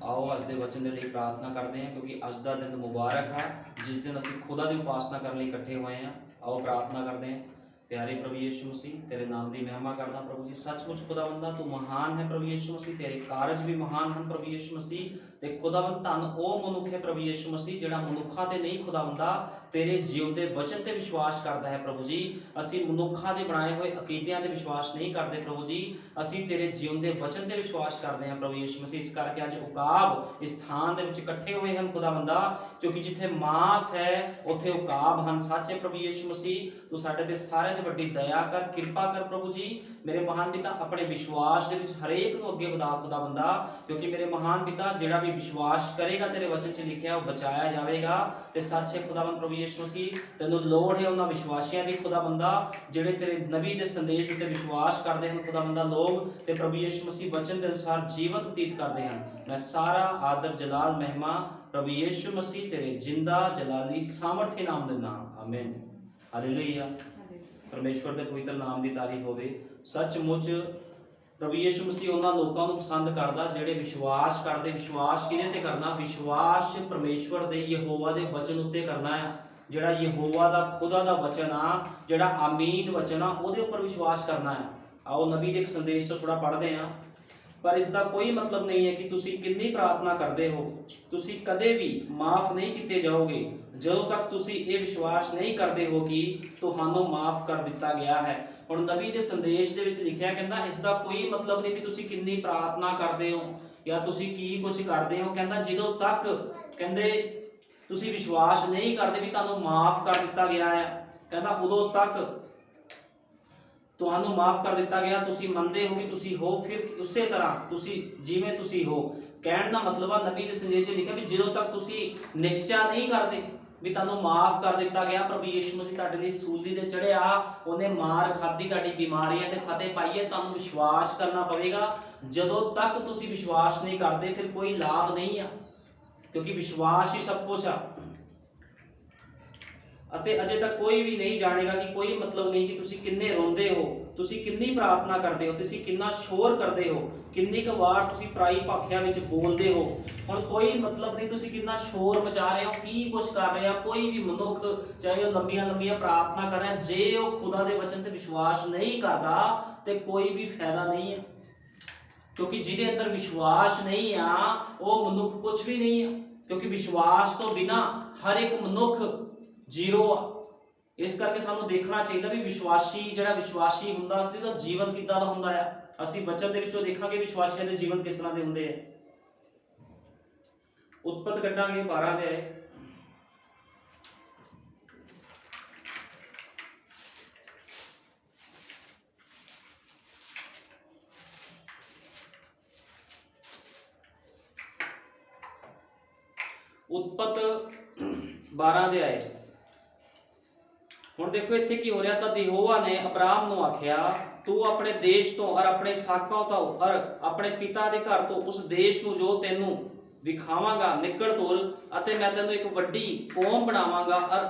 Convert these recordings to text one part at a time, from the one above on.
आओ अज के वचन के लिए प्रार्थना करते हैं, क्योंकि अज का दिन मुबारक है जिस दिन असीं खुदा की उपासना करने इकट्ठे हुए हैं। आओ प्रार्थना करते हैं। प्यारे प्रभु यीशु मसीह, तेरे नाम की महिमा करदा प्रभु जी। सचमुच खुदावंदा तू महान है प्रभु यीशु मसीह, तेरे कारज भी महान हैं प्रभु यीशु मसीह। ते खुदावंद धन ओ मनुख है प्रभु यीशु मसीह जिहड़ा मनुखा ते नहीं खुदावंदा तेरे जिउंदे वचन ते विश्वास करता है प्रभु जी। असीं मनुखा दे बनाए हुए अकीदियां ते विश्वास नहीं करते प्रभु जी, असीं तेरे जिउंदे वचन ते विश्वास करते हैं प्रभु यीशु मसीह। इस करके अज उकाब इस स्थान दे विच इकट्ठे हुए हैं खुदावंदा, क्योंकि जिथे मांस है उत्थे उकाब हैं। सच है प्रभु यीशु मसीह, तू साडे ते सारे ते वड्डी दया कर, कृपा कर प्रभु जी। मेरे महान पिता अपने विश्वास दे विच हरेक नूं अगे वधा खुदावंदा, क्योंकि मेरे महान पिता जिहड़ा भी विश्वास करेगा तेरे वचन च लिखिआ वो बचाया जाएगा। ते सच है खुदावंद प्रभु यीशु मसीह, तैनूं लोड़ है उन्हां विश्वासियां दी खुदावंदा जिहड़े तेरे नबी दे संदेश उत्ते विश्वास करते हैं खुदावंदा लोग, ते प्रभु यीशु मसीह वचन के अनुसार जीवन व्यतीत करते हैं। मैं सारा आदर जलाल महिमा प्रभु यीशु मसीह तेरे जिंदा जलाली सामर्थी नाम देना, आमीन। हालेलुया। परमेश्वर के पवित्र नाम की तारीफ होवे। सचमुच प्रभु यीशु मसीह उन्हां लोकां नूं पसंद करदा जिहड़े विश्वास करते। विश्वास किहदे ते करना? विश्वास परमेश्वर दे यहोवा दे वचन उत्ते करना है। जिहड़ा यहोवा दा खुदा दा वचन आ, जिहड़ा आमीन वचन आ, उहदे उपर विश्वास करना है। आओ नबी दे एक संदेश तो थोड़ा पढ़ते हैं। पर इसका कोई मतलब नहीं है कि तुसी कितनी प्रार्थना करते हो, तुसी कदे भी माफ नहीं किए जाओगे ਜਦੋਂ तक तुसी ये विश्वास नहीं करते हो कि तुहानू माफ कर दिता गया है। हुण नबी के संदेश दे विच लिखिआ कहंदा इसका कोई मतलब नहीं भी तुसी कितनी प्रार्थना करते हो या तुसी की कुछ करते हो। कहंदा ਜਦੋਂ तक कहंदे तुसी विश्वास नहीं करते भी तुहानू माफ कर दिता गया है, कहंदा उदों तक तुहानू माफ कर दिता गया, तुसी मनते हो कि तुसी हो फिर उसे तरह तुसी जिवें तुसी हो। कहण दा मतलब है नबी दे संदेश च लिखिआ भी ਜਦੋਂ तक तुसी निश्चय नहीं करते भी तुहानू माफ कर दिता गया। प्रभु यीशु मसीह तुहाडे लई सूली ते चढ़िया, उन्हें मार खाधी, तुहाडी बीमारियां ते फतेह पाई है, तुहानू विश्वास करना पवेगा। ਜਦੋਂ तक तुसी विश्वास नहीं करते फिर कोई लाभ नहीं है, क्योंकि विश्वास ही सब कुछ आ। अते अजे तक कोई भी नहीं जानेगा कि कोई मतलब नहीं कि तुसी किन्ने रोंदे हो, तुसी किन्नी प्रार्थना करते हो, तुसी किन्ना शोर करते हो, किन्नी क वार तुसी पराई भाखिया विच बोलते हो। हुण कोई मतलब नहीं तुसी किन्ना शोर मचा रहे हो, की कुछ कर रहे हो। कोई भी मनुख चाहे वह लंबियां लंबियां प्रार्थना करे, जे वह खुदा दे वचन ते विश्वास नहीं करता तो कोई भी फायदा नहीं है, क्योंकि जिहदे अंदर विश्वास नहीं आ वो मनुख कुछ भी नहीं है। क्योंकि विश्वास तो बिना हर एक मनुख जीरो आ। इस करके सानू देखना चाहिए भी विश्वासी जिहड़ा विश्वासी हुंदा असली दा जीवन किद्दां दा हुंदा है। असीं वचन दे विचों देखांगे विश्वासियों के जीवन किस तरह के हुंदे हैं। उत्पत्ति कड्डांगे 12 अध्याय। उत्पत्ति 12 अध्याय। हुण देखो इत्थे की हो रहा, तो यहोवा ने अब्राहम नूं आख्या तू अपने देश तो और अपने साकां तो और अपने पिता के घर तो उस देश नूं जो तैनूं विखावांगा निकल तुर, अते मैं तैनूं एक वड्डी कौम बनावांगा और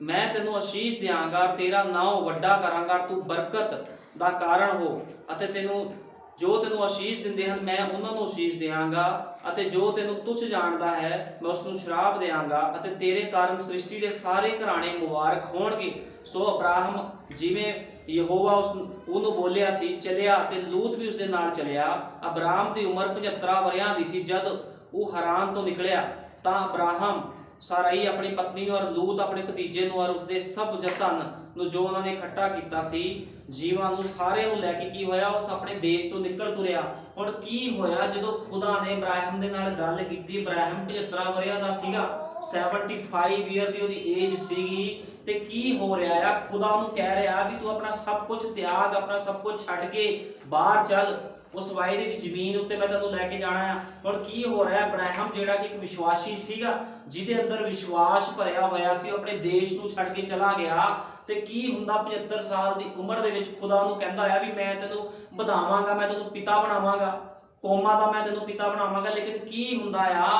मैं तैनूं आशीष देवांगा, तेरा नाम वड्डा करांगा, तू बरकत दा कारण हो, अते तैनूं जो तैनूं आशीष दिंदे हन मैं उन्हां नूं आशीष देवांगा, अते जो तैनूं तुच्छ जाणदा है मैं उसनूं श्राप देवांगा, अते तेरे कारण सृष्टि के सारे घराणे मुबारक होणगे। सो अब्राहम जिवें यहोवा उसनूं बोलिया सी चलिया, ते लूत भी उसदे नाल चलिया। अब्राहम की उम्र 75 वरियां दी सी जद वह हरान तो निकलिया। तां अब्राहम साराई अपनी पत्नी और लूत अपने भतीजे नूं और उसदे सब धन नूं जो उन्होंने इकट्ठा कीता सी जीवां नूं सारे नूं लैके की होया उस अपने देश तो निकल तुरिया। हुण की होया जदों खुदा ने इब्राहिम दे नाल गल कीती, इब्राहिम 75 वरियां दा सीगा, 75 ईयर दी ओहदी एज सीगी, ते की हो रहा है खुदा उहनूं कह रहा भी तू अपना सब कुछ त्याग, अपना सब कुछ छड्ड के बाहर चल, उस वायदे की जमीन उत्ते मैं तैनूं लैके जाना है। हुण की हो रहा है, इब्राहिम जिहड़ा कि एक विश्वासी सीगा जिहदे अंदर विश्वास भरिया होया सी, अपने देश नूं छड्ड के चला गया, ते की हुंदा 75 साल की उम्र दे विच खुदा उहनूं कहंदा है भी मैं तैनूं वधावांगा, मैं तैनूं पिता बनावांगा, कौमां दा मैं तैनूं पिता बनावांगा। लेकिन की हुंदा आ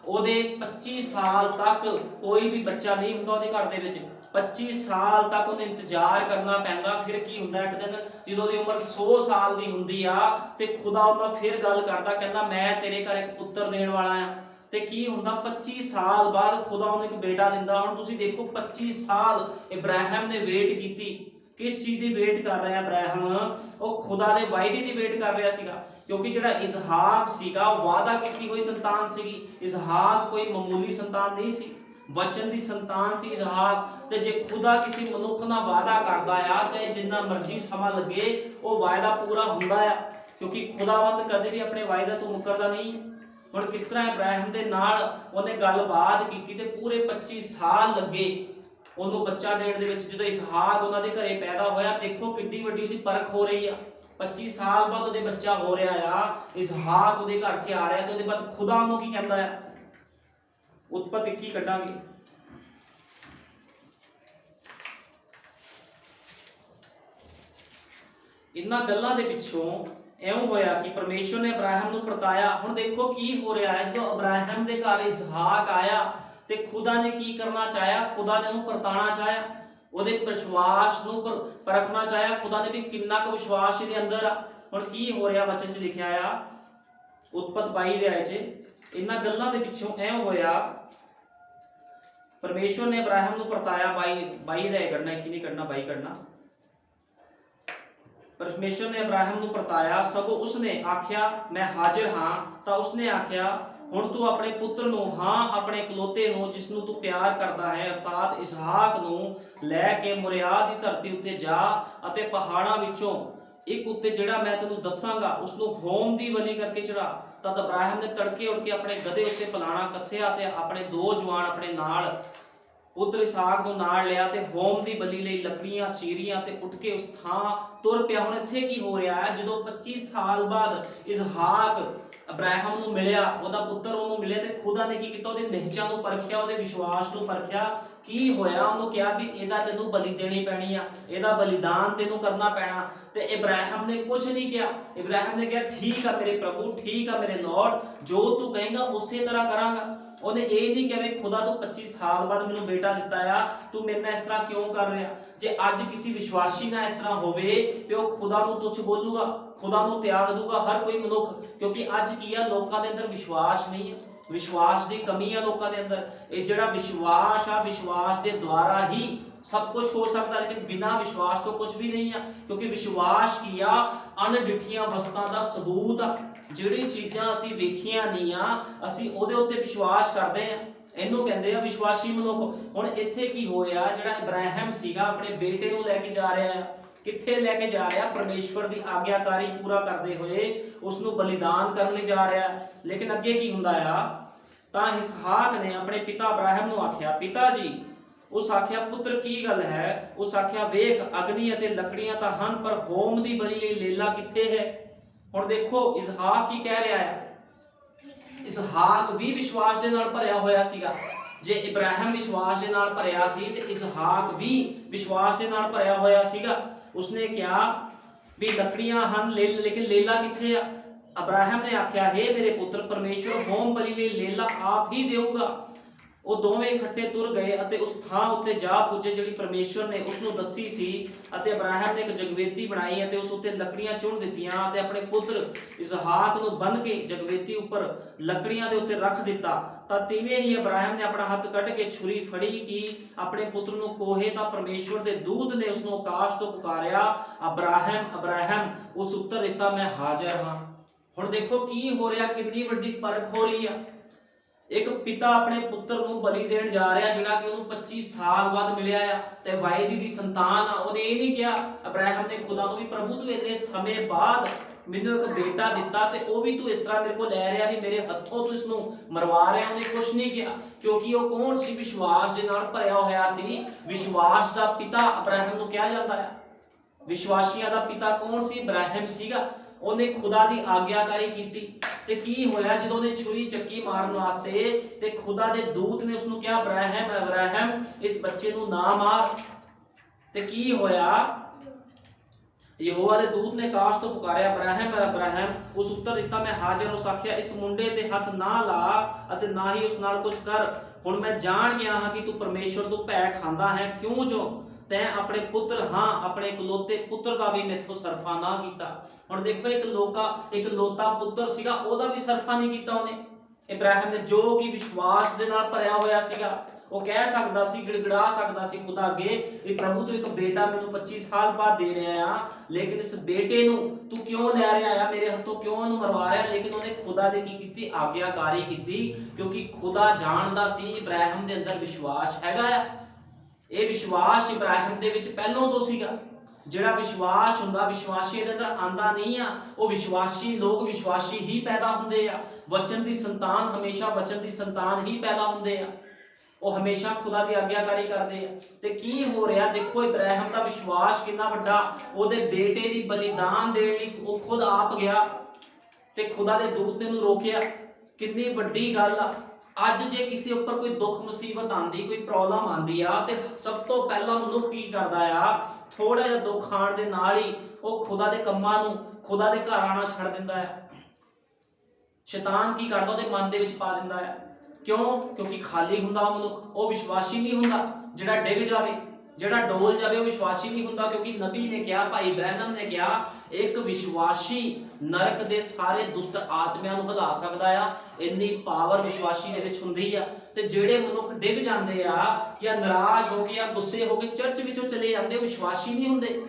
ओहदे 25 साल तक कोई भी बच्चा नहीं हुंदा ओहदे घर दे विच। 25 ਸਾਲ ਤੱਕ ਉਹਨੂੰ ਇੰਤਜ਼ਾਰ ਕਰਨਾ ਪੈਂਦਾ। ਫਿਰ ਕੀ ਹੁੰਦਾ, ਇੱਕ ਦਿਨ ਜਦੋਂ ਉਹਦੀ ਉਮਰ 100 ਸਾਲ ਦੀ ਹੁੰਦੀ ਆ ਤੇ ਖੁਦਾ ਉਹਨਾਂ ਫਿਰ ਗੱਲ ਕਰਦਾ, ਕਹਿੰਦਾ ਮੈਂ ਤੇਰੇ ਘਰ ਇੱਕ ਪੁੱਤਰ ਦੇਣ ਵਾਲਾ ਆ। ਤੇ ਕੀ ਹੁੰਦਾ, 25 ਸਾਲ ਬਾਅਦ ਖੁਦਾ ਉਹਨੂੰ ਇੱਕ ਬੇਟਾ ਦਿੰਦਾ। ਹੁਣ ਤੁਸੀਂ ਦੇਖੋ 25 ਸਾਲ ਇਬਰਾਹਿਮ ਨੇ ਵੇਟ ਕੀਤੀ। किस चीज की वेट कर रहा है इब्राहिम, वो खुदा दे वायदे की वेट कर रहा सीगा, क्योंकि जिहड़ा इसहाक सीगा वादा की हुई संतान सीगी। इसहाक कोई मामूली संतान नहीं सी, वचन की संतान सी इसहाक। ते जे खुदा किसी मनुख नाल वादा करदा आ, चाहे जिन्ना मर्जी समा लगे, वो वायदा पूरा हुंदा आ, क्योंकि खुदावंद कदे भी अपने वायदे तो मुकरदा नहीं। हुण किस तरह इब्राहिम दे नाल उहने गलबात कीती ते पूरे 25 साल लगे ਉਹਨੂੰ ਬੱਚਾ ਦੇਣ ਦੇ ਵਿੱਚ। ਜਦੋਂ ਇਸਹਾਕ ਉਹਨਾਂ ਦੇ ਘਰੇ ਪੈਦਾ ਹੋਇਆ, ਦੇਖੋ ਕਿੰਨੀ ਵੱਡੀ ਉਹਦੀ ਪਰਖ ਹੋ ਰਹੀ ਆ। 25 ਸਾਲ ਬਾਅਦ ਉਹਦੇ ਬੱਚਾ ਹੋ ਰਿਹਾ ਆ, ਇਸਹਾਕ ਉਹਦੇ ਘਰ 'ਚ ਆ ਰਿਹਾ, ਤੇ ਉਹਦੇ ਬਾਅਦ ਖੁਦਾ ਉਹਨੂੰ ਕੀ ਕਹਿੰਦਾ ਆ, ਉਤਪਤ 21 ਕੱਢਾਂਗੇ। ਇਹਨਾਂ ਗੱਲਾਂ ਦੇ ਪਿੱਛੋਂ ਇਉਂ ਹੋਇਆ ਕਿ ਪਰਮੇਸ਼ਵਰ ਨੇ ਇਬਰਾਹਿਮ ਨੂੰ ਪਰਤਾਇਆ। ਹੁਣ ਦੇਖੋ ਕੀ ਹੋ ਰਿਹਾ ਹੈ, ਜਦੋਂ ਇਬਰਾਹਿਮ ਦੇ ਘਰ ਇਸਹਾਕ ਆਇਆ ਤੇ खुदा ने की करना चाहा, खुदा ने ਉਹਨੂੰ ਪਰਤਾਣਾ ਚਾਹਿਆ, ਉਹਦੇ ਵਿਸ਼ਵਾਸ ਨੂੰ ਪਰਖਣਾ ਚਾਹਿਆ। खुदा ने भी कितना ਕੁ ਵਿਸ਼ਵਾਸ ਇਹਦੇ ਅੰਦਰ ਆ। ਹੁਣ ਕੀ ਹੋ ਰਿਹਾ, ਵਚਨ 'ਚ ਲਿਖਿਆ ਆ ਉਤਪਤ 22 ਦੇ ਆਏ 'ਚ, ਇਹਨਾਂ ਗੱਲਾਂ ਦੇ ਪਿੱਛੋਂ ਐਂ ਹੋਇਆ, ਪਰਮੇਸ਼ਵਰ ਨੇ ਇਬਰਾਹਿਮ ਨੂੰ ਪਰਤਾਇਆ। 22 ਦਾ ਕੱਢਣਾ, ਕੀ ਨਹੀਂ ਕੱਢਣਾ, 22 ਕੱਢਣਾ। परमेश्वर ने इब्राहिम ਨੂੰ ਪਰਤਾਇਆ, ਸਗੋਂ ਉਸਨੇ ਆਖਿਆ मैं हाजिर हाँ। ਤਾਂ ਉਸਨੇ ਆਖਿਆ ਹੁਣ ਤੂੰ ਆਪਣੇ ਪੁੱਤਰ ਨੂੰ, ਹਾਂ ਆਪਣੇ ਇਕਲੌਤੇ ਨੂੰ ਜਿਸ ਨੂੰ ਤੂੰ ਪਿਆਰ ਕਰਦਾ ਹੈ, ਅਰਥਾਤ ਇਸਹਾਕ ਨੂੰ ਲੈ ਕੇ ਮੋਰਿਆ ਦੀ ਧਰਤੀ ਉੱਤੇ ਜਾ ਅਤੇ ਪਹਾੜਾਂ ਵਿੱਚੋਂ ਇੱਕ ਉੱਤੇ ਜਿਹੜਾ ਮੈਂ ਤੈਨੂੰ ਦੱਸਾਂਗਾ ਉਸ ਨੂੰ ਹੋਮ ਦੀ ਬਲੀ ਕਰਕੇ ਚੜਾ। ਤਦ ਇਬਰਾਹਿਮ ਨੇ ਤੜਕੇ ਉੱਠ ਕੇ ਆਪਣੇ ਗਧੇ ਉੱਤੇ ਪਲਾਣਾ ਕੱਸਿਆ ਤੇ ਆਪਣੇ 2 ਜਵਾਨ ਆਪਣੇ ਨਾਲ ਪੁੱਤਰ ਇਸਹਾਕ ਨੂੰ ਨਾਲ ਲਿਆ ਤੇ ਹੋਮ ਦੀ ਬਲੀ ਲਈ ਲੱਕੜੀਆਂ ਚੀਰੀਆਂ ਤੇ ਉੱਠ ਕੇ ਉਸ ਥਾਂ ਤੁਰ ਪਿਆ। ਹੁਣ ਇੱਥੇ ਕੀ ਹੋ ਰਿਹਾ ਹੈ, ਜਦੋਂ 25 ਸਾਲ ਬਾਅਦ ਇਸਹਾਕ ਇਬਰਾਹਿਮ ਨੂੰ ਮਿਲਿਆ, ਉਹਦਾ ਪੁੱਤਰ ਉਹਨੂੰ ਮਿਲਿਆ, ਤੇ ਖੁਦਾ ਨੇ ਕੀ ਕੀਤਾ, ਉਹਦੇ ਨਿਹਚਾਂ ਨੂੰ ਪਰਖਿਆ, ਉਹਦੇ ਵਿਸ਼ਵਾਸ ਨੂੰ ਪਰਖਿਆ। ਕੀ ਹੋਇਆ, ਉਹਨੂੰ ਕਿਹਾ ਵੀ ਇਹਦਾ ਤੈਨੂੰ ਬਲੀ ਦੇਣੀ ਪੈਣੀ ਆ, ਇਹਦਾ ਬਲੀਦਾਨ ਤੈਨੂੰ ਕਰਨਾ ਪੈਣਾ। ਤੇ ਇਬਰਾਹਿਮ ਨੇ ਕੁਝ ਨਹੀਂ ਕਿਹਾ। ਇਬਰਾਹਿਮ ਨੇ ਕਿਹਾ ਠੀਕ ਆ ਮੇਰੇ ਪ੍ਰਭੂ, ਠੀਕ ਆ ਮੇਰੇ ਲॉर्ड, ਜੋ ਤੂੰ ਕਹੇਂਗਾ ਉਸੇ ਤਰ੍ਹਾਂ ਕਰਾਂਗਾ। ਉਹਨੇ ਇਹ ਨਹੀਂ ਕਿਹਾ ਵੀ ਖੁਦਾ ਤੂੰ 25 ਸਾਲ ਬਾਅਦ ਮੈਨੂੰ ਬੇਟਾ ਦਿੱਤਾ ਆ, ਤੂੰ ਮੇਰੇ ਨਾਲ ਇਸ ਤਰ੍ਹਾਂ ਕਿਉਂ ਕਰ ਰਿਹਾ। ਜੇ ਅੱਜ ਕਿਸੇ ਵਿਸ਼ਵਾਸੀ ਨਾਲ ਇਸ ਤਰ੍ਹਾਂ ਹੋਵੇ ਤੇ ਉਹ ਖੁਦਾ ਨੂੰ ਤੁੱਛ ਬੋਲੂਗਾ, ਖੁਦਾ ਨੂੰ ਤਿਆਗ ਦੂਗਾ ਹਰ ਕੋਈ ਮਨੁੱਖ, ਕਿਉਂਕਿ ਅੱਜ ਕੀ ਆ, ਲੋਕਾਂ ਦੇ ਅੰਦਰ ਵਿਸ਼ਵਾਸ ਨਹੀਂ ਹੈ, ਵਿਸ਼ਵਾਸ ਦੀ ਕਮੀ ਆ ਲੋਕਾਂ ਦੇ ਅੰਦਰ। ਇਹ ਜਿਹੜਾ ਵਿਸ਼ਵਾਸ ਆ, ਵਿਸ਼ਵਾਸ ਦੇ ਦੁਆਰਾ ਹੀ सब कुछ हो सकता है, लेकिन बिना विश्वास तो कुछ भी नहीं है, क्योंकि विश्वास की आ अनडिठियां वस्तां दा सबूत आ। ਜਿਹੜੀ ਚੀਜ਼ਾਂ ਅਸੀਂ ਵੇਖੀਆਂ ਨਹੀਂ ਆ, ਅਸੀਂ ਉਹਦੇ ਉੱਤੇ ਵਿਸ਼ਵਾਸ ਕਰਦੇ ਆ, ਇਹਨੂੰ ਕਹਿੰਦੇ ਆ ਵਿਸ਼ਵਾਸੀ ਮਨੁੱਖ। ਹੁਣ ਇੱਥੇ ਕੀ ਹੋਇਆ, ਜਿਹੜਾ ਇਬਰਾਹਿਮ ਸੀਗਾ ਆਪਣੇ ਬੇਟੇ ਨੂੰ ਲੈ ਕੇ ਜਾ ਰਿਹਾ ਹੈ, ਕਿੱਥੇ ਲੈ ਕੇ ਜਾ ਰਿਹਾ, ਪਰਮੇਸ਼ਵਰ ਦੀ ਆਗਿਆਕਾਰੀ ਪੂਰਾ ਕਰਦੇ ਹੋਏ ਉਸ ਨੂੰ ਬਲੀਦਾਨ ਕਰਨ ਲਈ ਜਾ ਰਿਹਾ। ਲੇਕਿਨ ਅੱਗੇ ਕੀ ਹੁੰਦਾ ਆ, ਤਾਂ ਇਸਹਾਕ ਨੇ ਆਪਣੇ ਪਿਤਾ ਇਬਰਾਹਿਮ ਨੂੰ ਆਖਿਆ, ਪਿਤਾ ਜੀ। ਉਸ ਆਖਿਆ ਪੁੱਤਰ ਕੀ ਗੱਲ ਹੈ। ਉਸ ਆਖਿਆ ਵੇਖ ਅਗਨੀ ਅਤੇ ਲੱਕੜੀਆਂ ਤਾਂ ਹਨ, ਪਰ ਹੋਮ ਦੀ ਬਲੀ ਲਈ ਲੇਲਾ ਕਿੱਥੇ ਹੈ। ਹੁਣ ਦੇਖੋ ਇਸਹਾਕ ਕੀ ਕਹਿ ਰਿਹਾ ਹੈ, ਇਸਹਾਕ ਵੀ ਵਿਸ਼ਵਾਸ ਦੇ ਨਾਲ ਭਰਿਆ ਹੋਇਆ ਸੀਗਾ। ਜੇ ਇਬਰਾਹਿਮ ਵਿਸ਼ਵਾਸ ਦੇ ਨਾਲ ਭਰਿਆ ਸੀ ਤੇ ਇਸਹਾਕ ਵੀ ਵਿਸ਼ਵਾਸ ਦੇ ਨਾਲ ਭਰਿਆ ਹੋਇਆ ਸੀਗਾ। ਉਸਨੇ ਕਿਹਾ ਵੀ ਲੱਕੜੀਆਂ ਹਨ ਲੇਕਿਨ ਲੇਲਾ ਕਿੱਥੇ ਆ। ਇਬਰਾਹਿਮ ਨੇ ਆਖਿਆ हे ਮੇਰੇ ਪੁੱਤਰ, ਪਰਮੇਸ਼ਵਰ ਹੋਮ ਬਲੀ ਲਈ ਲੇਲਾ ਆਪ ਹੀ ਦੇਊਗਾ। ਉਹ ਦੋਵੇਂ ਇਕੱਠੇ ਤੁਰ ਗਏ ਅਤੇ ਉਸ ਥਾਂ ਉੱਤੇ ਜਾ ਪੁੱਜੇ ਜਿਹੜੀ ਪਰਮੇਸ਼ਵਰ ਨੇ ਉਸ ਨੂੰ ਦੱਸੀ ਸੀ। ਅਤੇ ਇਬਰਾਹਿਮ ਨੇ ਇੱਕ ਜਗਵੇਦੀ ਬਣਾਈ ਅਤੇ ਉਸ ਉੱਤੇ ਲੱਕੜੀਆਂ ਚੁਣ ਦਿੱਤੀਆਂ ਅਤੇ ਆਪਣੇ ਪੁੱਤਰ ਇਸਹਾਕ ਨੂੰ ਬੰਨ੍ਹ ਕੇ ਜਗਵੇਦੀ ਉੱਪਰ ਲੱਕੜੀਆਂ ਦੇ ਉੱਤੇ ਰੱਖ ਦਿੱਤਾ। ਤਾਂ ਤਿਵੇਂ ਹੀ ਇਬਰਾਹਿਮ ਨੇ ਆਪਣਾ ਹੱਥ ਕੱਢ ਕੇ ਛੁਰੀ ਫੜੀ ਕਿ ਆਪਣੇ ਪੁੱਤਰ ਨੂੰ ਕੋਹੇ, ਤਾਂ ਪਰਮੇਸ਼ਵਰ ਦੇ ਦੂਤ ਨੇ ਉਸ ਨੂੰ ਆਕਾਸ਼ ਤੋਂ ਪੁਕਾਰਿਆ, ਅਬਰਾਹਿਮ ਅਬਰਾਹਿਮ। ਉਸ ਉੱਤਰ ਦਿੱਤਾ, ਮੈਂ ਹਾਜ਼ਰ ਹਾਂ। ਹੁਣ ਦੇਖੋ ਕੀ ਹੋ ਰਿਹਾ, ਕਿੰਨੀ ਵੱਡੀ ਪਰਖ ਹੋ ਰਹੀ ਆ। ਇੱਕ ਪਿਤਾ ਆਪਣੇ ਪੁੱਤਰ ਨੂੰ ਬਲੀ ਦੇਣ ਜਾ ਰਿਹਾ, ਜਿਹੜਾ ਕਿ ਉਹਨੂੰ 25 ਸਾਲ ਬਾਅਦ ਮਿਲਿਆ ਆ ਤੇ ਵਾਇਦੇ ਦੀ ਸੰਤਾਨ ਆ। ਉਹਨੇ ਇਹ ਨਹੀਂ ਕਿਹਾ, ਇਬਰਾਹਿਮ ਨੇ ਖੁਦਾ ਨੂੰ ਵੀ, ਪ੍ਰਭੂ ਤੂੰ ਇੰਨੇ ਸਮੇਂ ਬਾਅਦ ਮੈਨੂੰ ਇੱਕ ਬੇਟਾ ਦਿੱਤਾ ਤੇ ਉਹ ਵੀ ਤੂੰ ਇਸ ਤਰ੍ਹਾਂ ਮੇਰੇ ਕੋਲ ਲੈ ਰਿਹਾ ਵੀ ਮੇਰੇ ਹੱਥੋਂ ਤੂੰ ਇਸ ਨੂੰ ਮਰਵਾ ਰਿਹਾ। ਉਹਨੇ ਕੁਝ ਨਹੀਂ ਕਿਹਾ, ਕਿਉਂਕਿ ਉਹ ਕੌਣ ਸੀ, ਵਿਸ਼ਵਾਸ ਦੇ ਨਾਲ ਭਰਿਆ ਹੋਇਆ ਸੀ। ਵਿਸ਼ਵਾਸ ਦਾ ਪਿਤਾ ਇਬਰਾਹਿਮ ਨੂੰ ਕਿਹਾ ਜਾਂਦਾ ਹੈ। ਵਿਸ਼ਵਾਸੀਆਂ ਦਾ ਪਿਤਾ ਕੌਣ ਸੀ, ਇਬਰਾਹਿਮ ਸੀਗਾ। ਉਹਨੇ ਖੁਦਾ ਦੀ ਆਗਿਆਕਾਰੀ ਕੀਤੀ ਤੇ ਕੀ ਹੋਇਆ, ਜਦੋਂ ਉਹਨੇ ਛੁਰੀ ਚੱਕੀ ਮਾਰਨ ਵਾਸਤੇ ਤੇ ਖੁਦਾ ਦੇ ਦੂਤ ਨੇ ਉਸ ਨੂੰ ਕਿਹਾ, ਇਬਰਾਹਿਮ ਇਬਰਾਹਿਮ, ਇਸ ਬੱਚੇ ਨੂੰ ਨਾ ਮਾਰ। ਤੇ ਕੀ ਹੋਇਆ, ਯਹੋਵਾ ਦੇ ਦੂਤ ਨੇ ਆਕਾਸ਼ ਤੋਂ ਪੁਕਾਰਿਆ, ਅਬਰਾਹਮ ਅਬਰਾਹਮ। ਉਸ ਉੱਤਰ ਦਿੱਤਾ, ਮੈਂ ਹਾਜ਼ਰ। ਉਸ ਆਖਿਆ, ਇਸ ਮੁੰਡੇ ਤੇ ਹੱਥ ਨਾ ਲਾ ਅਤੇ ਨਾ ਹੀ ਉਸ ਨਾਲ ਕੁਝ ਕਰ। ਹੁਣ ਮੈਂ ਜਾਣ ਗਿਆ ਹਾਂ ਕਿ ਤੂੰ ਪਰਮੇਸ਼ਵਰ ਤੋਂ ਭੈ ਖਾਂਦਾ ਹੈ, ਕਿਉਂ ਜੋ ਤੈਂ ਆਪਣੇ ਪੁੱਤਰ, ਹਾਂ ਆਪਣੇ ਇਕਲੌਤੇ ਪੁੱਤਰ ਦਾ ਵੀ ਮੈਥੋਂ ਸਰਫਾ ਨਾ ਕੀਤਾ। ਹੁਣ ਦੇਖੋ, ਇੱਕ ਲੋਤਾ ਪੁੱਤਰ ਸੀਗਾ, ਉਹਦਾ ਵੀ ਸਰਫਾ ਨਹੀਂ ਕੀਤਾ ਉਹਨੇ। ਇਬਰਾਹਿਮ ਨੇ, ਜੋ ਕਿ ਵਿਸ਼ਵਾਸ ਦੇ ਨਾਲ ਭਰਿਆ ਹੋਇਆ ਸੀਗਾ, ਉਹ ਕਹਿ ਸਕਦਾ ਸੀ, ਗਿੜਗੜਾ ਸਕਦਾ ਸੀ ਖੁਦਾ ਅੱਗੇ ਵੀ ਪ੍ਰਭੂ ਤੂੰ ਇੱਕ ਬੇਟਾ ਮੈਨੂੰ 25 ਸਾਲ ਬਾਅਦ ਦੇ ਰਿਹਾ ਆ, ਲੇਕਿਨ ਇਸ ਬੇਟੇ ਨੂੰ ਤੂੰ ਕਿਉਂ ਲੈ ਰਿਹਾ ਆ, ਮੇਰੇ ਹੱਥੋਂ ਕਿਉਂ ਇਹਨੂੰ ਮਰਵਾ ਰਿਹਾ। ਲੇਕਿਨ ਉਹਨੇ ਖੁਦਾ ਦੇ ਕੀ ਕੀਤੀ, ਆਗਿਆਕਾਰੀ ਕੀਤੀ, ਕਿਉਂਕਿ ਖੁਦਾ ਜਾਣਦਾ ਸੀ ਇਬਰਾਹਿਮ ਦੇ ਅੰਦਰ ਵਿਸ਼ਵਾਸ ਹੈਗਾ ਆ। ਇਹ ਵਿਸ਼ਵਾਸ ਇਬਰਾਹਿਮ ਦੇ ਵਿੱਚ ਪਹਿਲਾਂ ਤੋਂ ਸੀਗਾ। ਜਿਹੜਾ ਵਿਸ਼ਵਾਸ ਹੁੰਦਾ, ਵਿਸ਼ਵਾਸੀ ਦੇ ਅੰਦਰ ਆਂਦਾ ਨਹੀਂ ਆ। ਉਹ ਵਿਸ਼ਵਾਸੀ ਲੋਕ ਵਿਸ਼ਵਾਸੀ ਹੀ ਪੈਦਾ ਹੁੰਦੇ ਆ। ਵਚਨ ਦੀ ਸੰਤਾਨ ਹਮੇਸ਼ਾ ਵਚਨ ਦੀ ਸੰਤਾਨ ਹੀ ਪੈਦਾ ਹੁੰਦੇ ਆ। ਉਹ ਹਮੇਸ਼ਾ ਖੁਦਾ ਦੀ ਆਗਿਆਕਾਰੀ ਕਰਦੇ ਆ। ਤੇ ਕੀ ਹੋ ਰਿਹਾ ਦੇਖੋ, ਇਬਰਾਹਿਮ ਦਾ ਵਿਸ਼ਵਾਸ ਕਿੰਨਾ ਵੱਡਾ। ਉਹਦੇ ਬੇਟੇ ਦੀ ਬਲੀਦਾਨ ਦੇਣ ਲਈ ਉਹ ਖੁਦ ਆਪ ਗਿਆ ਤੇ ਖੁਦਾ ਦੇ ਦੂਤ ਨੇ ਉਹਨੂੰ ਰੋਕਿਆ। ਕਿੰਨੀ ਵੱਡੀ ਗੱਲ ਆ। ਅੱਜ ਜੇ ਕਿਸੇ ਉੱਪਰ ਕੋਈ ਦੁੱਖ ਮੁਸੀਬਤ ਆਂਦੀ, ਕੋਈ ਪ੍ਰੋਬਲਮ ਆਂਦੀ ਆ, ਤੇ ਸਭ ਤੋਂ ਪਹਿਲਾਂ ਮਨੁੱਖ ਕੀ ਕਰਦਾ ਆ, ਥੋੜਾ ਜਿਹਾ ਦੁੱਖ ਆਉਣ ਦੇ ਨਾਲ ਹੀ ਉਹ ਖੁਦਾ ਦੇ ਕੰਮਾਂ ਨੂੰ, ਖੁਦਾ ਦੇ ਘਰ ਆਣਾ ਛੱਡ ਦਿੰਦਾ ਆ। ਸ਼ੈਤਾਨ ਕੀ ਕਰਦਾ, ਉਹਦੇ ਮਨ ਦੇ ਵਿੱਚ ਪਾ ਦਿੰਦਾ ਆ। ਕਿਉਂ? ਕਿਉਂਕਿ ਖਾਲੀ ਹੁੰਦਾ ਉਹ ਮਨੁੱਖ, ਉਹ ਵਿਸ਼ਵਾਸੀ ਨਹੀਂ ਹੁੰਦਾ। ਜਿਹੜਾ ਡਿੱਗ ਜਾਵੇ, ਜਿਹੜਾ ਡੋਲ ਜਾਵੇ, ਉਹ ਵਿਸ਼ਵਾਸੀ ਨਹੀਂ ਹੁੰਦਾ। ਕਿਉਂਕਿ ਨਬੀ ਨੇ ਕਿਹਾ, ਭਾਈ ਬ੍ਰੈਨਮ ਨੇ ਕਿਹਾ, ਇੱਕ ਵਿਸ਼ਵਾਸੀ ਨਰਕ ਦੇ ਸਾਰੇ ਦੁਸ਼ਟ ਆਤਮਿਆਂ ਨੂੰ ਭਗਾ ਸਕਦਾ ਆ। ਇੰਨੀ ਪਾਵਰ ਵਿਸ਼ਵਾਸੀ ਦੇ ਵਿੱਚ ਹੁੰਦੀ ਆ। ਤੇ ਜਿਹੜੇ ਮਨੁੱਖ ਡਿੱਗ ਜਾਂਦੇ ਆ ਜਾਂ ਨਾਰਾਜ਼ ਹੋ ਕੇ ਜਾਂ ਗੁੱਸੇ ਹੋ ਕੇ ਚਰਚ ਵਿੱਚੋਂ ਚਲੇ ਜਾਂਦੇ, ਵਿਸ਼ਵਾਸੀ ਨਹੀਂ ਹੁੰਦੇ।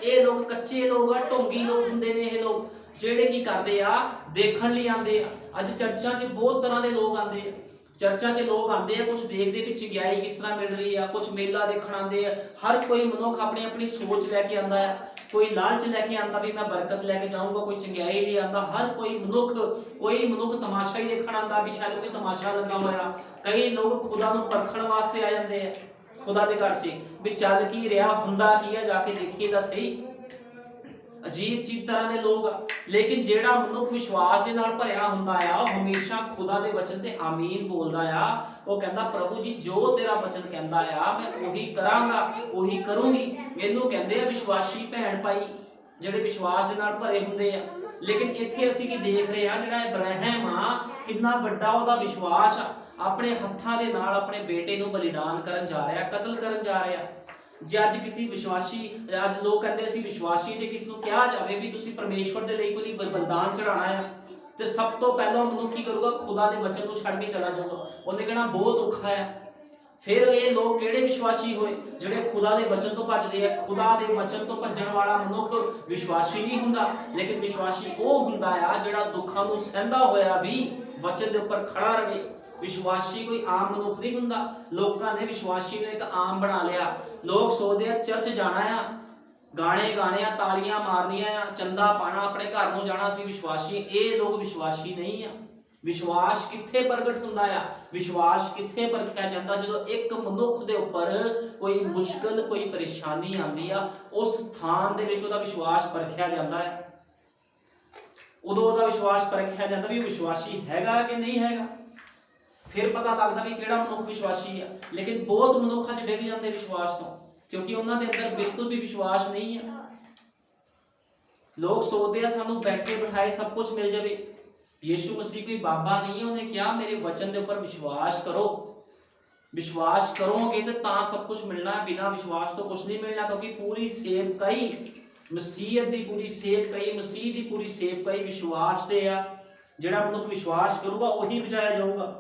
ਇਹ ਲੋਕ ਕੱਚੇ ਲੋਕ ਆ, ਢੋਂਗੀ ਲੋਕ ਹੁੰਦੇ ਨੇ। ਇਹ ਲੋਕ ਜਿਹੜੇ ਕੀ ਕਰਦੇ ਆ, ਦੇਖਣ ਲਈ ਆਉਂਦੇ ਆ। ਅੱਜ ਚਰਚਾਂ 'ਚ ਬਹੁਤ ਤਰ੍ਹਾਂ ਦੇ ਲੋਕ ਆਉਂਦੇ ਆ। ਚਰਚਾਂ 'ਚ ਲੋਕ ਆਉਂਦੇ ਆ, ਕੁਝ ਦੇਖਦੇ ਵੀ ਚੰਗਿਆਈ ਕਿਸ ਤਰ੍ਹਾਂ ਮਿਲ ਰਹੀ ਆ, ਕੁਝ ਮੇਲਾ ਦੇਖਣ ਆਉਂਦੇ ਆ। ਹਰ ਕੋਈ ਮਨੁੱਖ ਆਪਣੀ ਆਪਣੀ ਸੋਚ ਲੈ ਕੇ ਆਉਂਦਾ ਆ। ਕੋਈ ਲਾਲਚ ਲੈ ਕੇ ਆਉਂਦਾ ਵੀ ਮੈਂ ਬਰਕਤ ਲੈ ਕੇ ਜਾਊਂਗਾ, ਕੋਈ ਚੰਗਿਆਈ ਲਈ ਆਉਂਦਾ। ਹਰ ਕੋਈ ਮਨੁੱਖ ਤਮਾਸ਼ਾ ਹੀ ਦੇਖਣ ਆਉਂਦਾ ਵੀ ਸ਼ਾਇਦ ਕੋਈ ਤਮਾਸ਼ਾ ਲੱਗਾ ਹੋਇਆ। ਕਈ ਲੋਕ ਖੁਦਾ ਨੂੰ ਪਰਖਣ ਵਾਸਤੇ ਆ ਜਾਂਦੇ ਆ ਖੁਦਾ ਦੇ ਘਰ 'ਚ ਵੀ ਚੱਲ ਕੀ ਰਿਹਾ, ਹੁੰਦਾ ਕੀ ਆ, ਜਾ ਕੇ ਦੇਖੀਏ ਤਾਂ ਸਹੀ। ਅਜੀਬ ਤਰ੍ਹਾਂ ਦੇ ਲੋਕ ਆ। ਲੇਕਿਨ ਜਿਹੜਾ ਮਨੁੱਖ ਵਿਸ਼ਵਾਸ ਦੇ ਨਾਲ ਭਰਿਆ ਹੁੰਦਾ ਆ, ਉਹ ਹਮੇਸ਼ਾ ਖੁਦਾ ਦੇ ਵਚਨ ਤੇ ਆਮੀਨ ਬੋਲਦਾ ਆ। ਉਹ ਕਹਿੰਦਾ, ਪ੍ਰਭੂ ਜੀ ਜੋ ਤੇਰਾ ਵਚਨ ਕਹਿੰਦਾ ਆ, ਮੈਂ ਉਹੀ ਕਰਾਂਗਾ, ਉਹੀ ਕਰੂੰਗੀ। ਇਹਨੂੰ ਕਹਿੰਦੇ ਆ ਵਿਸ਼ਵਾਸੀ ਭੈਣ ਭਾਈ, ਜਿਹੜੇ ਵਿਸ਼ਵਾਸ ਦੇ ਨਾਲ ਭਰੇ ਹੁੰਦੇ ਆ। ਲੇਕਿਨ ਇੱਥੇ ਅਸੀਂ ਕੀ ਦੇਖ ਰਹੇ ਆ, ਜਿਹੜਾ ਇਬਰਾਹਿਮ ਆ, ਕਿੰਨਾ ਵੱਡਾ ਉਹਦਾ ਵਿਸ਼ਵਾਸ ਆ। ਆਪਣੇ ਹੱਥਾਂ ਦੇ ਨਾਲ ਆਪਣੇ ਬੇਟੇ ਨੂੰ ਬਲੀਦਾਨ ਕਰਨ ਜਾ ਰਿਹਾ, ਕਤਲ ਕਰਨ ਜਾ ਰਿਹਾ। ਜੇ ਅੱਜ ਕਿਸੇ ਵਿਸ਼ਵਾਸੀ, ਅੱਜ ਲੋਕ ਕਹਿੰਦੇ ਅਸੀਂ ਵਿਸ਼ਵਾਸੀ, ਜੇ ਕਿਸ ਨੂੰ ਕਿਹਾ ਜਾਵੇ ਵੀ ਤੁਸੀਂ ਪਰਮੇਸ਼ਵਰ ਦੇ ਲਈ ਕੋਈ ਬਲੀਦਾਨ ਚੜਾਉਣਾ ਹੈ, ਤੇ ਸਭ ਤੋਂ ਪਹਿਲਾਂ ਮਨੁੱਖ ਕੀ ਕਰੂਗਾ, ਖੁਦਾ ਦੇ ਵਚਨ ਨੂੰ ਛੱਡ ਕੇ ਚਲਾ ਜਾਊਗਾ। ਉਹਨੇ ਕਹਿਣਾ ਬਹੁਤ ਔਖਾ ਹੈ। ਫਿਰ ਇਹ ਲੋਕ ਕਿਹੜੇ ਵਿਸ਼ਵਾਸੀ ਹੋਏ, ਜਿਹੜੇ ਖੁਦਾ ਦੇ ਵਚਨ ਤੋਂ ਭੱਜਦੇ ਆ। ਖੁਦਾ ਦੇ ਵਚਨ ਤੋਂ ਭੱਜਣ ਵਾਲਾ ਮਨੁੱਖ ਵਿਸ਼ਵਾਸੀ ਨਹੀਂ ਹੁੰਦਾ। ਲੇਕਿਨ ਵਿਸ਼ਵਾਸੀ ਉਹ ਹੁੰਦਾ ਆ ਜਿਹੜਾ ਦੁੱਖਾਂ ਨੂੰ ਸਹਿੰਦਾ ਹੋਇਆ ਵੀ ਵਚਨ ਦੇ ਉੱਪਰ ਖੜਾ ਰਹੇ। ਵਿਸ਼ਵਾਸੀ ਕੋਈ ਆਮ ਮਨੁੱਖ ਨਹੀਂ ਹੁੰਦਾ। ਲੋਕਾਂ ਨੇ ਵਿਸ਼ਵਾਸੀ ਨੂੰ ਇੱਕ ਆਮ ਬਣਾ ਲਿਆ। ਲੋਕ ਸੋਚਦੇ ਆ ਚਰਚ ਜਾਣਾ ਆ, ਗਾਣੇ ਗਾਣੇ ਆ, ਤਾਲੀਆਂ ਮਾਰਨੀਆਂ ਆ, ਚੰਦਾ ਪਾਣਾ, ਆਪਣੇ ਘਰ ਨੂੰ ਜਾਣਾ ਸੀ ਵਿਸ਼ਵਾਸੀ। ਇਹ ਲੋਕ ਵਿਸ਼ਵਾਸੀ ਨਹੀਂ ਆ। ਵਿਸ਼ਵਾਸ ਕਿੱਥੇ ਪ੍ਰਗਟ ਹੁੰਦਾ ਆ, ਵਿਸ਼ਵਾਸ ਕਿੱਥੇ ਪਰਖਿਆ ਜਾਂਦਾ, ਜਦੋਂ ਇੱਕ ਮਨੁੱਖ ਦੇ ਉੱਪਰ ਕੋਈ ਮੁਸ਼ਕਲ, ਕੋਈ ਪਰੇਸ਼ਾਨੀ ਆਉਂਦੀ ਆ, ਉਸ ਸਥਾਨ ਦੇ ਵਿੱਚ ਉਹਦਾ ਵਿਸ਼ਵਾਸ ਪਰਖਿਆ ਜਾਂਦਾ ਹੈ। ਉਦੋਂ ਉਹਦਾ ਵਿਸ਼ਵਾਸ ਪਰਖਿਆ ਜਾਂਦਾ ਵੀ ਉਹ ਵਿਸ਼ਵਾਸੀ ਹੈਗਾ ਕਿ ਨਹੀਂ ਹੈਗਾ। ਫਿਰ ਪਤਾ ਲੱਗਦਾ ਵੀ ਕਿਹੜਾ ਮਨੁੱਖ ਵਿਸ਼ਵਾਸੀ ਆ। ਲੇਕਿਨ ਬਹੁਤ ਮਨੁੱਖ ਅੱਜ ਡਿੱਗ ਜਾਂਦੇ ਵਿਸ਼ਵਾਸ ਤੋਂ, ਕਿਉਂਕਿ ਉਹਨਾਂ ਦੇ ਅੰਦਰ ਬਿਲਕੁਲ ਵੀ ਵਿਸ਼ਵਾਸ ਨਹੀਂ ਆ। ਲੋਕ ਸੋਚਦੇ ਆ ਸਾਨੂੰ ਬੈਠੇ ਬਿਠਾਏ ਸਭ ਕੁਝ ਮਿਲ ਜਾਵੇ। ਯੀਸ਼ੂ ਮਸੀਹ ਕੋਈ ਬਾਬਾ ਨਹੀਂ, ਉਹਨੇ ਕਿਹਾ ਮੇਰੇ ਵਚਨ ਦੇ ਉੱਪਰ ਵਿਸ਼ਵਾਸ ਕਰੋ। ਵਿਸ਼ਵਾਸ ਕਰੋਗੇ ਤੇ ਤਾਂ ਸਭ ਕੁਝ ਮਿਲਣਾ, ਬਿਨਾਂ ਵਿਸ਼ਵਾਸ ਤੋਂ ਕੁਝ ਨਹੀਂ ਮਿਲਣਾ। ਕਿਉਂਕਿ ਪੂਰੀ ਸੇਵਕਾਈ, ਮਸੀਹਤ ਦੀ ਪੂਰੀ ਸੇਵਕਾਈ, ਮਸੀਹ ਦੀ ਪੂਰੀ ਸੇਵਕਾਈ ਵਿਸ਼ਵਾਸ ਤੇ ਆ। ਜਿਹੜਾ ਮਨੁੱਖ ਵਿਸ਼ਵਾਸ ਕਰੂਗਾ ਉਹੀ ਬਚਾਇਆ ਜਾਊਗਾ।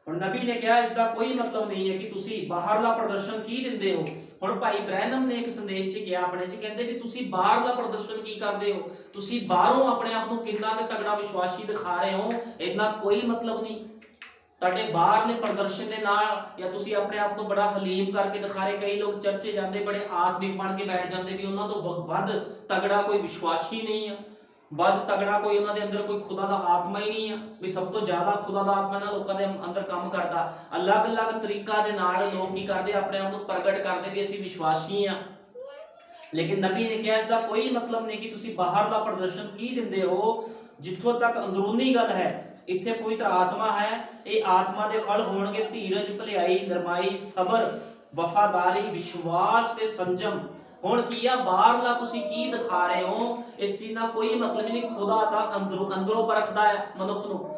ਹੁਣ ਨਬੀ ਨੇ ਕਿਹਾ ਇਸ ਦਾ ਕੋਈ ਮਤਲਬ ਨਹੀਂ ਹੈ ਕਿ ਤੁਸੀਂ ਬਾਹਰਲਾ ਪ੍ਰਦਰਸ਼ਨ ਕੀ ਦਿੰਦੇ ਹੋ। ਹੁਣ ਭਾਈ ਬ੍ਰੈਨਮ ਨੇ ਇੱਕ ਸੰਦੇਸ਼ 'ਚ ਕਿਹਾ ਆਪਣੇ 'ਚ, ਕਹਿੰਦੇ ਵੀ ਤੁਸੀਂ ਬਾਹਰਲਾ ਪ੍ਰਦਰਸ਼ਨ ਕੀ ਕਰਦੇ ਹੋ, ਤੁਸੀਂ ਬਾਹਰੋਂ ਆਪਣੇ ਆਪ ਨੂੰ ਕਿੰਨਾ ਕੁ ਤਗੜਾ ਵਿਸ਼ਵਾਸੀ ਦਿਖਾ ਰਹੇ ਹੋ, ਇੰਨਾ ਕੋਈ ਮਤਲਬ ਨਹੀਂ। ਤੁਹਾਡੇ ਬਾਹਰਲੇ ਪ੍ਰਦਰਸ਼ਨ ਦੇ ਨਾਲ, ਜਾਂ ਤੁਸੀਂ ਆਪਣੇ ਆਪ ਤੋਂ ਬੜਾ ਹਲੀਮ ਕਰਕੇ ਦਿਖਾ ਰਹੇ। ਕਈ ਲੋਕ ਚਰਚੇ ਜਾਂਦੇ ਬੜੇ ਆਤਮਿਕ ਬਣ ਕੇ ਬੈਠ ਜਾਂਦੇ ਵੀ ਉਹਨਾਂ ਤੋਂ ਵੱਧ ਤਗੜਾ ਕੋਈ ਵਿਸ਼ਵਾਸੀ ਨਹੀਂ ਆ, ਵੱਧ ਤਗੜਾ ਕੋਈ ਉਹਨਾਂ ਦੇ ਅੰਦਰ ਕੋਈ ਖੁਦਾ ਦਾ ਆਤਮਾ ਹੀ ਨਹੀਂ ਆ, ਵੀ ਸਭ ਤੋਂ ਜ਼ਿਆਦਾ ਖੁਦਾ ਦਾ ਆਤਮਾ ਨਾਲ ਲੋਕਾਂ ਦੇ ਅੰਦਰ ਕੰਮ ਕਰਦਾ। ਅਲੱਗ-ਅਲੱਗ ਤਰੀਕਾ ਦੇ ਨਾਲ ਲੋਕ ਕੀ ਕਰਦੇ, ਆਪਣੇ ਆਪ ਨੂੰ ਪ੍ਰਗਟ ਕਰਦੇ ਵੀ ਅਸੀਂ ਵਿਸ਼ਵਾਸੀ ਆ। ਲੇਕਿਨ ਨਬੀ ਨੇ ਕਿਹਾ ਇਸ ਦਾ ਕੋਈ ਮਤਲਬ ਨਹੀਂ ਕਿ ਤੁਸੀਂ ਬਾਹਰ ਦਾ ਪ੍ਰਦਰਸ਼ਨ ਕੀ ਦਿੰਦੇ ਹੋ। ਜਿੱਥੋਂ ਤੱਕ ਅੰਦਰੂਨੀ ਗੱਲ ਹੈ, ਇੱਥੇ ਪਵਿੱਤਰ ਆਤਮਾ ਹੈ। ਇਹ ਆਤਮਾ ਦੇ ਫਲ ਹੋਣਗੇ ਧੀਰਜ, ਭਲਾਈ, ਨਰਮਾਈ, ਸਬਰ, ਵਫਾਦਾਰੀ, ਵਿਸ਼ਵਾਸ ਤੇ ਸੰਜਮ। ਹੁਣ ਕੀ ਆ, ਬਾਹਰਲਾ ਤੁਸੀਂ ਕੀ ਦਿਖਾ ਰਹੇ ਹੋ, ਇਸ ਚੀਜ਼ ਨਾਲ ਕੋਈ ਮਤਲਬ ਨਹੀਂ। ਖੁਦਾ ਤਾਂ ਅੰਦਰੋਂ ਪਰਖਦਾ ਹੈ ਮਨੁੱਖ ਨੂੰ।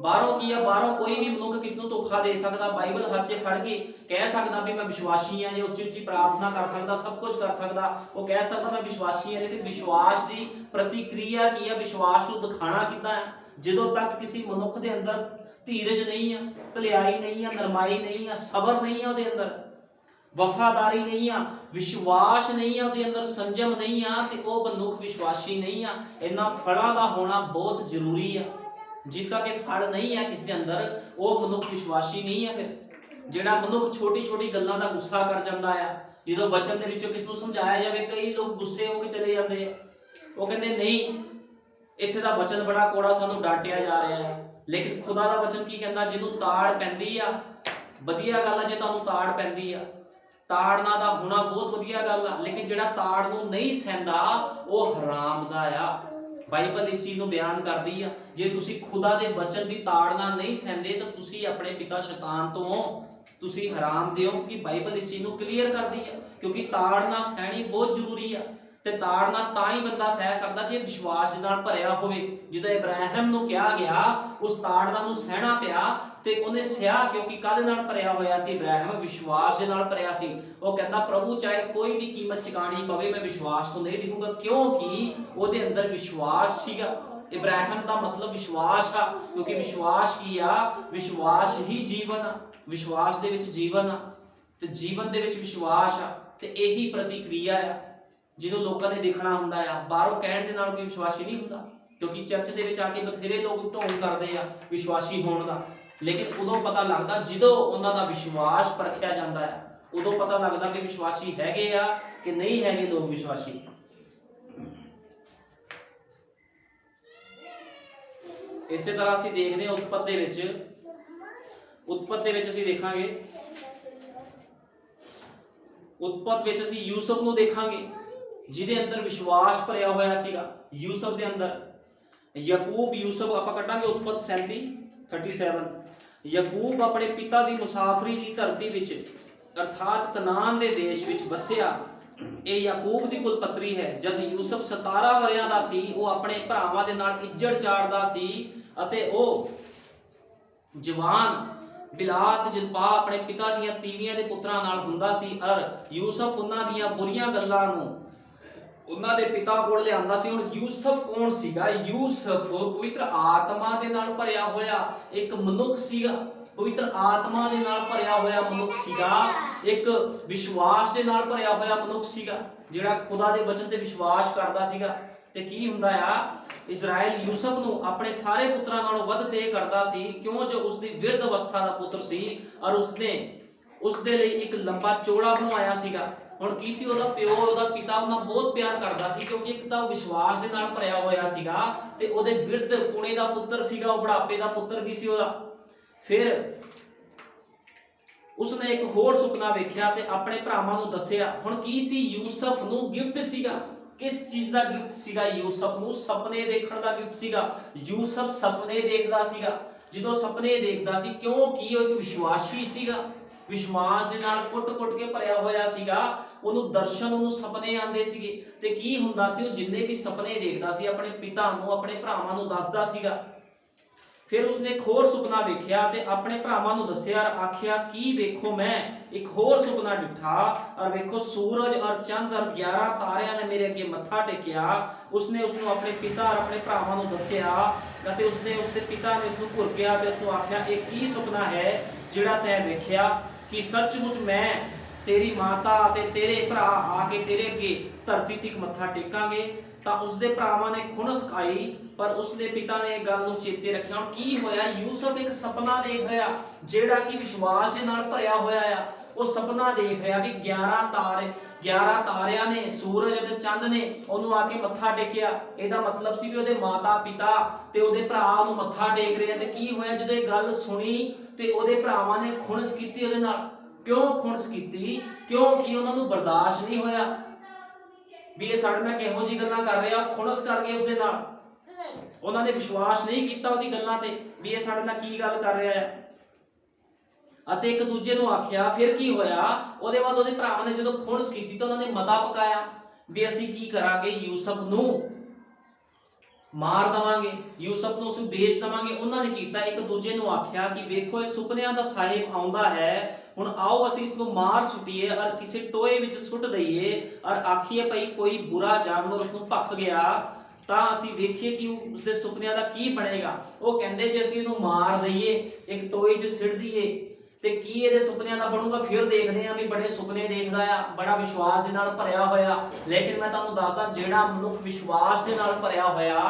ਬਾਹਰੋਂ ਕੀ ਆ, ਬਾਹਰੋਂ ਕੋਈ ਵੀ ਮਨੁੱਖ ਕਿਸ ਨੂੰ ਧੋਖਾ ਦੇ ਸਕਦਾ। ਬਾਈਬਲ ਹੱਥ 'ਚ ਫੜ ਕੇ ਕਹਿ ਸਕਦਾ ਵੀ ਮੈਂ ਵਿਸ਼ਵਾਸੀ ਹਾਂ, ਜਾਂ ਉੱਚੀ ਉੱਚੀ ਪ੍ਰਾਰਥਨਾ ਕਰ ਸਕਦਾ, ਸਭ ਕੁਝ ਕਰ ਸਕਦਾ। ਉਹ ਕਹਿ ਸਕਦਾ ਮੈਂ ਵਿਸ਼ਵਾਸੀ ਹਾਂ, ਲੇਕਿਨ ਵਿਸ਼ਵਾਸ ਦੀ ਪ੍ਰਤੀਕਿਰਿਆ ਕੀ ਆ, ਵਿਸ਼ਵਾਸ ਨੂੰ ਦਿਖਾਣਾ ਕਿੱਦਾਂ ਹੈ? ਜਦੋਂ ਤੱਕ ਕਿਸੇ ਮਨੁੱਖ ਦੇ ਅੰਦਰ ਧੀਰਜ ਨਹੀਂ ਆ, ਭਲਾਈ ਨਹੀਂ ਆ, ਨਰਮਾਈ ਨਹੀਂ ਆ, ਸਬਰ ਨਹੀਂ ਆ ਉਹਦੇ ਅੰਦਰ, ਵਫਾਦਾਰੀ ਨਹੀਂ ਆ, ਵਿਸ਼ਵਾਸ ਨਹੀਂ ਆ ਉਹਦੇ ਅੰਦਰ, ਸੰਜਮ ਨਹੀਂ ਆ, ਤੇ ਉਹ ਮਨੁੱਖ ਵਿਸ਼ਵਾਸੀ ਨਹੀਂ ਆ। ਇਹਨਾਂ ਫਲਾਂ ਦਾ ਹੋਣਾ ਬਹੁਤ ਜ਼ਰੂਰੀ ਆ। ਜਿੱਦ ਤੱਕ ਇਹ ਫਲ ਨਹੀਂ ਹੈ ਕਿਸ ਦੇ ਅੰਦਰ, ਉਹ ਮਨੁੱਖ ਵਿਸ਼ਵਾਸੀ ਨਹੀਂ ਹੈ। ਫਿਰ ਜਿਹੜਾ ਮਨੁੱਖ ਛੋਟੀ ਛੋਟੀ ਗੱਲਾਂ ਦਾ ਗੁੱਸਾ ਕਰ ਜਾਂਦਾ ਆ, ਜਦੋਂ ਵਚਨ ਦੇ ਵਿੱਚੋਂ ਕਿਸ ਨੂੰ ਸਮਝਾਇਆ ਜਾਵੇ, ਕਈ ਲੋਕ ਗੁੱਸੇ ਹੋ ਕੇ ਚਲੇ ਜਾਂਦੇ ਆ। ਉਹ ਕਹਿੰਦੇ ਨਹੀਂ, ਇੱਥੇ ਦਾ ਵਚਨ ਬੜਾ ਕੋੜਾ, ਸਾਨੂੰ ਡਾਂਟਿਆ ਜਾ ਰਿਹਾ ਹੈ। ਲੇਕਿਨ ਖੁਦਾ ਦਾ ਵਚਨ ਕੀ ਕਹਿੰਦਾ, ਜਿਹਨੂੰ ਤਾੜ ਪੈਂਦੀ ਆ, ਵਧੀਆ ਗੱਲ ਆ ਜੇ ਤੁਹਾਨੂੰ ਤਾੜ ਪੈਂਦੀ ਆ, ਤਾੜਨਾ ਦਾ ਹੋਣਾ ਬਹੁਤ ਵਧੀਆ ਗੱਲ ਆ। ਲੇਕਿਨ ਜਿਹੜਾ ਤਾੜ ਨੂੰ ਨਹੀਂ ਸਹਿੰਦਾ ਉਹ ਹਰਾਮ ਦਾ ਆ। ਬਾਈਬਲ ਇਸ ਚੀਜ਼ ਨੂੰ ਬਿਆਨ ਕਰਦੀ ਆ, ਜੇ ਤੁਸੀਂ ਖੁਦਾ ਦੇ ਵਚਨ ਦੀ ਤਾੜਨਾ ਨਹੀਂ ਸਹਿੰਦੇ ਤਾਂ ਤੁਸੀਂ ਆਪਣੇ ਪਿਤਾ ਸ਼ੈਤਾਨ ਤੋਂ ਤੁਸੀਂ ਹਰਾਮ ਦੇ ਹੋ, ਕਿਉਂਕਿ ਬਾਈਬਲ ਇਸ ਚੀਜ਼ ਨੂੰ ਕਲੀਅਰ ਕਰਦੀ ਆ। ਕਿਉਂਕਿ ਤਾੜਨਾ ਸਹਿਣੀ ਬਹੁਤ ਜ਼ਰੂਰੀ ਆ, ਤੇ ਤਾੜਨਾ ਤਾਂ ਹੀ ਬੰਦਾ ਸਹਿ ਸਕਦਾ ਜੇ ਵਿਸ਼ਵਾਸ ਨਾਲ ਭਰਿਆ ਹੋਵੇ। ਜਦੋਂ ਇਬਰਾਹਿਮ ਨੂੰ ਕਿਹਾ ਗਿਆ ਉਸ ਤਾੜਨਾ ਨੂੰ ਸਹਿਣਾ ਪਿਆ, ਤੇ ਉਹਨੇ ਸਹਿਆ ਕਿਉਂਕਿ ਕਾਹਦੇ ਨਾਲ ਭਰਿਆ ਹੋਇਆ ਸੀ? ਇਬਰਾਹਿਮ ਵਿਸ਼ਵਾਸ ਦੇ ਨਾਲ ਭਰਿਆ ਸੀ। ਉਹ ਕਹਿੰਦਾ ਪ੍ਰਭੂ ਚਾਹੇ ਕੋਈ ਵੀ ਕੀਮਤ ਚੁਕਾਣੀ ਪਵੇ, ਮੈਂ ਵਿਸ਼ਵਾਸ ਤੋਂ ਨਹੀਂ ਡਿੱਗੂੰਗਾ, ਕਿਉਂਕਿ ਉਹਦੇ ਅੰਦਰ ਵਿਸ਼ਵਾਸ ਸੀਗਾ। ਇਬਰਾਹਿਮ ਦਾ ਮਤਲਬ ਵਿਸ਼ਵਾਸ ਆ, ਕਿਉਂਕਿ ਵਿਸ਼ਵਾਸ ਕੀ ਆ? ਵਿਸ਼ਵਾਸ ਹੀ ਜੀਵਨ ਆ। ਵਿਸ਼ਵਾਸ ਦੇ ਵਿੱਚ ਜੀਵਨ ਆ, ਤੇ ਜੀਵਨ ਦੇ ਵਿੱਚ ਵਿਸ਼ਵਾਸ ਆ, ਤੇ ਇਹੀ ਪ੍ਰਤੀਕਿਰਿਆ ਆ ਜਿਹਨੂੰ ਲੋਕਾਂ ਨੇ ਦੇਖਣਾ ਹੁੰਦਾ ਆ। ਬਾਹਰੋਂ ਕਹਿਣ ਦੇ ਨਾਲ ਕੋਈ ਵਿਸ਼ਵਾਸੀ ਨਹੀਂ ਹੁੰਦਾ, ਕਿਉਂਕਿ ਚਰਚ ਦੇ ਵਿੱਚ ਆ ਕੇ ਬਥੇਰੇ ਲੋਕ ਢੋਂਗ ਕਰਦੇ ਆ ਵਿਸ਼ਵਾਸੀ ਹੋਣ ਦਾ। ਲੇਕਿਨ ਉਦੋਂ ਪਤਾ ਲੱਗਦਾ ਜਦੋਂ ਉਹਨਾਂ ਦਾ ਵਿਸ਼ਵਾਸ ਪਰਖਿਆ ਜਾਂਦਾ ਹੈ, ਉਦੋਂ ਪਤਾ ਲੱਗਦਾ ਕਿ ਵਿਸ਼ਵਾਸੀ ਹੈਗੇ ਆ ਕਿ ਨਹੀਂ ਹੈਗੇ ਲੋਕ ਵਿਸ਼ਵਾਸੀ। ਇਸੇ ਤਰ੍ਹਾਂ ਅਸੀਂ ਦੇਖਦੇ ਹਾਂ ਉਤਪਤ ਦੇ ਵਿੱਚ ਅਸੀਂ ਦੇਖਾਂਗੇ, ਉਤਪਤ ਵਿੱਚ ਅਸੀਂ ਯੂਸਫ ਨੂੰ ਦੇਖਾਂਗੇ ਜਿਹਦੇ ਅੰਦਰ ਵਿਸ਼ਵਾਸ ਭਰਿਆ ਹੋਇਆ ਸੀਗਾ। ਯੂਸਫ ਦੇ ਅੰਦਰ ਯਾਕੂਬ, ਯੂਸਫ ਆਪਾਂ ਕੱਢਾਂਗੇ ਉਤਪਤ 37 ਯਾਕੂਬ ਆਪਣੇ ਪਿਤਾ ਦੀ ਮੁਸਾਫਰੀ ਦੀ ਧਰਤੀ ਵਿੱਚ ਅਰਥਾਤ ਕਨਾਨ ਦੇ ਦੇਸ਼ ਵਿੱਚ ਵਸਿਆ। ਇਹ ਯਾਕੂਬ ਦੀ ਕੁਲ ਪੱਤਰੀ ਹੈ। ਜਦ ਯੂਸਫ 17 ਵਰ੍ਹਿਆਂ ਦਾ ਸੀ, ਉਹ ਆਪਣੇ ਭਰਾਵਾਂ ਦੇ ਨਾਲ ਇੱਜੜ ਚਾੜਦਾ ਸੀ, ਅਤੇ ਉਹ ਜਵਾਨ ਬਿਲਾਤ ਜਿਲਪਾ ਆਪਣੇ ਪਿਤਾ ਦੀਆਂ ਤੀਵੀਆਂ ਦੇ ਪੁੱਤਰਾਂ ਨਾਲ ਹੁੰਦਾ ਸੀ। ਅਰ ਯੂਸਫ ਉਹਨਾਂ ਦੀਆਂ ਬੁਰੀਆਂ ਗੱਲਾਂ ਨੂੰ ਉਹਨਾਂ ਦੇ ਪਿਤਾ ਕੋਲ ਲਿਆਂਦਾ ਸੀ। ਹੁਣ ਯੂਸਫ ਕੌਣ ਸੀਗਾ? ਯੂਸਫ ਪਵਿੱਤਰ ਆਤਮਾ ਦੇ ਨਾਲ ਭਰਿਆ ਹੋਇਆ ਇੱਕ ਮਨੁੱਖ ਸੀਗਾ। ਪਵਿੱਤਰ ਆਤਮਾ ਦੇ ਨਾਲ ਭਰਿਆ ਹੋਇਆ ਮਨੁੱਖ ਸੀਗਾ, ਇੱਕ ਵਿਸ਼ਵਾਸ ਦੇ ਨਾਲ ਭਰਿਆ ਹੋਇਆ ਮਨੁੱਖ ਸੀਗਾ, ਜਿਹੜਾ ਖੁਦਾ ਦੇ ਵਚਨ ਤੇ ਵਿਸ਼ਵਾਸ ਕਰਦਾ ਸੀਗਾ। ਤੇ ਕੀ ਹੁੰਦਾ ਆ, ਇਜ਼ਰਾਈਲ ਯੂਸਫ ਨੂੰ ਆਪਣੇ ਸਾਰੇ ਪੁੱਤਰਾਂ ਨਾਲੋਂ ਵੱਧ ਤੇ ਕਰਦਾ ਸੀ, ਕਿਉਂ ਜੋ ਉਸਦੀ ਵਿਰਧ ਅਵਸਥਾ ਦਾ ਪੁੱਤਰ ਸੀ, ਔਰ ਉਸਨੇ ਉਸਦੇ ਲਈ ਇੱਕ ਲੰਬਾ ਚੋਲਾ ਬਣਵਾਇਆ ਸੀਗਾ। ਹੁਣ ਕੀ ਸੀ, ਉਹਦਾ ਪਿਓ, ਉਹਦਾ ਪਿਤਾ ਉਹਨਾਂ ਬਹੁਤ ਪਿਆਰ ਕਰਦਾ ਸੀ, ਕਿਉਂਕਿ ਇੱਕ ਤਾਂ ਉਹ ਵਿਸ਼ਵਾਸ ਦੇ ਨਾਲ ਭਰਿਆ ਹੋਇਆ ਸੀਗਾ, ਤੇ ਉਹਦੇ ਵਿਰਧ ਪੁਣੇ ਦਾ ਪੁੱਤਰ ਸੀਗਾ, ਉਹ ਬੁਢਾਪੇ ਦਾ ਪੁੱਤਰ ਵੀ ਸੀ ਉਹਦਾ। ਫਿਰ ਉਸਨੇ ਇੱਕ ਹੋਰ ਸੁਪਨਾ ਵੇਖਿਆ ਤੇ ਆਪਣੇ ਭਰਾਵਾਂ ਨੂੰ ਦੱਸਿਆ। ਹੁਣ ਕੀ ਸੀ, ਯੂਸਫ ਨੂੰ ਗਿਫਟ ਸੀਗਾ। ਕਿਸ ਚੀਜ਼ ਦਾ ਗਿਫਟ ਸੀਗਾ? ਯੂਸਫ ਨੂੰ ਸੁਪਨੇ ਦੇਖਣ ਦਾ ਗਿਫਟ ਸੀਗਾ। ਯੂਸਫ ਸੁਪਨੇ ਦੇਖਦਾ ਸੀਗਾ। ਜਦੋਂ ਸੁਪਨੇ ਦੇਖਦਾ ਸੀ, ਕਿਉਂਕਿ ਉਹ ਇੱਕ ਵਿਸ਼ਵਾਸੀ ਸੀਗਾ, ਵਿਸ਼ਵਾਸ ਦੇ ਨਾਲ ਕੁੱਟ-ਕੁੱਟ ਕੇ ਭਰਿਆ ਹੋਇਆ ਸੀਗਾ, ਉਹਨੂੰ ਦਰਸ਼ਨ, ਉਹਨੂੰ ਸੁਪਨੇ ਆਉਂਦੇ ਸੀਗੇ। ਤੇ ਕੀ ਹੁੰਦਾ ਸੀ, ਉਹ ਜਿੰਨੇ ਵੀ ਸੁਪਨੇ ਦੇਖਦਾ ਸੀ ਆਪਣੇ ਪਿਤਾ ਨੂੰ, ਆਪਣੇ ਭਰਾਵਾਂ ਨੂੰ ਦੱਸਦਾ ਸੀਗਾ। ਫਿਰ ਉਸਨੇ ਇੱਕ ਹੋਰ ਸੁਪਨਾ ਵੇਖਿਆ ਤੇ ਆਪਣੇ ਭਰਾਵਾਂ ਨੂੰ ਦੱਸਿਆ, ਆਖਿਆ ਕੀ ਵੇਖੋ, ਮੈਂ ਇੱਕ ਹੋਰ ਸੁਪਨਾ ਡਿਠਾ, ਔਰ ਵੇਖੋ ਸੂਰਜ ਔਰ ਚੰਦ ਔਰ 11 ਤਾਰਿਆਂ ਨੇ ਮੇਰੇ ਅੱਗੇ ਮੱਥਾ ਟੇਕਿਆ। ਉਸਨੇ ਉਸਨੂੰ ਆਪਣੇ ਪਿਤਾ ਔਰ ਆਪਣੇ ਭਰਾਵਾਂ ਨੂੰ ਦੱਸਿਆ, ਅਤੇ ਉਸਦੇ ਪਿਤਾ ਨੇ ਉਸਨੂੰ ਘੁਰਕਿਆ ਤੇ ਉਸਨੂੰ ਆਖਿਆ, ਇਹ ਕੀ ਸੁਪਨਾ ਹੈ ਜਿਹੜਾ ਤੈਂ ਵੇਖਿਆ? ਕਿ ਸੱਚਮੁੱਚ ਮੈਂ ਤੇਰੀ ਮਾਤਾ ਅਤੇ ਤੇਰੇ ਭਰਾ ਆ ਕੇ ਤੇਰੇ ਅੱਗੇ ਧਰਤੀ ਤੱਕ ਮੱਥਾ ਟੇਕਾਂਗੇ। ਤਾਂ ਉਸਦੇ ਭਰਾਵਾਂ ਨੇ ਖੁਣਸ ਖਾਈ, ਪਰ ਉਸਦੇ ਪਿਤਾ ਨੇ ਇਹ ਗੱਲ ਨੂੰ ਚੇਤੇ ਰੱਖਿਆ। ਹੁਣ ਕੀ ਹੋਇਆ, ਯੂਸਫ ਇੱਕ ਸੁਪਨਾ ਦੇਖ ਰਿਹਾ, ਜਿਹੜਾ ਕਿ ਵਿਸ਼ਵਾਸ ਦੇ ਨਾਲ ਭਰਿਆ ਹੋਇਆ ਆ। ਉਹ ਸੁਪਨਾ ਦੇਖ ਰਿਹਾ ਵੀ 11 ਤਾਰਿਆਂ ਨੇ, ਸੂਰਜ ਅਤੇ ਚੰਦ ਨੇ ਉਹਨੂੰ ਆ ਕੇ ਮੱਥਾ ਟੇਕਿਆ। ਇਹਦਾ ਮਤਲਬ ਸੀ ਵੀ ਉਹਦੇ ਮਾਤਾ ਪਿਤਾ ਤੇ ਉਹਦੇ ਭਰਾ ਨੂੰ ਮੱਥਾ ਟੇਕ ਰਹੇ ਆ। ਤੇ ਕੀ ਹੋਇਆ, ਜਦੋਂ ਇਹ ਗੱਲ ਸੁਣੀ ਤੇ ਉਹਦੇ ਭਰਾਵਾਂ ਨੇ ਖੁਣਸ ਕੀਤੀ ਉਹਦੇ ਨਾਲ। ਕਿਉਂ ਖੁਣਸ ਕੀਤੀ? ਕਿਉਂਕਿ ਉਹਨਾਂ ਨੂੰ ਬਰਦਾਸ਼ਤ ਨਹੀਂ ਹੋਇਆ ਵੀ ਇਹ ਸਾਡੇ ਨਾਲ ਕਿਹੋ ਜਿਹੀ ਗੱਲਾਂ ਕਰ ਰਿਹਾ। ਖੁਣਸ ਕਰ ਗਏ ਉਸਦੇ ਨਾਲ। ਉਹਨਾਂ ਨੇ ਵਿਸ਼ਵਾਸ ਨਹੀਂ ਕੀਤਾ ਉਹਦੀ ਗੱਲਾਂ ਤੇ ਵੀ ਇਹ ਸਾਡੇ ਨਾਲ ਕੀ ਗੱਲ ਕਰ ਰਿਹਾ ਹੈ। ਅਤੇ ਇੱਕ ਦੂਜੇ ਨੂੰ ਆਖਿਆ। ਫਿਰ ਕੀ ਹੋਇਆ, ਉਹਦੇ ਬਾਅਦ ਉਹਦੇ ਭਰਾਵਾਂ ਨੇ ਜਦੋਂ ਖੁਣਸ ਕੀਤੀ ਤਾਂ ਉਹਨਾਂ ਨੇ ਮਤਾ ਪਕਾਇਆ ਵੀ ਅਸੀਂ ਕੀ ਕਰਾਂਗੇ, ਯੂਸਫ ਨੂੰ ਮਾਰ ਦਵਾਂਗੇ, ਯੂਸਫ ਨੂੰ ਅਸੀਂ ਵੇਚ ਦਵਾਂਗੇ। ਉਹਨਾਂ ਨੇ ਕੀਤਾ, ਇੱਕ ਦੂਜੇ ਨੂੰ ਆਖਿਆ ਕਿ ਵੇਖੋ ਇਹ ਸੁਪਨਿਆਂ ਦਾ ਸਾਹਿਬ ਆਉਂਦਾ ਹੈ, ਹੁਣ ਆਓ ਅਸੀਂ ਇਸ ਨੂੰ ਮਾਰ ਸੁੱਟੀਏ ਔਰ ਕਿਸੇ ਟੋਏ ਵਿੱਚ ਸੁੱਟ ਦਈਏ ਔਰ ਆਖੀਏ ਭਈ ਕੋਈ ਬੁਰਾ ਜਾਨਵਰ ਉਸ ਨੂੰ ਭੱਖ ਗਿਆ ਤਾਂ ਅਸੀਂ ਵੇਖੀਏ ਕਿ ਉਸਦੇ ਸੁਪਨਿਆਂ ਦਾ ਕੀ ਬਣੇਗਾ। ਉਹ ਕਹਿੰਦੇ ਜੇ ਅਸੀਂ ਇਹਨੂੰ ਮਾਰ ਦਈਏ, ਇੱਕ ਟੋਏ 'ਚ ਸਿੱਟ ਦਈਏ ਤੇ ਕੀ ਇਹਦੇ ਸੁਪਨਿਆਂ ਦਾ ਬਣੂਗਾ। ਫਿਰ ਦੇਖਦੇ ਆ ਵੀ ਬੜੇ ਸੁਪਨੇ ਦੇਖਦਾ ਆ, ਬੜਾ ਵਿਸ਼ਵਾਸ ਦੇ ਨਾਲ ਭਰਿਆ ਹੋਇਆ। ਲੇਕਿਨ ਮੈਂ ਤੁਹਾਨੂੰ ਦੱਸਦਾ, ਜਿਹੜਾ ਮਨੁੱਖ ਵਿਸ਼ਵਾਸ ਦੇ ਨਾਲ ਭਰਿਆ ਹੋਇਆ,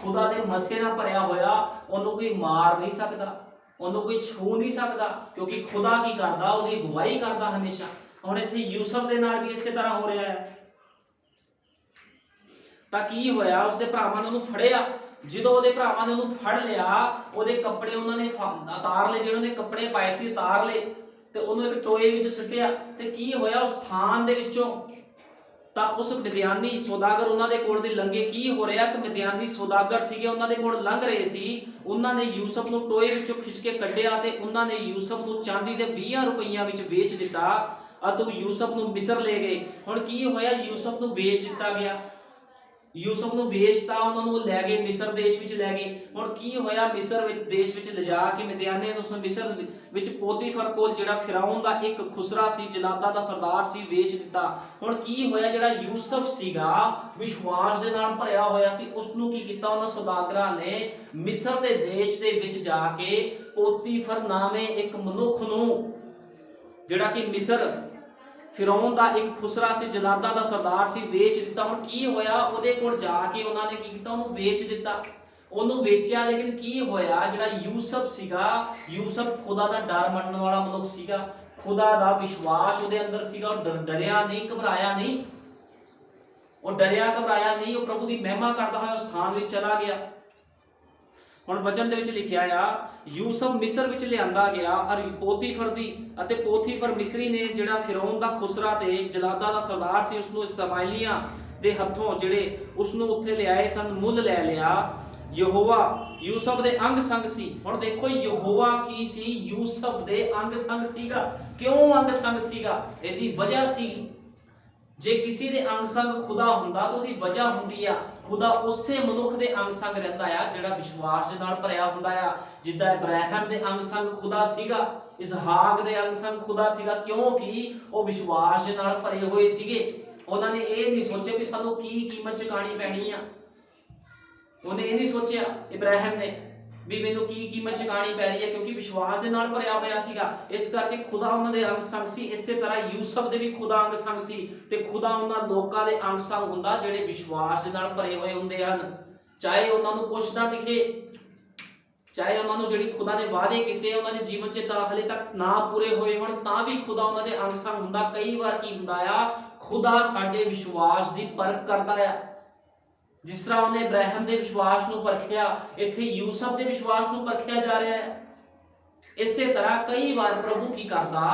ਖੁਦਾ ਦੇ ਮਸੇ ਨਾਲ ਭਰਿਆ ਹੋਇਆ, ਉਹਨੂੰ ਕੋਈ ਮਾਰ ਨਹੀਂ ਸਕਦਾ, ਉਹਨੂੰ ਕੋਈ ਛੂ ਨਹੀਂ ਸਕਦਾ, ਕਿਉਂਕਿ ਖੁਦਾ ਕੀ ਕਰਦਾ, ਉਹਦੀ ਅਗਵਾਈ ਕਰਦਾ ਹਮੇਸ਼ਾ। ਹੁਣ ਇੱਥੇ ਯੂਸਫ ਦੇ ਨਾਲ ਵੀ ਇਸੇ ਤਰ੍ਹਾਂ ਹੋ ਰਿਹਾ ਹੈ। ਤਾਂ ਕੀ ਹੋਇਆ, ਉਸਦੇ ਭਰਾਵਾਂ ਨੇ ਉਹਨੂੰ ਫੜਿਆ। ਜਦੋਂ ਉਹਦੇ ਭਰਾਵਾਂ ਨੇ ਉਹਨੂੰ ਫੜ ਲਿਆ, ਉਹਦੇ ਕੱਪੜੇ ਉਹਨਾਂ ਨੇ ਉਤਾਰ ਲਏ, ਜਿਹੜੇ ਉਹਨੇ ਕੱਪੜੇ ਪਾਏ ਸੀ ਉਤਾਰ ਲਏ ਤੇ ਉਹਨੂੰ ਇੱਕ ਟੋਏ ਵਿੱਚ ਸੁੱਟਿਆ। ਤੇ ਕੀ ਹੋਇਆ, ਉਸ ਥਾਨ ਦੇ ਵਿੱਚੋਂ ਤਾਂ ਉਸ ਮਿਦਿਆਨੀ ਸੌਦਾਗਰ ਉਹਨਾਂ ਦੇ ਕੋਲ ਦੇ ਲੰਘੇ। ਕੀ ਹੋ ਰਿਹਾ ਕਿ ਮਿਦਿਆਨੀ ਸੌਦਾਗਰ ਸੀਗੇ, ਉਹਨਾਂ ਦੇ ਕੋਲ ਲੰਘ ਰਹੇ ਸੀ। ਉਹਨਾਂ ਨੇ ਯੂਸਫ ਨੂੰ ਟੋਏ ਵਿੱਚੋਂ ਖਿੱਚ ਕੇ ਕੱਢਿਆ ਤੇ ਉਹਨਾਂ ਨੇ ਯੂਸਫ ਨੂੰ ਚਾਂਦੀ ਦੇ 20 ਰੁਪਈਆਂ ਵਿੱਚ ਵੇਚ ਦਿੱਤਾ ਅਤੇ ਯੂਸਫ ਨੂੰ ਮਿਸਰ ਲੈ ਗਏ। ਹੁਣ ਕੀ ਹੋਇਆ, ਯੂਸਫ ਨੂੰ ਵੇਚ ਦਿੱਤਾ ਗਿਆ, ਯੂਸਫ ਨੂੰ ਵੇਚਤਾ, ਉਹਨਾਂ ਨੂੰ ਲੈ ਗਏ ਮਿਸਰ ਦੇਸ਼ ਵਿੱਚ ਲੈ ਗਏ। ਹੁਣ ਕੀ ਹੋਇਆ, ਮਿਸਰ ਵਿੱਚ ਦੇਸ਼ ਵਿੱਚ ਲਿਜਾ ਕੇ ਮਿਦਿਆਨੇ ਨੇ ਉਸ ਨੂੰ ਮਿਸਰ ਵਿੱਚ ਪੋਤੀਫਰ ਕੋਲ, ਜਿਹੜਾ ਫਿਰੌਨ ਦਾ ਇੱਕ ਖੁਸਰਾ ਸੀ, ਜਲਾਦਾਂ ਦਾ ਸਰਦਾਰ ਸੀ, ਵੇਚ ਦਿੱਤਾ। ਹੁਣ ਕੀ ਹੋਇਆ, ਜਿਹੜਾ ਯੂਸਫ ਸੀਗਾ ਵਿਸ਼ਵਾਸ ਦੇ ਨਾਲ ਭਰਿਆ ਹੋਇਆ ਸੀ, ਉਸ ਨੂੰ ਕੀ ਕੀਤਾ, ਉਹਨਾਂ ਸੌਦਾਗਰਾਂ ਨੇ ਮਿਸਰ ਦੇ ਦੇਸ਼ ਦੇ ਵਿੱਚ ਜਾ ਕੇ ਪੋਤੀਫਰ ਨਾਮੇ ਇੱਕ ਮਨੁੱਖ ਨੂੰ, ਜਿਹੜਾ ਕਿ ਮਿਸਰ ਫਿਰੌਨ ਦਾ ਇੱਕ ਖੁਸਰਾ ਸੀ, ਜਲਾਦਾਂ ਦਾ ਸਰਦਾਰ ਸੀ, ਵੇਚ ਦਿੱਤਾ। ਹੁਣ ਕੀ ਹੋਇਆ, ਉਹਦੇ ਕੋਲ ਜਾ ਕੇ ਉਹਨਾਂ ਨੇ ਕੀ ਕੀਤਾ, ਉਹਨੂੰ ਵੇਚ ਦਿੱਤਾ, ਉਹਨੂੰ ਵੇਚਿਆ। ਲੇਕਿਨ ਕੀ ਹੋਇਆ, ਜਿਹੜਾ ਯੂਸਫ ਸੀਗਾ, ਯੂਸਫ ਖੁਦਾ ਦਾ ਡਰ ਮੰਨਣ ਵਾਲਾ ਮਨੁੱਖ ਸੀਗਾ, ਖੁਦਾ ਦਾ ਵਿਸ਼ਵਾਸ ਉਹਦੇ ਅੰਦਰ ਸੀਗਾ। ਉਹ ਡਰਿਆ ਨਹੀਂ, ਘਬਰਾਇਆ ਨਹੀਂ, ਉਹ ਡਰਿਆ ਘਬਰਾਇਆ ਨਹੀਂ, ਉਹ ਪ੍ਰਭੂ ਦੀ ਮਹਿਮਾ ਕਰਦਾ ਹੋਇਆ ਉਸ ਸਥਾਨ ਵਿੱਚ ਚਲਾ ਗਿਆ। ਹੁਣ ਵਚਨ ਦੇ ਵਿੱਚ ਲਿਖਿਆ ਆ, ਯੂਸਫ ਮਿਸਰ ਵਿੱਚ ਲਿਆਂਦਾ ਗਿਆ ਔਰ ਪੋਤੀਫਰ ਦੀ ਅਤੇ ਪੋਤੀਫਰ ਮਿਸਰੀ ਨੇ, ਜਿਹੜਾ ਫਿਰੌਨ ਦਾ ਖੁਸਰਾ ਤੇ ਜਲਾਦਾਂ ਦਾ ਸਰਦਾਰ ਸੀ, ਉਸ ਨੂੰ ਇਸਮਾਈਲੀਆਂ ਦੇ ਹੱਥੋਂ ਜਿਹੜੇ ਉਸ ਨੂੰ ਉੱਥੇ ਲਿਆਏ ਸਨ, ਮੁੱਲ ਲੈ ਲਿਆ। ਯਹੋਵਾ ਯੂਸਫ ਦੇ ਅੰਗ ਸੰਗ ਸੀ। ਹੁਣ ਦੇਖੋ, ਯਹੋਵਾ ਕੀ ਸੀ, ਯੂਸਫ ਦੇ ਅੰਗ ਸੰਗ ਸੀਗਾ। ਕਿਉਂ ਅੰਗ ਸੰਗ ਸੀਗਾ, ਇਹਦੀ ਵਜ੍ਹਾ ਸੀ। ਜੇ ਕਿਸੇ ਦੇ ਅੰਗ ਸੰਗ ਖੁਦਾ ਹੁੰਦਾ ਤਾਂ ਉਹਦੀ ਵਜ੍ਹਾ ਹੁੰਦੀ ਆ। ਖੁਦਾ ਉਸੇ ਮਨੁੱਖ ਦੇ ਅੰਗ ਸੰਗ ਰਹਿੰਦਾ ਆ ਜਿਹੜਾ ਵਿਸ਼ਵਾਸ ਦੇ ਨਾਲ ਭਰਿਆ ਹੁੰਦਾ ਆ। ਜਿੱਦਾਂ ਇਬਰਾਹਿਮ ਦੇ ਅੰਗ ਸੰਗ ਖੁਦਾ ਸੀਗਾ, ਇਸਹਾਕ ਦੇ ਅੰਗ ਸੰਗ ਖੁਦਾ ਸੀਗਾ, ਕਿਉਂਕਿ ਉਹ ਵਿਸ਼ਵਾਸ ਦੇ ਨਾਲ ਭਰੇ ਹੋਏ ਸੀਗੇ। ਉਹਨਾਂ ਨੇ ਇਹ ਨਹੀਂ ਸੋਚਿਆ ਵੀ ਸਾਨੂੰ ਕੀ ਕੀਮਤ ਚੁਕਾਣੀ ਪੈਣੀ ਆ, ਉਹਨੇ ਇਹ ਨਹੀਂ ਸੋਚਿਆ ਇਬਰਾਹਿਮ ਨੇ ਵੀ ਮੈਨੂੰ ਕੀ ਕੀਮਤ ਚੁਕਾਣੀ ਪੈ ਰਹੀ ਹੈ, ਕਿਉਂਕਿ ਵਿਸ਼ਵਾਸ ਦੇ ਨਾਲ ਭਰਿਆ ਹੋਇਆ ਸੀਗਾ। ਇਸ ਕਰਕੇ ਖੁਦਾ ਉਹਨਾਂ ਦੇ ਅੰਗ ਸੰਗ ਸੀ। ਇਸੇ ਤਰ੍ਹਾਂ ਯੂਸਫ ਦੇ ਵੀ ਖੁਦਾ ਅੰਗ ਸੰਗ ਸੀ ਤੇ ਖੁਦਾ ਉਹਨਾਂ ਲੋਕਾਂ ਦੇ ਅੰਗ ਸੰਗ ਹੁੰਦਾ ਜਿਹੜੇ ਵਿਸ਼ਵਾਸ ਦੇ ਨਾਲ ਭਰੇ ਹੋਏ ਹੁੰਦੇ ਹਨ। ਚਾਹੇ ਉਹਨਾਂ ਨੂੰ ਪੁੱਛਦਾ ਦਿਖੇ, ਚਾਹੇ ਉਹਨਾਂ ਨੂੰ ਜਿਹੜੀ ਖੁਦਾ ਨੇ ਵਾਅਦੇ ਕੀਤੇ ਉਹਨਾਂ ਦੇ ਜੀਵਨ 'ਚ ਤਾਂ ਹਲੇ ਤੱਕ ਨਾ ਪੂਰੇ ਹੋਏ ਹੋਣ, ਤਾਂ ਵੀ ਖੁਦਾ ਉਹਨਾਂ ਦੇ ਅੰਗ ਸੰਗ ਹੁੰਦਾ। ਕਈ ਵਾਰ ਕੀ ਹੁੰਦਾ ਆ, ਖੁਦਾ ਸਾਡੇ ਵਿਸ਼ਵਾਸ ਦੀ ਪਰਖ ਕਰਦਾ ਆ। ਜਿਸ ਤਰ੍ਹਾਂ ਉਹਨੇ ਇਬਰਾਹਿਮ ਦੇ ਵਿਸ਼ਵਾਸ ਨੂੰ ਪਰਖਿਆ, ਇੱਥੇ ਯੂਸਫ ਦੇ ਵਿਸ਼ਵਾਸ ਨੂੰ ਪਰਖਿਆ ਜਾ ਰਿਹਾ ਹੈ। ਇਸੇ ਤਰ੍ਹਾਂ ਕਈ ਵਾਰ ਪ੍ਰਭੂ ਕੀ ਕਰਦਾ,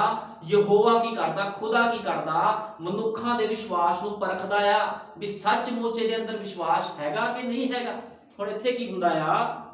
ਯਹੋਵਾ ਕੀ ਕਰਦਾ, ਖੁਦਾ ਕੀ ਕਰਦਾ, ਮਨੁੱਖਾਂ ਦੇ ਵਿਸ਼ਵਾਸ ਨੂੰ ਪਰਖਦਾ ਆ ਵੀ ਸੱਚਮੁੱਚ ਇਹਦੇ ਅੰਦਰ ਵਿਸ਼ਵਾਸ ਹੈਗਾ ਕਿ ਨਹੀਂ ਹੈਗਾ। ਹੁਣ ਇੱਥੇ ਕੀ ਹੁੰਦਾ ਆ,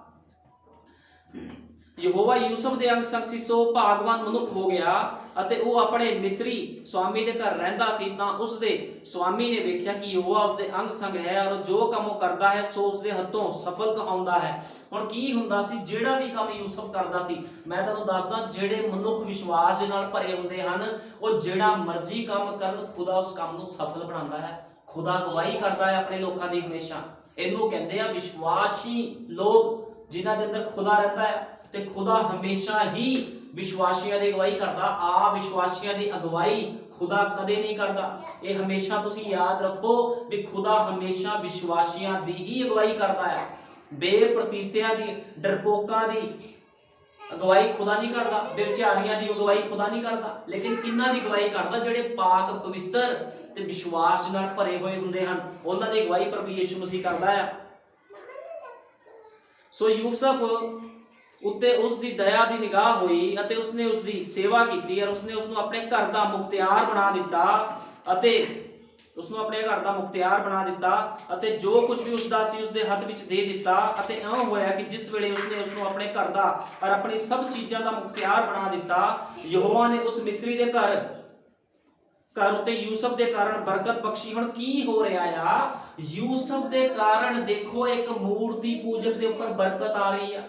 ਯਹੋਵਾ ਯੂਸਫ ਦੇ ਅੰਗ ਸੰਗ ਸੀ, ਸੋ ਭਾਗਵਾਨ ਮਨੁੱਖ ਹੋ ਗਿਆ ਅਤੇ ਉਹ ਆਪਣੇ ਮਿਸਰੀ ਸਵਾਮੀ ਦੇ ਘਰ ਰਹਿੰਦਾ ਸੀ। ਤਾਂ ਉਸਦੇ ਸਵਾਮੀ ਨੇ ਵੇਖਿਆ ਕਿ ਯਹੋਵਾ ਉਸਦੇ ਅੰਗ ਸੰਗ ਹੈ ਔਰ ਜੋ ਕੰਮ ਉਹ ਕਰਦਾ ਹੈ ਸੋ ਉਸਦੇ ਹੱਥੋਂ ਸਫਲ ਆਉਂਦਾ ਹੈ। ਹੁਣ ਕੀ ਹੁੰਦਾ ਸੀ, ਜਿਹੜਾ ਵੀ ਕੰਮ ਯੂਸਫ ਕਰਦਾ ਸੀ, ਮੈਂ ਤੁਹਾਨੂੰ ਦੱਸਦਾ, ਜਿਹੜੇ ਮਨੁੱਖ ਵਿਸ਼ਵਾਸ ਦੇ ਨਾਲ ਭਰੇ ਹੁੰਦੇ ਹਨ, ਉਹ ਜਿਹੜਾ ਮਰਜ਼ੀ ਕੰਮ ਕਰਨ, ਖੁਦਾ ਉਸ ਕੰਮ ਨੂੰ ਸਫਲ ਬਣਾਉਂਦਾ ਹੈ। ਖੁਦਾ ਅਗਵਾਈ ਕਰਦਾ ਹੈ ਆਪਣੇ ਲੋਕਾਂ ਦੀ ਹਮੇਸ਼ਾ। ਇਹਨੂੰ ਕਹਿੰਦੇ ਆ ਵਿਸ਼ਵਾਸੀ ਲੋਕ, ਜਿਨ੍ਹਾਂ ਦੇ ਅੰਦਰ ਖੁਦਾ ਰਹਿੰਦਾ ਹੈ। ਤੇ ਖੁਦਾ ਹਮੇਸ਼ਾ ਹੀ ਵਿਸ਼ਵਾਸੀਆਂ ਦੀ ਅਗਵਾਈ ਕਰਦਾ। ਆ ਵਿਸ਼ਵਾਸੀਆਂ ਦੀ ਅਗਵਾਈ ਖੁਦਾ ਕਦੇ ਨਹੀਂ ਕਰਦਾ। ਇਹ ਹਮੇਸ਼ਾ ਤੁਸੀਂ ਯਾਦ ਰੱਖੋ ਵੀ ਖੁਦਾ ਹਮੇਸ਼ਾ ਵਿਸ਼ਵਾਸੀਆਂ ਦੀ ਹੀ ਅਗਵਾਈ ਕਰਦਾ ਹੈ। ਬੇਪ੍ਰਤੀਤਿਆਂ ਦੀ, ਡਰਪੋਕਾਂ ਦੀ ਅਗਵਾਈ ਖੁਦਾ ਨਹੀਂ ਕਰਦਾ, ਬੇਚਾਰੀਆਂ ਦੀ ਅਗਵਾਈ ਖੁਦਾ ਨਹੀਂ ਕਰਦਾ। ਲੇਕਿਨ ਕਿਹਨਾਂ ਦੀ ਅਗਵਾਈ ਕਰਦਾ, ਜਿਹੜੇ ਪਾਕ ਪਵਿੱਤਰ ਤੇ ਵਿਸ਼ਵਾਸ ਨਾਲ ਭਰੇ ਹੋਏ ਹੁੰਦੇ ਹਨ, ਉਹਨਾਂ ਦੀ ਅਗਵਾਈ ਪ੍ਰਭੂ ਯਿਸੂ ਮਸੀਹ ਕਰਦਾ ਹੈ। ਸੋ ਯੂਸਫ ਉੱਤੇ ਉਸ ਦੀ ਦਇਆ ਦੀ ਨਿਗਾਹ ਹੋਈ ਅਤੇ ਉਸਨੇ ਉਸ ਦੀ ਸੇਵਾ ਕੀਤੀ ਔਰ ਉਸਨੇ ਉਸ ਨੂੰ ਆਪਣੇ ਘਰ ਦਾ ਮੁਖਤਿਆਰ ਬਣਾ ਦਿੱਤਾ ਅਤੇ ਉਸਨੂੰ ਆਪਣੇ ਘਰ ਦਾ ਮੁਖਤਿਆਰ ਬਣਾ ਦਿੱਤਾ ਅਤੇ ਜੋ ਕੁਝ ਵੀ ਉਸਦਾ ਸੀ ਉਸਦੇ ਹੱਥ ਵਿੱਚ ਦੇ ਦਿੱਤਾ। ਅਤੇ ਇਉਂ ਹੋਇਆ ਕਿ ਜਿਸ ਵੇਲੇ ਉਸਨੇ ਉਸਨੂੰ ਆਪਣੇ ਘਰ ਦਾ ਔਰ ਆਪਣੀ ਸਭ ਚੀਜ਼ਾਂ ਦਾ ਮੁਖਤਿਆਰ ਬਣਾ ਦਿੱਤਾ, ਯਹੋਵਾ ਨੇ ਉਸ ਮਿਸਰੀ ਦੇ ਘਰ ਉੱਤੇ ਯੂਸਫ ਦੇ ਕਾਰਨ ਬਰਕਤ ਬਖਸ਼ੀ। ਹੁਣ ਕੀ ਹੋ ਰਿਹਾ ਆ, ਯੂਸਫ ਦੇ ਕਾਰਨ ਦੇਖੋ ਇੱਕ ਮੂਰਤੀ ਪੂਜਕ ਦੇ ਉੱਪਰ ਬਰਕਤ ਆ ਰਹੀ ਆ,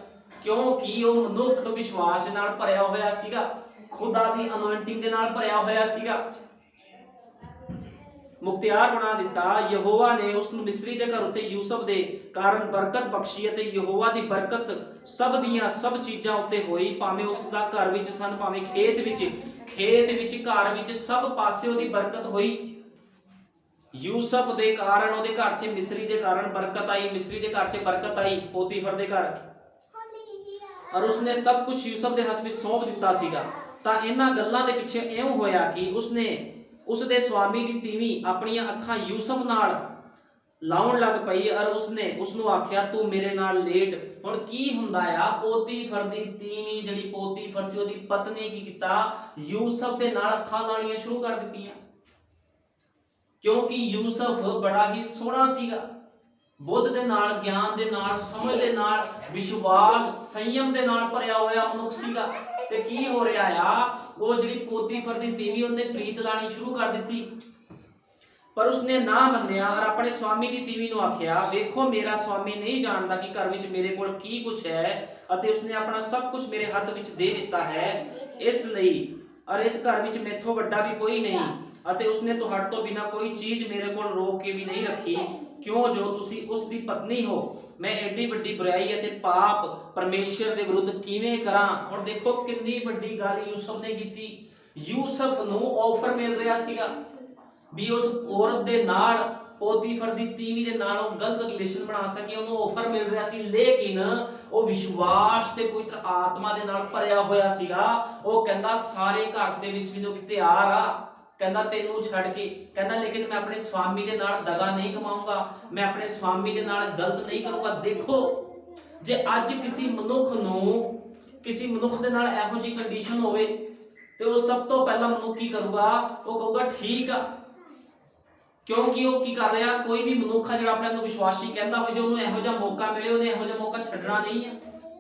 ਕਿਉਂਕਿ ਉਹ ਮਨੁੱਖ ਵਿਸ਼ਵਾਸ ਨਾਲ ਭਰਿਆ ਹੋਇਆ ਸੀਗਾ, ਖੁਦਾ ਦੀ ਅਨੋਇੰਟਿੰਗ ਦੇ ਨਾਲ ਭਰਿਆ ਹੋਇਆ ਸੀਗਾ। ਮੁਖਤਿਆਰ ਬਣਾ ਦਿੱਤਾ। ਯਹੋਵਾ ਨੇ ਉਸ ਨੂੰ ਮਿਸਰੀ ਦੇ ਘਰ ਉੱਤੇ ਯੂਸਫ ਦੇ ਕਾਰਨ ਬਰਕਤ ਬਖਸ਼ੀ ਅਤੇ ਯਹੋਵਾ ਦੀ ਬਰਕਤ ਸਭ ਦੀਆਂ ਸਭ ਚੀਜ਼ਾਂ ਉੱਤੇ ਹੋਈ, ਭਾਵੇਂ ਉਸ ਦਾ ਘਰ ਵਿੱਚ ਸਨ, ਭਾਵੇਂ ਖੇਤ ਵਿੱਚ, ਘਰ ਵਿੱਚ, ਸਭ ਪਾਸੇ ਉਹਦੀ ਬਰਕਤ ਹੋਈ। ਯੂਸਫ ਦੇ ਕਾਰਨ ਉਹਦੇ ਘਰ 'ਚ ਮਿਸਰੀ ਦੇ ਕਾਰਨ ਬਰਕਤ ਆਈ, ਮਿਸਰੀ ਦੇ ਘਰ 'ਚ ਬਰਕਤ ਆਈ, ਪੋਤੀਫਰ ਦੇ ਘਰ, ਔਰ ਉਸਨੇ ਸਭ ਕੁਝ ਯੂਸਫ ਦੇ ਹੱਥ ਵਿੱਚ ਸੌਂਪ ਦਿੱਤਾ ਸੀਗਾ। ਤਾਂ ਇਹਨਾਂ ਗੱਲਾਂ ਦੇ ਪਿੱਛੇ ਇਉਂ ਹੋਇਆ ਕਿ ਉਸਦੇ ਸਵਾਮੀ ਦੀ ਤੀਵੀਂ ਆਪਣੀਆਂ ਅੱਖਾਂ ਯੂਸਫ ਨਾਲ ਲਾਉਣ ਲੱਗ ਪਈ ਔਰ ਉਸਨੇ ਉਸਨੂੰ ਆਖਿਆ ਤੂੰ ਮੇਰੇ ਨਾਲ ਲੇਟ। ਹੁਣ ਕੀ ਹੁੰਦਾ ਆ, ਪੋਤੀਫਰ ਦੀ ਤੀਵੀਂ ਜਿਹੜੀ ਪੋਤੀਫਰ ਸੀ ਉਹਦੀ ਪਤਨੀ ਕੀ ਕੀਤਾ, ਯੂਸਫ ਦੇ ਨਾਲ ਅੱਖਾਂ ਲਾਉਣੀਆਂ ਸ਼ੁਰੂ ਕਰ ਦਿੱਤੀਆਂ, ਕਿਉਂਕਿ ਯੂਸਫ ਬੜਾ ਹੀ ਸੋਹਣਾ ਸੀਗਾ, ਬੁੱਧ ਦੇ ਨਾਲ, ਗਿਆਨ ਦੇ ਨਾਲ, ਸਮਝ ਦੇ ਨਾਲ, ਵਿਸ਼ਵਾਸ, ਸੰਯਮ ਦੇ ਨਾਲ ਭਰਿਆ ਹੋਇਆ ਮਨੁੱਖ ਸੀਗਾ। ਤੇ ਕੀ ਹੋ ਰਿਹਾ ਆ, ਉਹ ਜਿਹੜੀ ਪੋਤੀਫਰ ਦੀ ਤੀਵੀਂ ਉਹਨੇ ਪ੍ਰੀਤ ਲਾਣੀ ਸ਼ੁਰੂ ਕਰ ਦਿੱਤੀ, ਪਰ ਉਸਨੇ ਨਾ ਮੰਨਿਆ ਔਰ ਆਪਣੇ ਸਵਾਮੀ ਦੀ ਤੀਵੀਂ ਨੂੰ ਆਖਿਆ ਵੇਖੋ ਮੇਰਾ ਸਵਾਮੀ ਨਹੀਂ ਜਾਣਦਾ ਕਿ ਘਰ ਵਿੱਚ ਮੇਰੇ ਕੋਲ ਕੀ ਕੁਝ ਹੈ ਅਤੇ ਉਸਨੇ ਆਪਣਾ ਸਭ ਕੁਝ ਮੇਰੇ ਹੱਥ ਵਿੱਚ ਦੇ ਦਿੱਤਾ ਹੈ, ਇਸ ਲਈ ਔਰ ਇਸ ਘਰ ਵਿੱਚ ਮੈਥੋਂ ਵੱਡਾ ਵੀ ਕੋਈ ਨਹੀਂ ਅਤੇ ਉਸਨੇ ਤੁਹਾਡੇ ਤੋਂ ਬਿਨਾ ਕੋਈ ਚੀਜ਼ ਮੇਰੇ ਕੋਲ ਰੋਕ ਕੇ ਵੀ ਨਹੀਂ ਰੱਖੀ, ਕਿਉਂ ਜੋ ਤੁਸੀਂ ਉਸ ਦੀ ਪਤਨੀ ਹੋ। ਮੈਂ ਐਡੀ ਵੱਡੀ ਬੁਰਾਈ ਅਤੇ ਪਾਪ ਪਰਮੇਸ਼ਰ ਦੇ ਵਿਰੁੱਧ ਕਿਵੇਂ ਕਰਾਂ। ਹੁਣ ਦੇਖੋ ਕਿੰਨੀ ਵੱਡੀ ਗੱਲ ਯੂਸਫ ਨੇ ਕੀਤੀ। ਯੂਸਫ ਨੂੰ ਆਫਰ ਮਿਲ ਰਿਹਾ ਸੀਗਾ ਵੀ ਉਸ ਔਰਤ ਦੇ ਨਾਲ, ਪੋਤੀਫਰ ਦੀ ਤੀਵੀਂ ਦੇ ਨਾਲ ਉਹ ਗਲਤ ਰਿਲੇਸ਼ਨ ਬਣਾ ਸਕੇ, ਉਹਨੂੰ ਆਫਰ ਮਿਲ ਰਿਹਾ ਸੀ, ਲੇਕਿਨ ਉਹ ਵਿਸ਼ਵਾਸ ਤੇ ਪਵਿੱਤਰ ਆਤਮਾ ਦੇ ਨਾਲ ਭਰਿਆ ਹੋਇਆ ਸੀਗਾ। ਉਹ ਕਹਿੰਦਾ ਸਾਰੇ ਘਰ ਦੇ ਵਿੱਚ ਮੈਨੂੰ ਤਿਆਰ ਆ, ਕਹਿੰਦਾ ਤੈਨੂੰ ਛੱਡ ਕੇ, ਕਹਿੰਦਾ ਲੇਕਿਨ ਮੈਂ ਆਪਣੇ ਸਵਾਮੀ ਦੇ ਨਾਲ ਦਗਾ ਨਹੀਂ ਕਮਾਊਂਗਾ, ਮੈਂ ਆਪਣੇ ਸਵਾਮੀ ਦੇ ਨਾਲ ਗਲਤ ਨਹੀਂ ਕਰੂੰਗਾ। ਦੇਖੋ ਜੇ ਅੱਜ ਕਿਸੇ ਮਨੁੱਖ ਦੇ ਨਾਲ ਇਹੋ ਜਿਹੀ ਕੰਡੀਸ਼ਨ ਹੋਵੇ ਤੇ ਉਹ ਸਭ ਤੋਂ ਪਹਿਲਾਂ ਮਨੁੱਖ ਕੀ ਕਰੂਗਾ, ਉਹ ਕਹੂਗਾ ਠੀਕ ਆ, ਕਿਉਂਕਿ ਉਹ ਕੀ ਕਰ ਰਿਹਾ, ਕੋਈ ਵੀ ਮਨੁੱਖ ਆ ਜਿਹੜਾ ਆਪਣੇ ਨੂੰ ਵਿਸ਼ਵਾਸੀ ਕਹਿੰਦਾ ਹੋਵੇ, ਜੇ ਉਹਨੂੰ ਇਹੋ ਜਿਹਾ ਮੌਕਾ ਮਿਲੇ ਉਹਨੇ ਇਹੋ ਜਿਹਾ ਮੌਕਾ ਛੱਡਣਾ ਨਹੀਂ ਹੈ,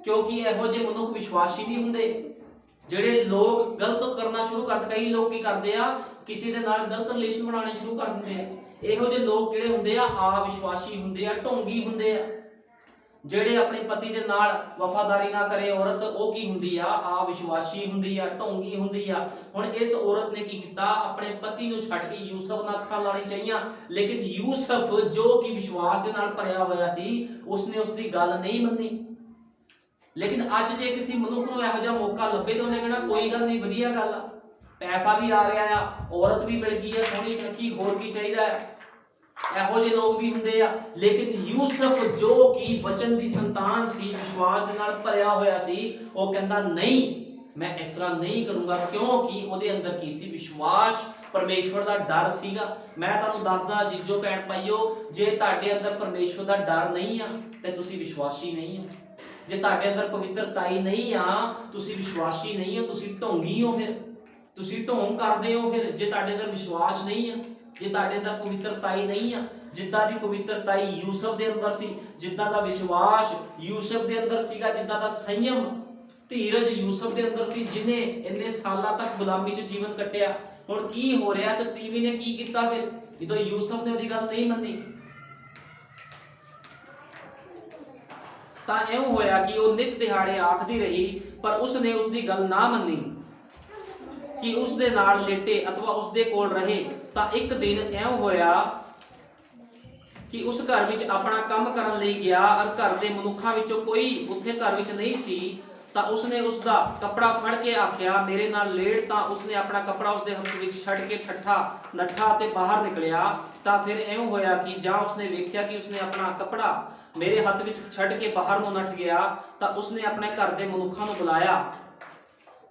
ਕਿਉਂਕਿ ਇਹੋ ਜਿਹੇ ਮਨੁੱਖ ਵਿਸ਼ਵਾਸੀ ਨਹੀਂ ਹੁੰਦੇ। ਜਿਹੜੇ ਲੋਕ ਗਲਤ ਕਰਨਾ ਸ਼ੁਰੂ ਕਰ ਦਿੰਦੇ, ਕਈ ਲੋਕ ਕੀ ਕਰਦੇ ਆ, ਕਿਸੇ ਦੇ ਨਾਲ ਗਲਤ ਰਿਲੇਸ਼ਨ ਬਣਾਉਣੇ ਸ਼ੁਰੂ ਕਰ ਦਿੰਦੇ ਆ। ਇਹੋ ਜਿਹੇ ਲੋਕ ਕਿਹੜੇ ਹੁੰਦੇ ਆ ਵਿਸ਼ਵਾਸੀ ਹੁੰਦੇ ਆ, ਢੋਂਗੀ ਹੁੰਦੇ ਆ। ਜਿਹੜੇ ਆਪਣੇ ਪਤੀ ਦੇ ਨਾਲ ਵਫਾਦਾਰੀ ਨਾ ਕਰੇ ਔਰਤ, ਉਹ ਕੀ ਹੁੰਦੀ ਆ ਵਿਸ਼ਵਾਸੀ ਹੁੰਦੀ ਆ, ਢੋਂਗੀ ਹੁੰਦੀ ਆ। ਹੁਣ ਇਸ ਔਰਤ ਨੇ ਕੀ ਕੀਤਾ, ਆਪਣੇ ਪਤੀ ਨੂੰ ਛੱਡ ਕੇ ਯੂਸਫ ਨਾਲ ਅੱਖਾਂ ਲਾਉਣੀ ਚਾਹੀਆਂ, ਲੇਕਿਨ ਯੂਸਫ ਜੋ ਕਿ ਵਿਸ਼ਵਾਸ ਦੇ ਨਾਲ ਭਰਿਆ ਹੋਇਆ ਸੀ, ਉਸਨੇ ਉਸਦੀ ਗੱਲ ਨਹੀਂ ਮੰਨੀ। ਲੇਕਿਨ ਅੱਜ ਜੇ ਕਿਸੇ ਮਨੁੱਖ ਨੂੰ ਇਹੋ ਜਿਹਾ ਮੌਕਾ ਲੱਭੇ ਤਾਂ ਉਹਨੇ ਕਹਿਣਾ ਕੋਈ ਗੱਲ ਨਹੀਂ, ਵਧੀਆ ਗੱਲ ਆ, ਪੈਸਾ ਵੀ ਆ ਰਿਹਾ ਆ, ਔਰਤ ਵੀ ਮਿਲ ਗਈ ਆ ਸੋਹਣੀ ਸੁਨੱਖੀ, ਹੋਰ ਕੀ ਚਾਹੀਦਾ ਹੈ। ਇਹੋ ਜਿਹੇ ਲੋਕ ਵੀ ਹੁੰਦੇ ਆ। ਲੇਕਿਨ ਯੂਸਫ ਜੋ ਕਿ ਵਚਨ ਦੀ ਸੰਤਾਨ ਸੀ, ਵਿਸ਼ਵਾਸ ਦੇ ਨਾਲ ਭਰਿਆ ਹੋਇਆ ਸੀ, ਉਹ ਕਹਿੰਦਾ ਨਹੀਂ, ਮੈਂ ਇਸ ਤਰ੍ਹਾਂ ਨਹੀਂ ਕਰੂੰਗਾ, ਕਿਉਂਕਿ ਉਹਦੇ ਅੰਦਰ ਕੀ ਸੀ, ਵਿਸ਼ਵਾਸ, ਪਰਮੇਸ਼ਵਰ ਦਾ ਡਰ ਸੀਗਾ। ਮੈਂ ਤੁਹਾਨੂੰ ਦੱਸਦਾ ਜੀਜੋ ਭੈਣ ਭਾਈਓ, ਜੇ ਤੁਹਾਡੇ ਅੰਦਰ ਪਰਮੇਸ਼ਵਰ ਦਾ ਡਰ ਨਹੀਂ ਆ ਤੇ ਤੁਸੀਂ ਵਿਸ਼ਵਾਸੀ ਨਹੀਂ ਹੋ। ਜੇ ਤੁਹਾਡੇ ਅੰਦਰ ਪਵਿੱਤਰਤਾਈ ਨਹੀਂ ਆ, ਤੁਸੀਂ ਵਿਸ਼ਵਾਸੀ ਨਹੀਂ ਹੋ, ਤੁਸੀਂ ਢੋਂਗੀ ਹੋ, ਫਿਰ ਤੁਸੀਂ ਢੋਂਗ ਕਰਦੇ ਹੋ। ਫਿਰ ਜੇ ਤੁਹਾਡੇ ਅੰਦਰ ਵਿਸ਼ਵਾਸ ਨਹੀਂ ਆ, ਜੇ ਤੁਹਾਡੇ ਅੰਦਰ ਪਵਿੱਤਰਤਾਈ ਨਹੀਂ ਆ, ਜਿੱਦਾਂ ਦੀ ਪਵਿੱਤਰਤਾਈ ਯੂਸਫ ਦੇ ਅੰਦਰ ਸੀ, ਜਿੱਦਾਂ ਦਾ ਵਿਸ਼ਵਾਸ ਯੂਸਫ ਦੇ ਅੰਦਰ ਸੀਗਾ, ਜਿੱਦਾਂ ਦਾ ਸੰਯਮ, ਧੀਰਜ ਯੂਸਫ ਦੇ ਅੰਦਰ ਸੀ, ਜਿਨੇ ਇੰਨੇ ਸਾਲਾਂ ਤੱਕ ਗੁਲਾਮੀ 'ਚ ਜੀਵਨ ਕੱਟਿਆ। ਹੁਣ ਕੀ ਹੋ ਰਿਹਾ, ਤੀਵੀਂ ਨੇ ਕੀ ਕੀਤਾ ਫਿਰ, ਜਦੋਂ ਯੂਸਫ ਨੇ ਉਹਦੀ ਗੱਲ ਨਹੀਂ ਮੰਨੀ ਤਾਂ ਇਉਂ ਹੋਇਆ ਕਿ ਉਹ ਨਿਤ ਦਿਹਾੜੇ ਆਖਦੀ ਰਹੀ, ਪਰ ਉਸਨੇ ਉਸਦੀ ਗੱਲ ਨਾ ਮੰਨੀ ਕਿ ਉਸਦੇ ਨਾਲ ਲੇਟੇ ਅਥਵਾ ਉਸਦੇ ਕੋਲ ਰਹੇ। ਤਾਂ ਇੱਕ ਦਿਨ ਇਉਂ ਹੋਇਆ ਕਿ ਉਸ ਘਰ ਵਿੱਚ ਆਪਣਾ ਕੰਮ ਕਰਨ ਲਈ ਗਿਆ ਔਰ ਘਰ ਦੇ ਮਨੁੱਖਾਂ ਵਿੱਚੋਂ ਕੋਈ ਉੱਥੇ ਘਰ ਵਿੱਚ ਨਹੀਂ ਸੀ। ਤਾਂ ਉਸਨੇ ਉਸਦਾ ਕੱਪੜਾ ਫੜ ਕੇ ਆਖਿਆ ਮੇਰੇ ਨਾਲ ਲੇਟ। ਤਾਂ ਉਸਨੇ ਆਪਣਾ ਕੱਪੜਾ ਉਸਦੇ ਹੱਥ ਵਿੱਚ ਛੱਡ ਕੇ ਨੱਠਾ ਤੇ ਬਾਹਰ ਨਿਕਲਿਆ। ਤਾਂ ਫਿਰ ਇਉਂ ਹੋਇਆ ਕਿ ਜਾਂ ਉਸਨੇ ਵੇਖਿਆ ਕਿ ਉਸਨੇ ਆਪਣਾ ਕੱਪੜਾ ਮੇਰੇ ਹੱਥ ਵਿੱਚ ਛੱਡ ਕੇ ਬਾਹਰ ਨੂੰ ਨੱਠ ਗਿਆ, ਤਾਂ ਉਸਨੇ ਆਪਣੇ ਘਰ ਦੇ ਮਨੁੱਖਾਂ ਨੂੰ ਬੁਲਾਇਆ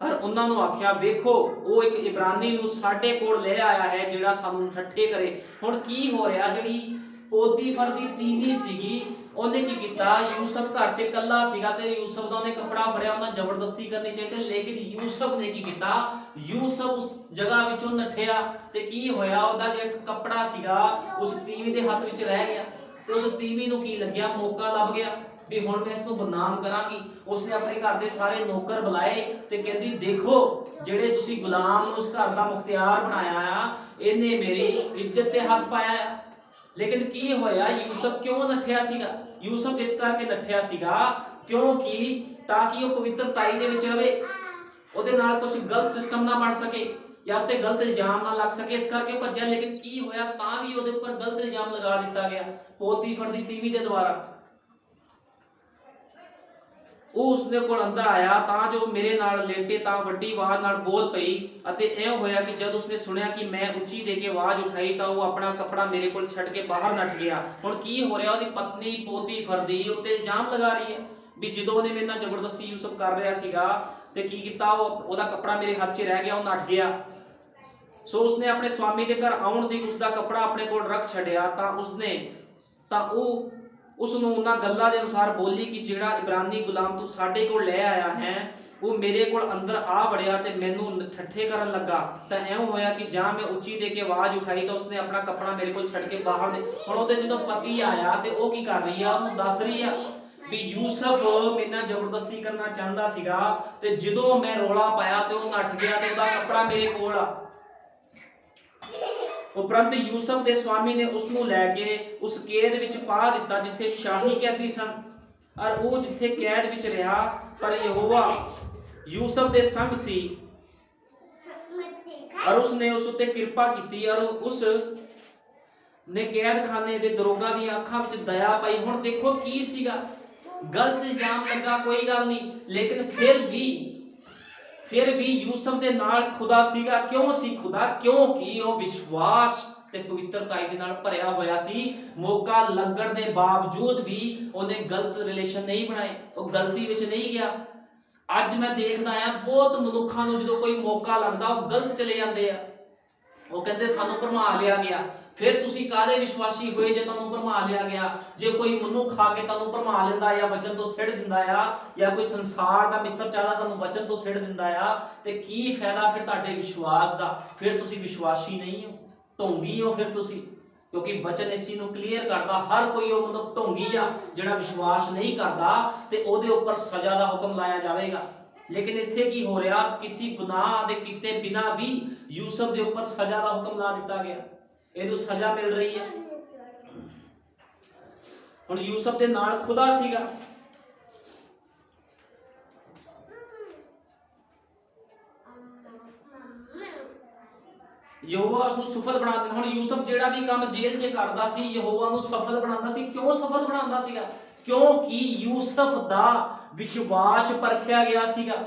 ਔਰ ਉਹਨਾਂ ਨੂੰ ਆਖਿਆ ਵੇਖੋ ਉਹ ਇੱਕ ਇਬਰਾਨੀ ਨੂੰ ਸਾਡੇ ਕੋਲ ਲੈ ਆਇਆ ਹੈ ਜਿਹੜਾ ਸਾਨੂੰ ਠੱਠੇ ਕਰੇ। ਹੁਣ ਕੀ ਹੋ ਰਿਹਾ, ਜਿਹੜੀ ਪੋਤੀਫਰ ਦੀ ਤੀਵੀਂ ਸੀਗੀ ਉਹਨੇ ਕੀ ਕੀਤਾ, ਯੂਸਫ ਘਰ 'ਚ ਇਕੱਲਾ ਸੀਗਾ ਤੇ ਯੂਸਫ ਦਾ ਉਹਨੇ ਕੱਪੜਾ ਫੜਿਆ, ਉਹਨਾਂ ਜ਼ਬਰਦਸਤੀ ਕਰਨੀ ਚਾਹੀਦੀ, ਲੇਕਿਨ ਯੂਸਫ ਨੇ ਕੀ ਕੀਤਾ, ਯੂਸਫ ਉਸ ਜਗ੍ਹਾ ਵਿੱਚੋਂ ਨੱਠਿਆ ਤੇ ਕੀ ਹੋਇਆ, ਉਹਦਾ ਜਿਹੜਾ ਇੱਕ ਕੱਪੜਾ ਸੀਗਾ ਉਸ ਤੀਵੀਂ ਦੇ ਹੱਥ ਵਿੱਚ ਰਹਿ ਗਿਆ ਤੇ ਉਸ ਤੀਵੀਂ ਨੂੰ ਕੀ ਲੱਗਿਆ, ਮੌਕਾ ਲੱਭ ਗਿਆ ਵੀ ਹੁਣ ਮੈਂ ਇਸ ਨੂੰ ਬਦਨਾਮ ਕਰਾਂਗੀ। ਉਸਨੇ ਆਪਣੇ ਘਰ ਦੇ ਸਾਰੇ ਨੌਕਰ ਬੁਲਾਏ ਤੇ ਕਹਿੰਦੀ ਦੇਖੋ ਜਿਹੜੇ ਤੁਸੀਂ ਗੁਲਾਮ ਨੂੰ ਉਸ ਘਰ ਦਾ ਮੁਖਤਿਆਰ ਬਣਾਇਆ ਆ, ਇਹਨੇ ਮੇਰੀ ਇੱਜ਼ਤ ਤੇ ਹੱਥ ਪਾਇਆ ਆ। ਲੇਕਿਨ ਕੀ ਹੋਇਆ, ਯੂਸਫ ਕਿਉਂ ਨੱਠਿਆ ਸੀਗਾ, ਯੂਸਫ ਇਸ ਕਰਕੇ ਨੱਠਿਆ ਸੀਗਾ ਕਿਉਂਕਿ ਤਾਂ ਕਿ ਉਹ ਪਵਿੱਤਰਤਾਈ ਦੇ ਵਿੱਚ ਰਵੇ, ਉਹਦੇ ਨਾਲ ਕੁਝ ਗਲਤ ਸਿਸਟਮ ਨਾ ਬਣ ਸਕੇ ਜਾਂ ਉੱਤੇ ਗਲਤ ਇਲਜ਼ਾਮ ਨਾ ਲੱਗ ਸਕੇ, ਇਸ ਕਰਕੇ ਭੱਜਿਆ। ਲੇਕਿਨ ਕੀ ਹੋਇਆ, ਤਾਂ ਵੀ ਉਹਦੇ ਉੱਪਰ ਗਲਤ ਇਲਜ਼ਾਮ ਲਗਾ ਦਿੱਤਾ ਗਿਆ ਪੋਤੀਫਰ ਦੀ ਤੀਵੀਂ ਦੇ ਦੁਆਰਾ। ਉਹ ਉਸਦੇ ਕੋਲ ਅੰਦਰ ਆਇਆ ਤਾਂ ਜੋ ਮੇਰੇ ਨਾਲ ਲੇਟੇ ਤਾਂ ਵੱਡੀ ਆਵਾਜ਼ ਨਾਲ ਬੋਲ ਪਈ ਅਤੇ ਇਹ ਹੋਇਆ ਕਿ ਜਦ ਉਸਨੇ ਸੁਣਿਆ ਕਿ ਮੈਂ ਉੱਚੀ ਦੇ ਕੇ ਆਵਾਜ਼ ਉਠਾਈ ਤਾਂ ਉਹ ਆਪਣਾ ਕੱਪੜਾ ਮੇਰੇ ਕੋਲ ਛੱਡ ਕੇ ਬਾਹਰ ਨੱਠ ਗਿਆ। ਹੁਣ ਕੀ ਹੋ ਰਿਹਾ, ਉਹਦੀ ਪਤਨੀ ਪੋਤੀਫਰ ਦੀ ਉੱਤੇ ਇਲਜ਼ਾਮ ਲਗਾ ਰਹੀ ਹੈ ਵੀ ਜਦੋਂ ਉਹਨੇ ਮੇਰੇ ਨਾਲ ਜ਼ਬਰਦਸਤੀ ਯੂਸਫ ਕਰ ਰਿਹਾ ਸੀਗਾ ਤੇ ਕੀ ਕੀਤਾ, ਉਹਦਾ ਕੱਪੜਾ ਮੇਰੇ ਹੱਥ 'ਚ ਰਹਿ ਗਿਆ, ਉਹ ਨੱਠ ਗਿਆ। ਸੋ ਉਸਨੇ ਆਪਣੇ ਸਵਾਮੀ ਦੇ ਘਰ ਆਉਣ ਦੀ ਉਸਦਾ ਕੱਪੜਾ ਆਪਣੇ ਕੋਲ ਰੱਖ ਛੱਡਿਆ ਤਾਂ ਉਹ ਉਸ ਨੂੰ ਉਹਨਾਂ ਗੱਲਾਂ ਦੇ ਅਨੁਸਾਰ ਬੋਲੀ ਕਿ ਜਿਹੜਾ ਇਬਰਾਨੀ ਗੁਲਾਮ ਤੂੰ ਸਾਡੇ ਕੋਲ ਲੈ ਆਇਆ ਹੈ ਉਹ ਮੇਰੇ ਕੋਲ ਅੰਦਰ ਆ ਵੜਿਆ ਤੇ ਮੈਨੂੰ ਠੱਠੇ ਕਰਨ ਲੱਗਾ। ਤਾਂ ਐਵੇਂ ਹੋਇਆ ਕਿ ਜਾਂ ਮੈਂ ਉੱਚੀ ਦੇ ਕੇ ਆਵਾਜ਼ ਉਠਾਈ ਤਾਂ ਉਸਨੇ ਆਪਣਾ ਕੱਪੜਾ ਮੇਰੇ ਕੋਲ ਛੱਡ ਕੇ ਬਾਹਰ ਨੇ। ਹੁਣ ਉਹਦੇ ਜਦੋਂ ਪਤੀ ਆਇਆ ਤੇ ਉਹ ਕੀ ਕਰ ਰਹੀ ਆ, ਉਹਨੂੰ ਦੱਸ ਰਹੀ ਆ ਵੀ ਯੂਸਫ ਮੇਰੇ ਨਾਲ ਜ਼ਬਰਦਸਤੀ ਕਰਨਾ ਚਾਹੁੰਦਾ ਸੀਗਾ ਤੇ ਜਦੋਂ ਮੈਂ ਰੋਲਾ ਪਾਇਆ ਤੇ ਉਹ ਨੱਠ ਗਿਆ ਤੇ ਉਹਦਾ ਕੱਪੜਾ ਮੇਰੇ ਕੋਲ ਆ। ਉਪਰੰਤ ਯੂਸਫ ਦੇ ਸਵਾਮੀ ਨੇ ਉਸ ਨੂੰ ਲੈ ਕੇ ਉਸ ਕੈਦ ਵਿੱਚ ਪਾ ਦਿੱਤਾ ਜਿੱਥੇ ਸ਼ਾਹੀ ਕੈਦੀ ਸਨ ਔਰ ਉਹ ਜਿੱਥੇ ਕੈਦ ਵਿੱਚ ਰਿਹਾ, ਪਰ ਯਹੋਵਾ ਯੂਸਫ ਦੇ ਸੰਗ ਸੀ ਔਰ ਉਸਨੇ ਉਸ ਉੱਤੇ ਕਿਰਪਾ ਕੀਤੀ ਔਰ ਉਸ ਨੇ ਕੈਦਖਾਨੇ ਦੇ ਦਰੋਗਾ ਦੀਆਂ ਅੱਖਾਂ ਵਿੱਚ ਦਇਆ ਪਾਈ। ਹੁਣ ਦੇਖੋ ਕੀ ਸੀਗਾ, ਗਲਤ ਇਲਜ਼ਾਮ ਲੱਗਾ ਕੋਈ ਗੱਲ ਨਹੀਂ, ਲੇਕਿਨ ਫਿਰ ਵੀ ਯੂਸਫ ਦੇ ਨਾਲ ਖੁਦਾ ਸੀਗਾ। ਕਿਉਂ ਸੀ ਖੁਦਾ, ਕਿਉਂਕਿ ਉਹ ਵਿਸ਼ਵਾਸ ਤੇ ਪਵਿੱਤਰਤਾਈ ਦੇ ਨਾਲ ਭਰਿਆ ਹੋਇਆ ਸੀ। ਮੌਕਾ ਲੱਗਣ ਦੇ ਬਾਵਜੂਦ ਵੀ ਉਹਨੇ ਗਲਤ ਰਿਲੇਸ਼ਨ ਨਹੀਂ ਬਣਾਏ, ਉਹ ਗਲਤੀ ਵਿੱਚ ਨਹੀਂ ਗਿਆ। ਅੱਜ ਮੈਂ ਦੇਖਦਾ ਆ ਬਹੁਤ ਮਨੁੱਖਾਂ ਨੂੰ ਜਦੋਂ ਕੋਈ ਮੌਕਾ ਲੱਗਦਾ ਉਹ ਗਲਤ ਚਲੇ ਜਾਂਦੇ ਆ, ਉਹ ਕਹਿੰਦੇ ਸਾਨੂੰ ਭਰਮਾ ਲਿਆ ਗਿਆ। ਫਿਰ ਤੁਸੀਂ ਕਾਹਦੇ ਵਿਸ਼ਵਾਸੀ ਹੋਏ ਜੇ ਤੁਹਾਨੂੰ ਭਰਮਾ ਲਿਆ ਗਿਆ? ਜੇ ਕੋਈ ਮਨੁੱਖ ਆ ਕੇ ਤੁਹਾਨੂੰ ਭਰਮਾ ਲੈਂਦਾ ਜਾਂ ਵਚਨ ਤੋਂ ਸਿੱਟ ਦਿੰਦਾ ਆ ਜਾਂ ਕੋਈ ਸੰਸਾਰ ਦਾ ਮਿੱਤਰ ਚਾਹਦਾ ਤੁਹਾਨੂੰ ਵਚਨ ਤੋਂ ਸਿੱਟ ਦਿੰਦਾ ਆ ਤੇ ਕੀ ਫਾਇਦਾ ਫਿਰ ਤੁਹਾਡੇ ਵਿਸ਼ਵਾਸ ਦਾ? ਫਿਰ ਤੁਸੀਂ ਵਿਸ਼ਵਾਸੀ ਨਹੀਂ ਹੋ, ਢੋਂਗੀ ਹੋ ਫਿਰ ਤੁਸੀਂ, ਕਿਉਂਕਿ ਵਚਨ ਇਸ ਚੀਜ਼ ਨੂੰ ਕਲੀਅਰ ਕਰਦਾ ਹਰ ਕੋਈ ਉਹ ਮਨੁੱਖ ਢੋਂਗੀ ਆ ਜਿਹੜਾ ਵਿਸ਼ਵਾਸ ਨਹੀਂ ਕਰਦਾ ਤੇ ਉਹਦੇ ਉੱਪਰ ਸਜ਼ਾ ਦਾ ਹੁਕਮ ਲਾਇਆ ਜਾਵੇਗਾ। ਲੇਕਿਨ ਇੱਥੇ ਕੀ ਹੋ ਰਿਹਾ, ਕਿਸੇ ਗੁਨਾਹ ਦੇ ਕੀਤੇ ਬਿਨਾ ਵੀ ਯੂਸਫ ਦੇ ਉੱਪਰ ਸਜ਼ਾ ਦਾ ਹੁਕਮ ਲਾ ਦਿੱਤਾ ਗਿਆ, ਇਹਨੂੰ ਸਜ਼ਾ ਮਿਲ ਰਹੀ ਹੈ। ਹੁਣ ਯੂਸਫ ਦੇ ਨਾਲ ਖੁਦਾ ਸੀਗਾ। ਯਹੋਵਾ ਉਸ ਨੂੰ ਸਫਲ ਬਣਾ ਦਿੰਦਾ। ਹੁਣ ਯੂਸਫ ਜਿਹੜਾ ਵੀ ਕੰਮ ਜੇਲ੍ਹ 'ਚ ਕਰਦਾ ਸੀ ਯਹੋਵਾ ਨੂੰ ਸਫਲ ਬਣਾਉਂਦਾ ਸੀ। ਕਿਉਂ ਸਫਲ ਬਣਾਉਂਦਾ ਸੀਗਾ? ਕਿਉਂਕਿ ਯੂਸਫ ਦਾ ਵਿਸ਼ਵਾਸ ਪਰਖਿਆ ਗਿਆ ਸੀਗਾ।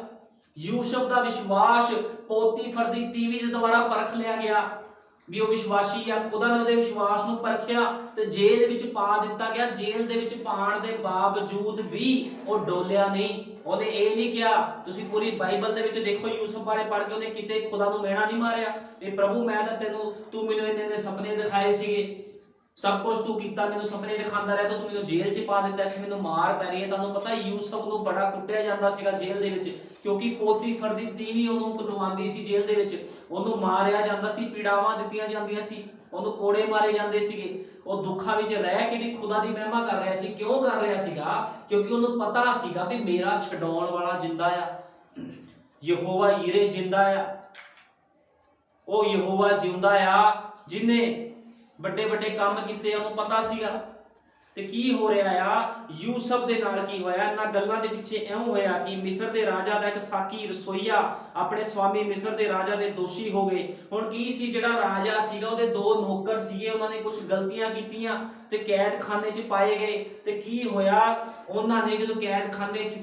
ਯੂਸਫ ਦਾ ਵਿਸ਼ਵਾਸ ਪੋਤੀਫਰ ਦੀ ਤੀਵੀਂ ਦੇ ਦੁਆਰਾ ਪਰਖ ਲਿਆ ਗਿਆ ਵੀ ਉਹ ਵਿਸ਼ਵਾਸੀ ਆ। ਖੁਦਾ ਨੇ ਉਹਦੇ ਵਿਸ਼ਵਾਸ ਨੂੰ ਪਰਖਿਆ ਤੇ ਜੇਲ੍ਹ ਵਿੱਚ ਪਾ ਦਿੱਤਾ ਗਿਆ। ਜੇਲ੍ਹ ਦੇ ਵਿੱਚ ਪਾਉਣ ਦੇ ਬਾਵਜੂਦ ਵੀ ਉਹ ਡੋਲਿਆ ਨਹੀਂ। ਉਹਨੇ ਇਹ ਨਹੀਂ ਕਿਹਾ, ਤੁਸੀਂ ਪੂਰੀ ਬਾਈਬਲ ਦੇ ਵਿੱਚ ਦੇਖੋ ਯੂਸਫ ਬਾਰੇ ਪੜ੍ਹ ਕੇ ਉਹਨੇ ਕਿਤੇ ਖੁਦਾ ਨੂੰ ਮਿਹਣਾ ਨਹੀਂ ਮਾਰਿਆ ਵੀ ਪ੍ਰਭੂ ਮੈਂ ਤਾਂ ਤੂੰ ਮੈਨੂੰ ਇੰਨੇ ਸੁਪਨੇ ਦਿਖਾਏ ਸੀਗੇ, ਸਭ ਕੁਝ ਤੂੰ ਕੀਤਾ, ਮੈਨੂੰ ਸੁਪਨੇ ਦਿਖਾਉਂਦਾ ਰਿਹਾ ਤਾਂ ਤੂੰ ਮੈਨੂੰ ਜੇਲ੍ਹ 'ਚ ਪਾ ਦਿੱਤਾ, ਕਿ ਮੈਨੂੰ ਮਾਰ ਪੈ ਰਹੀ ਹੈ। ਤੁਹਾਨੂੰ ਪਤਾ ਯੂਸਫ ਨੂੰ ਬੜਾ ਕੁੱਟਿਆ ਜਾਂਦਾ ਸੀਗਾ ਜੇਲ੍ਹ ਦੇ ਵਿੱਚ, ਕਿਉਂਕਿ ਪੋਤੀਫਰ ਦੀ ਤੀਵੀਂ ਉਹਨੂੰ ਕੁਟਵਾਉਂਦੀ ਸੀ ਜੇਲ੍ਹ ਦੇ ਵਿੱਚ, ਉਹਨੂੰ ਮਾਰਿਆ ਜਾਂਦਾ ਸੀ, ਪੀੜਾਵਾਂ ਦਿੱਤੀਆਂ ਜਾਂਦੀਆਂ ਸੀ, ਉਹਨੂੰ ਕੋੜੇ ਮਾਰੇ ਜਾਂਦੇ ਸੀਗੇ। ਉਹ ਦੁੱਖਾਂ ਵਿੱਚ ਰਹਿ ਕੇ ਵੀ ਖੁਦਾ ਦੀ ਮਹਿਮਾ ਕਰ ਰਿਹਾ ਸੀ। ਕਿਉਂ ਕਰ ਰਿਹਾ ਸੀਗਾ? ਕਿਉਂਕਿ ਉਹਨੂੰ ਪਤਾ ਸੀਗਾ ਵੀ ਮੇਰਾ ਛਡਾਉਣ ਵਾਲਾ ਜਿੰਦਾ ਆ, ਯਹੋਵਾ ਯੀਰੇ ਜਿੰਦਾ ਆ। ਉਹ ਯਹੋਵਾ ਜਿਉਂਦਾ ਆ ਜਿਹਨੇ ਵੱਡੇ ਵੱਡੇ ਕੰਮ ਕੀਤੇ, ਉਹਨੂੰ ਪਤਾ ਸੀਗਾ। ਤੇ ਕੀ ਹੋ ਰਿਹਾ ਆ ਯੂਸਫ ਦੇ ਨਾਲ? ਕੀ ਹੋਇਆ ਇਹਨਾਂ ਗੱਲਾਂ ਦੇ ਪਿੱਛੇ? ਇਉਂ ਹੋਇਆ ਕਿ ਮਿਸਰ ਦੇ ਰਾਜਾ ਦਾ ਇੱਕ ਸਾਕੀ ਰਸੋਈਆ ਆਪਣੇ ਸਵਾਮੀ ਮਿਸਰ ਦੇ ਰਾਜਾ ਦੇ ਦੋਸ਼ੀ ਹੋ ਗਏ। ਹੁਣ ਕੀ ਸੀ, ਜਿਹੜਾ ਰਾਜਾ ਸੀਗਾ ਉਹਦੇ ਦੋ ਨੌਕਰ ਸੀਗੇ, ਉਹਨਾਂ ਨੇ ਕੁਝ ਗਲਤੀਆਂ ਕੀਤੀਆਂ ਤੇ ਕੈਦਖਾਨੇ 'ਚ ਪਾਏ ਗਏ। ਤੇ ਕੀ ਹੋਇਆ, ਉਹਨਾਂ ਨੇ ਜਦੋਂ ਕੈਦਖਾਨੇ 'ਚ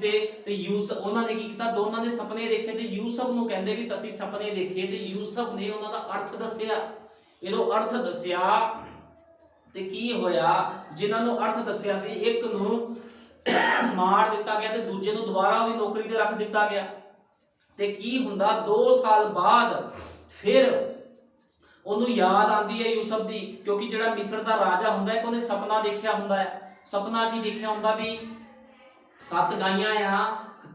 ਤੇ ਯੂਸਫ, ਉਹਨਾਂ ਨੇ ਕੀ ਕੀਤਾ, ਦੋਨਾਂ ਨੇ ਸੁਪਨੇ ਦੇਖੇ ਤੇ ਯੂਸਫ ਨੂੰ ਕਹਿੰਦੇ ਵੀ ਅਸੀਂ ਸੁਪਨੇ ਦੇਖੇ ਤੇ ਯੂਸਫ ਨੇ ਉਹਨਾਂ ਦਾ ਅਰਥ ਦੱਸਿਆ। ਜਦੋਂ ਅਰਥ ਦੱਸਿਆ ਤੇ ਕੀ ਹੋਇਆ, ਜਿਨ੍ਹਾਂ ਨੂੰ ਅਰਥ ਦੱਸਿਆ ਸੀ ਇੱਕ ਨੂੰ ਮਾਰ ਦਿੱਤਾ ਗਿਆ ਤੇ ਦੂਜੇ ਨੂੰ ਦੁਬਾਰਾ ਉਹਦੀ ਨੌਕਰੀ ਤੇ ਰੱਖ ਦਿੱਤਾ ਗਿਆ। ਤੇ ਕੀ ਹੁੰਦਾ, 2 ਸਾਲ ਬਾਅਦ ਫਿਰ ਉਹਨੂੰ ਯਾਦ ਆਉਂਦੀ ਹੈ ਯੂਸਫ ਦੀ, ਕਿਉਂਕਿ ਜਿਹੜਾ ਮਿਸਰ ਦਾ ਰਾਜਾ ਹੁੰਦਾ ਹੈ ਉਹਨੇ ਸੁਪਨਾ ਦੇਖਿਆ ਹੁੰਦਾ ਹੈ सपना की देखा हुंदा भी 7 गाइयां आ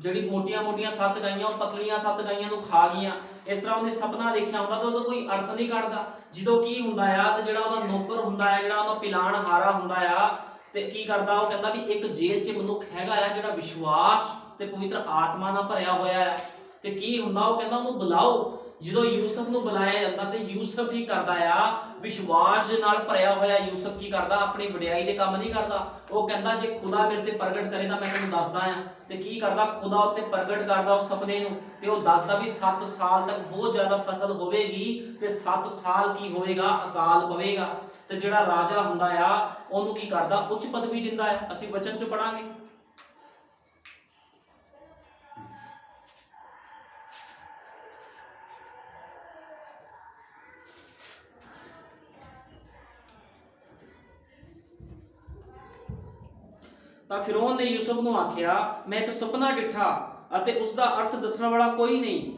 ਜਿਹੜੀ ਮੋਟੀਆਂ-ਮੋਟੀਆਂ 7 ਗਾਈਆਂ ਉਹ ਪਤਲੀਆਂ 7 ਗਾਈਆਂ ਨੂੰ ਖਾ ਗਈਆਂ। ਇਸ ਤਰ੍ਹਾਂ ਉਹਨੇ ਸੁਪਨਾ ਦੇਖਿਆ ਹੁੰਦਾ ਤਾਂ ਉਹਦਾ ਕੋਈ ਅਰਥ ਨਹੀਂ ਕੱਢਦਾ। ਜਦੋਂ ਕੀ ਹੁੰਦਾ ਆ ਤੇ ਜਿਹੜਾ ਉਹਦਾ ਨੌਕਰ ਹੁੰਦਾ ਆ, ਜਿਹੜਾ ਉਹਦਾ ਪਿਲਾਣ ਹਾਰਾ ਹੁੰਦਾ ਆ, ਤੇ ਕੀ ਕਰਦਾ, ਉਹ ਕਹਿੰਦਾ ਵੀ ਇੱਕ ਜੇਲ੍ਹ 'ਚ ਮਨੁੱਖ ਹੈਗਾ ਆ ਜਿਹੜਾ ਵਿਸ਼ਵਾਸ ਤੇ ਪਵਿੱਤਰ ਆਤਮਾ ਨਾਲ ਭਰਿਆ ਹੋਇਆ ਆ। ਤੇ ਕੀ ਹੁੰਦਾ, ਉਹ ਕਹਿੰਦਾ ਉਹਨੂੰ ਬੁਲਾਓ। ਜਦੋਂ ਯੂਸਫ ਨੂੰ ਬੁਲਾਇਆ ਜਾਂਦਾ ਤੇ ਯੂਸਫ ਹੀ ਕਰਦਾ ਆ, ਵਿਸ਼ਵਾਸ ਦੇ ਨਾਲ ਭਰਿਆ ਹੋਇਆ ਯੂਸਫ ਕੀ ਕਰਦਾ, ਆਪਣੀ ਵਡਿਆਈ ਦੇ ਕੰਮ ਨਹੀਂ ਕਰਦਾ। ਉਹ ਕਹਿੰਦਾ ਜੇ ਖੁਦਾ ਮੇਰੇ ਤੇ ਪ੍ਰਗਟ ਕਰੇ ਤਾਂ ਮੈਂ ਤੈਨੂੰ ਦੱਸਦਾ ਆ। ਤੇ ਕੀ ਕਰਦਾ, ਖੁਦਾ ਉੱਤੇ ਪ੍ਰਗਟ ਕਰਦਾ ਉਸ ਸੁਪਨੇ ਨੂੰ, ਤੇ ਉਹ ਦੱਸਦਾ ਵੀ 7 ਸਾਲ ਤੱਕ ਬਹੁਤ ਜ਼ਿਆਦਾ ਫਸਲ ਹੋਵੇਗੀ ਤੇ 7 ਸਾਲ ਕੀ ਹੋਵੇਗਾ, ਅਕਾਲ ਪਵੇਗਾ। ਤੇ ਜਿਹੜਾ ਰਾਜਾ ਹੁੰਦਾ ਆ ਉਹਨੂੰ ਕੀ ਕਰਦਾ, ਉੱਚ ਪਦਵੀ ਦਿੰਦਾ ਆ। ਅਸੀਂ ਵਚਨ 'ਚ ਪੜਾਂਗੇ। ਤਾਂ ਫਿਰੌਨ ਨੇ ਯੂਸਫ ਨੂੰ ਆਖਿਆ, ਮੈਂ ਇੱਕ ਸੁਪਨਾ ਡਿੱਠਾ ਅਤੇ ਉਸ ਦਾ ਅਰਥ ਦੱਸਣ ਵਾਲਾ ਕੋਈ ਨਹੀਂ।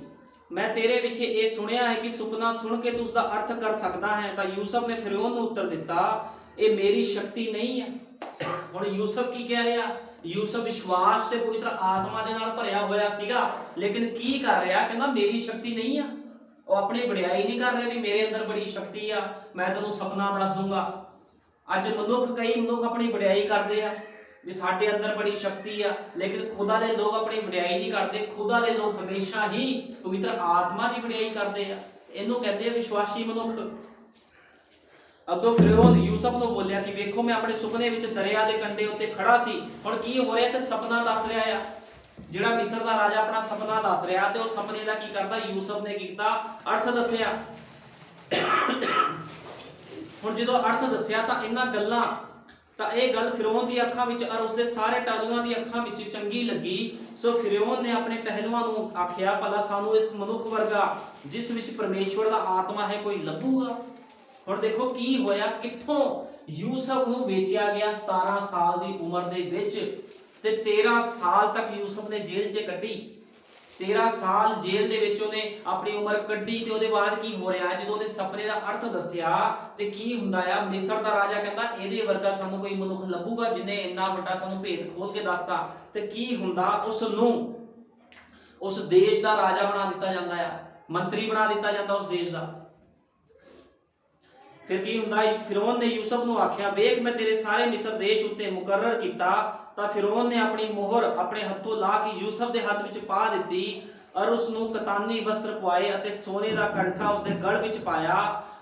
ਮੈਂ ਤੇਰੇ ਵਿਖੇ ਇਹ ਸੁਣਿਆ ਹੈ ਕਿ ਸੁਪਨਾ ਸੁਣ ਕੇ ਤੂੰ ਉਸ ਦਾ ਅਰਥ ਕਰ ਸਕਦਾ ਹੈ। ਤਾਂ ਯੂਸਫ ਨੇ ਫਿਰੌਨ ਨੂੰ ਉੱਤਰ ਦਿੱਤਾ, ਇਹ ਮੇਰੀ ਸ਼ਕਤੀ ਨਹੀਂ ਹੈ। ਹੁਣ ਯੂਸਫ ਕੀ ਕਹਿ ਰਿਹਾ, ਯੂਸਫ ਵਿਸ਼ਵਾਸ ਤੇ ਪਵਿੱਤਰ ਆਤਮਾ ਦੇ ਨਾਲ ਭਰਿਆ ਹੋਇਆ ਸੀਗਾ, ਲੇਕਿਨ ਕੀ ਕਰ ਰਿਹਾ, ਕਹਿੰਦਾ ਮੇਰੀ ਸ਼ਕਤੀ ਨਹੀਂ ਆ। ਉਹ ਆਪਣੀ ਵਡਿਆਈ ਨਹੀਂ ਕਰ ਰਿਹਾ ਵੀ ਮੇਰੇ ਅੰਦਰ ਬੜੀ ਸ਼ਕਤੀ ਆ, ਮੈਂ ਤੈਨੂੰ ਸੁਪਨਾ ਦੱਸ ਦੂੰਗਾ। ਅੱਜ ਕਈ ਮਨੁੱਖ ਆਪਣੀ ਵਡਿਆਈ ਕਰਦੇ ਆ ਵੀ ਸਾਡੇ ਅੰਦਰ ਬੜੀ ਸ਼ਕਤੀ ਆ, ਲੇਕਿਨ ਖੁਦਾ ਦੇ ਲੋਕ ਆਪਣੀ ਵਡਿਆਈ ਨਹੀਂ ਕਰਦੇ। ਖੁਦਾ ਦੇ ਲੋਕ ਹਮੇਸ਼ਾ ਹੀ ਪਵਿੱਤਰ ਆਤਮਾ ਦੀ ਵਡਿਆਈ ਕਰਦੇ ਆ। ਇਹਨੂੰ ਕਹਿੰਦੇ ਆ ਵਿਸ਼ਵਾਸੀ ਮਨੁੱਖ। ਅੱਗੋਂ ਫਿਰੌਨ ਯੂਸਫ ਨੂੰ ਬੋਲਿਆ ਕਿ ਵੇਖੋ ਮੈਂ ਆਪਣੇ ਸੁਪਨੇ ਵਿੱਚ ਦਰਿਆ ਦੇ ਕੰਢੇ ਉੱਤੇ ਖੜਾ ਸੀ। ਹੁਣ ਕੀ ਹੋ ਰਿਹਾ, ਤੇ ਸੁਪਨਾ ਦੱਸ ਰਿਹਾ ਆ। ਜਿਹੜਾ ਮਿਸਰ ਦਾ ਰਾਜਾ ਆਪਣਾ ਸੁਪਨਾ ਦੱਸ ਰਿਹਾ, ਤੇ ਉਹ ਸੁਪਨੇ ਦਾ ਕੀ ਕਰਦਾ, ਯੂਸਫ ਨੇ ਕੀ ਕੀਤਾ, ਅਰਥ ਦੱਸਿਆ। ਹੁਣ ਜਦੋਂ ਅਰਥ ਦੱਸਿਆ ਤਾਂ ਇਹਨਾਂ ਗੱਲਾਂ, ਤਾਂ ਇਹ ਗੱਲ ਫਿਰੌਨ ਦੀ ਅੱਖਾਂ ਵਿੱਚ ਔਰ ਉਸਦੇ ਸਾਰੇ ਟਾਲੂਆਂ ਦੀ ਅੱਖਾਂ ਵਿੱਚ ਚੰਗੀ ਲੱਗੀ। ਸੋ ਫਿਰੌਨ ਨੇ ਆਪਣੇ ਟਹਿਲੂਆਂ ਨੂੰ ਆਖਿਆ, ਭਲਾ ਸਾਨੂੰ ਇਸ ਮਨੁੱਖ ਵਰਗਾ ਜਿਸ ਵਿੱਚ ਪਰਮੇਸ਼ਵਰ ਦਾ ਆਤਮਾ ਹੈ ਕੋਈ ਲੱਭੂਗਾ। ਹੁਣ ਦੇਖੋ ਕੀ ਹੋਇਆ, ਕਿੱਥੋਂ ਯੂਸਫ ਨੂੰ ਵੇਚਿਆ ਗਿਆ 17 ਸਾਲ ਦੀ ਉਮਰ ਦੇ ਵਿੱਚ, ਤੇ 13 ਸਾਲ ਤੱਕ ਯੂਸਫ ਨੇ ਜੇਲ੍ਹ 'ਚ ਕੱਢੀ। 13 ਸਾਲ ਜੇਲ੍ਹ ਦੇ ਵਿੱਚ ਉਹਨੇ ਆਪਣੀ ਉਮਰ ਕੱਢੀ। ਤੇ ਉਹਦੇ ਬਾਅਦ ਕੀ ਹੋ ਰਿਹਾ, ਜਦੋਂ ਉਹਨੇ ਸੁਪਨੇ ਦਾ ਅਰਥ ਦੱਸਿਆ ਤੇ ਕੀ ਹੁੰਦਾ ਆ, ਮਿਸਰ ਦਾ ਰਾਜਾ ਕਹਿੰਦਾ ਇਹਦੇ ਵਰਗਾ ਸਾਨੂੰ ਕੋਈ ਮਨੁੱਖ ਲੱਭੂਗਾ ਜਿਹਨੇ ਇੰਨਾ ਵੱਡਾ ਸਾਨੂੰ ਭੇਦ ਖੋਲ ਕੇ ਦੱਸਤਾ। ਤੇ ਕੀ ਹੁੰਦਾ, ਉਸ ਨੂੰ ਉਸ ਦੇਸ਼ ਦਾ ਰਾਜਾ ਬਣਾ ਦਿੱਤਾ ਜਾਂਦਾ ਆ, ਮੰਤਰੀ ਬਣਾ ਦਿੱਤਾ ਜਾਂਦਾ ਉਸ ਦੇਸ਼ ਦਾ। ਫਿਰ ਕੀ ਹੁੰਦਾ, ਫਿਰੌਨ ਨੇ ਯੂਸਫ ਨੂੰ ਆਖਿਆ, ਵੇਖ ਮੈਂ ਤੇਰੇ ਸਾਰੇ ਮਿਸਰ ਦੇਸ਼ ਉੱਤੇ ਮੁਕਰਰ ਕੀਤਾ। ਤਾਂ ਫਿਰੌਨ ਨੇ ਆਪਣੀ ਮੋਹਰ ਆਪਣੇ ਹੱਥੋਂ ਲਾ ਕੇ ਯੂਸਫ ਦੇ ਹੱਥ ਵਿੱਚ ਪਾ ਦਿੱਤੀ ਔਰ ਉਸ ਨੂੰ ਕਤਾਨੀ ਵਸਤਰ ਪਵਾਏ ਅਤੇ ਸੋਨੇ ਦਾ ਕੰਠਾ ਉਸਦੇ ਗਲ ਵਿੱਚ ਪਾਇਆ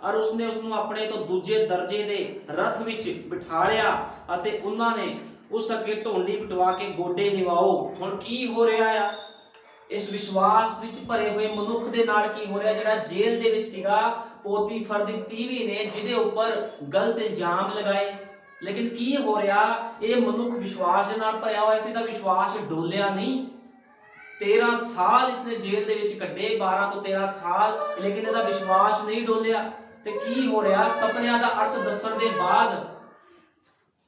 ਔਰ ਉਸਨੇ ਉਸ ਨੂੰ ਆਪਣੇ ਤੋਂ ਦੂਜੇ ਦਰਜੇ ਦੇ ਰਥ ਵਿੱਚ ਬਿਠਾਲਿਆ ਅਤੇ ਉਹਨਾਂ ਨੇ ਉਸ ਅੱਗੇ ਢੋਂਡੀ ਪਟਵਾ ਕੇ ਗੋਡੇ ਨਿਵਾਓ। ਹੁਣ ਕੀ ਹੋ ਰਿਹਾ ਆ, ਇਸ ਵਿਸ਼ਵਾਸ ਵਿੱਚ ਭਰੇ ਹੋਏ ਮਨੁੱਖ ਦੇ ਨਾਲ ਕੀ ਹੋ ਰਿਹਾ, ਜਿਹੜਾ ਜੇਲ੍ਹ ਦੇ ਵਿੱਚ ਸੀਗਾ, ਪੋਤੀਫਰ ਦੀ ਤੀਵੀ ਨੇ ਜਿਹਦੇ ਉੱਪਰ ਗਲਤ ਇਲਜ਼ਾਮ ਲਗਾਏ। ਲੇਕਿਨ ਕੀ ਹੋ ਰਿਹਾ, ਇਹ ਮਨੁੱਖ ਵਿਸ਼ਵਾਸ ਦੇ ਨਾਲ ਭਰਿਆ ਹੋਇਆ ਸੀ ਤਾਂ ਵਿਸ਼ਵਾਸ ਡੋਲਿਆ ਨਹੀਂ। 13 ਸਾਲ ਇਸਨੇ ਜੇਲ੍ਹ ਦੇ ਵਿੱਚ ਕੱਢੇ, 12 ਤੋਂ 13 ਸਾਲ, ਲੇਕਿਨ ਇਹਦਾ ਵਿਸ਼ਵਾਸ ਨਹੀਂ ਡੋਲਿਆ। ਤੇ ਕੀ ਹੋ ਰਿਹਾ, ਸੁਪਨਿਆਂ ਦਾ ਅਰਥ ਦੱਸਣ ਦੇ ਬਾਅਦ,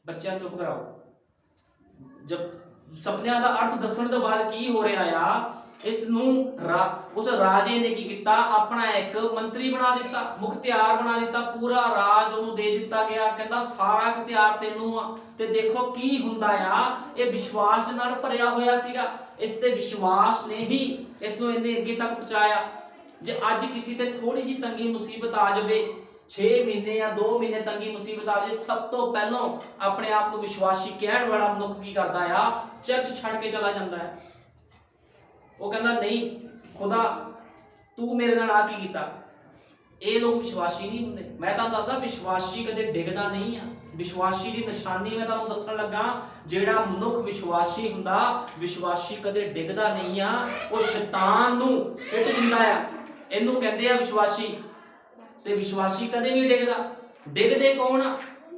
ਬੱਚਿਆਂ ਚੁੱਪ ਕਰਾਓ, ਜਦ ਸੁਪਨਿਆਂ ਦਾ ਅਰਥ ਦੱਸਣ ਤੋਂ ਬਾਅਦ ਕੀ ਹੋ ਰਿਹਾ ਆ, ਇਸ ਨੂੰ ਉਸ ਰਾਜੇ ਨੇ ਕੀ ਕੀਤਾ, ਆਪਣਾ ਇੱਕ ਮੰਤਰੀ ਬਣਾ ਦਿੱਤਾ, ਮੁਖਤਿਆਰ ਬਣਾ ਦਿੱਤਾ। ਪੂਰਾ ਰਾਜ ਉਹਨੂੰ ਦੇ ਦਿੱਤਾ ਗਿਆ, ਕਹਿੰਦਾ ਸਾਰਾ ਇਖਤਿਆਰ ਤੈਨੂੰ ਆ। ਤੇ ਦੇਖੋ ਕੀ ਹੁੰਦਾ ਆ, ਇਹ ਵਿਸ਼ਵਾਸ ਨਾਲ ਭਰਿਆ ਹੋਇਆ ਸੀਗਾ। ਇਸ ਤੇ ਵਿਸ਼ਵਾਸ ਨੇ ਹੀ ਇਸ ਨੂੰ ਇੰਨੇ ਅੱਗੇ ਤੱਕ ਪਹੁੰਚਾਇਆ। ਜੇ ਅੱਜ ਕਿਸੇ ਤੇ ਥੋੜੀ ਜਿਹੀ ਤੰਗੀ ਮੁਸੀਬਤ ਆ ਜਾਵੇ, 6 ਮਹੀਨੇ ਜਾਂ 2 ਮਹੀਨੇ ਤੰਗੀ ਮੁਸੀਬਤ ਆ ਜਾਵੇ, ਸਭ ਤੋਂ ਪਹਿਲਾਂ ਆਪਣੇ ਆਪ ਨੂੰ ਵਿਸ਼ਵਾਸੀ ਕਹਿਣ ਵਾਲਾ ਮਨੁੱਖ ਕੀ ਕਰਦਾ ਆ, ਚਰਚ ਛੱਡ ਕੇ ਚਲਾ ਜਾਂਦਾ ਹੈ। ਉਹ ਕਹਿੰਦਾ ਨਹੀਂ ਖੁਦਾ ਤੂੰ ਮੇਰੇ ਨਾਲ ਆ ਕੀ ਕੀਤਾ। ਇਹ ਲੋਕ ਵਿਸ਼ਵਾਸੀ ਨਹੀਂ ਹੁੰਦੇ। ਮੈਂ ਤੁਹਾਨੂੰ ਦੱਸਦਾ, ਵਿਸ਼ਵਾਸੀ ਕਦੇ ਡਿੱਗਦਾ ਨਹੀਂ ਆ। ਵਿਸ਼ਵਾਸੀ ਦੀ ਨਿਸ਼ਾਨੀ ਮੈਂ ਤੁਹਾਨੂੰ ਦੱਸਣ ਲੱਗਾ, ਜਿਹੜਾ ਮਨੁੱਖ ਵਿਸ਼ਵਾਸੀ ਹੁੰਦਾ, ਵਿਸ਼ਵਾਸੀ ਕਦੇ ਡਿੱਗਦਾ ਨਹੀਂ ਆ। ਉਹ ਸ਼ੈਤਾਨ ਨੂੰ ਸਿੱਟ ਦਿੰਦਾ ਆ। ਇਹਨੂੰ ਕਹਿੰਦੇ ਆ ਵਿਸ਼ਵਾਸੀ। ਤੇ ਵਿਸ਼ਵਾਸੀ ਕਦੇ ਨਹੀਂ ਡਿੱਗਦਾ। ਡਿੱਗਦੇ ਕੌਣ ਆ,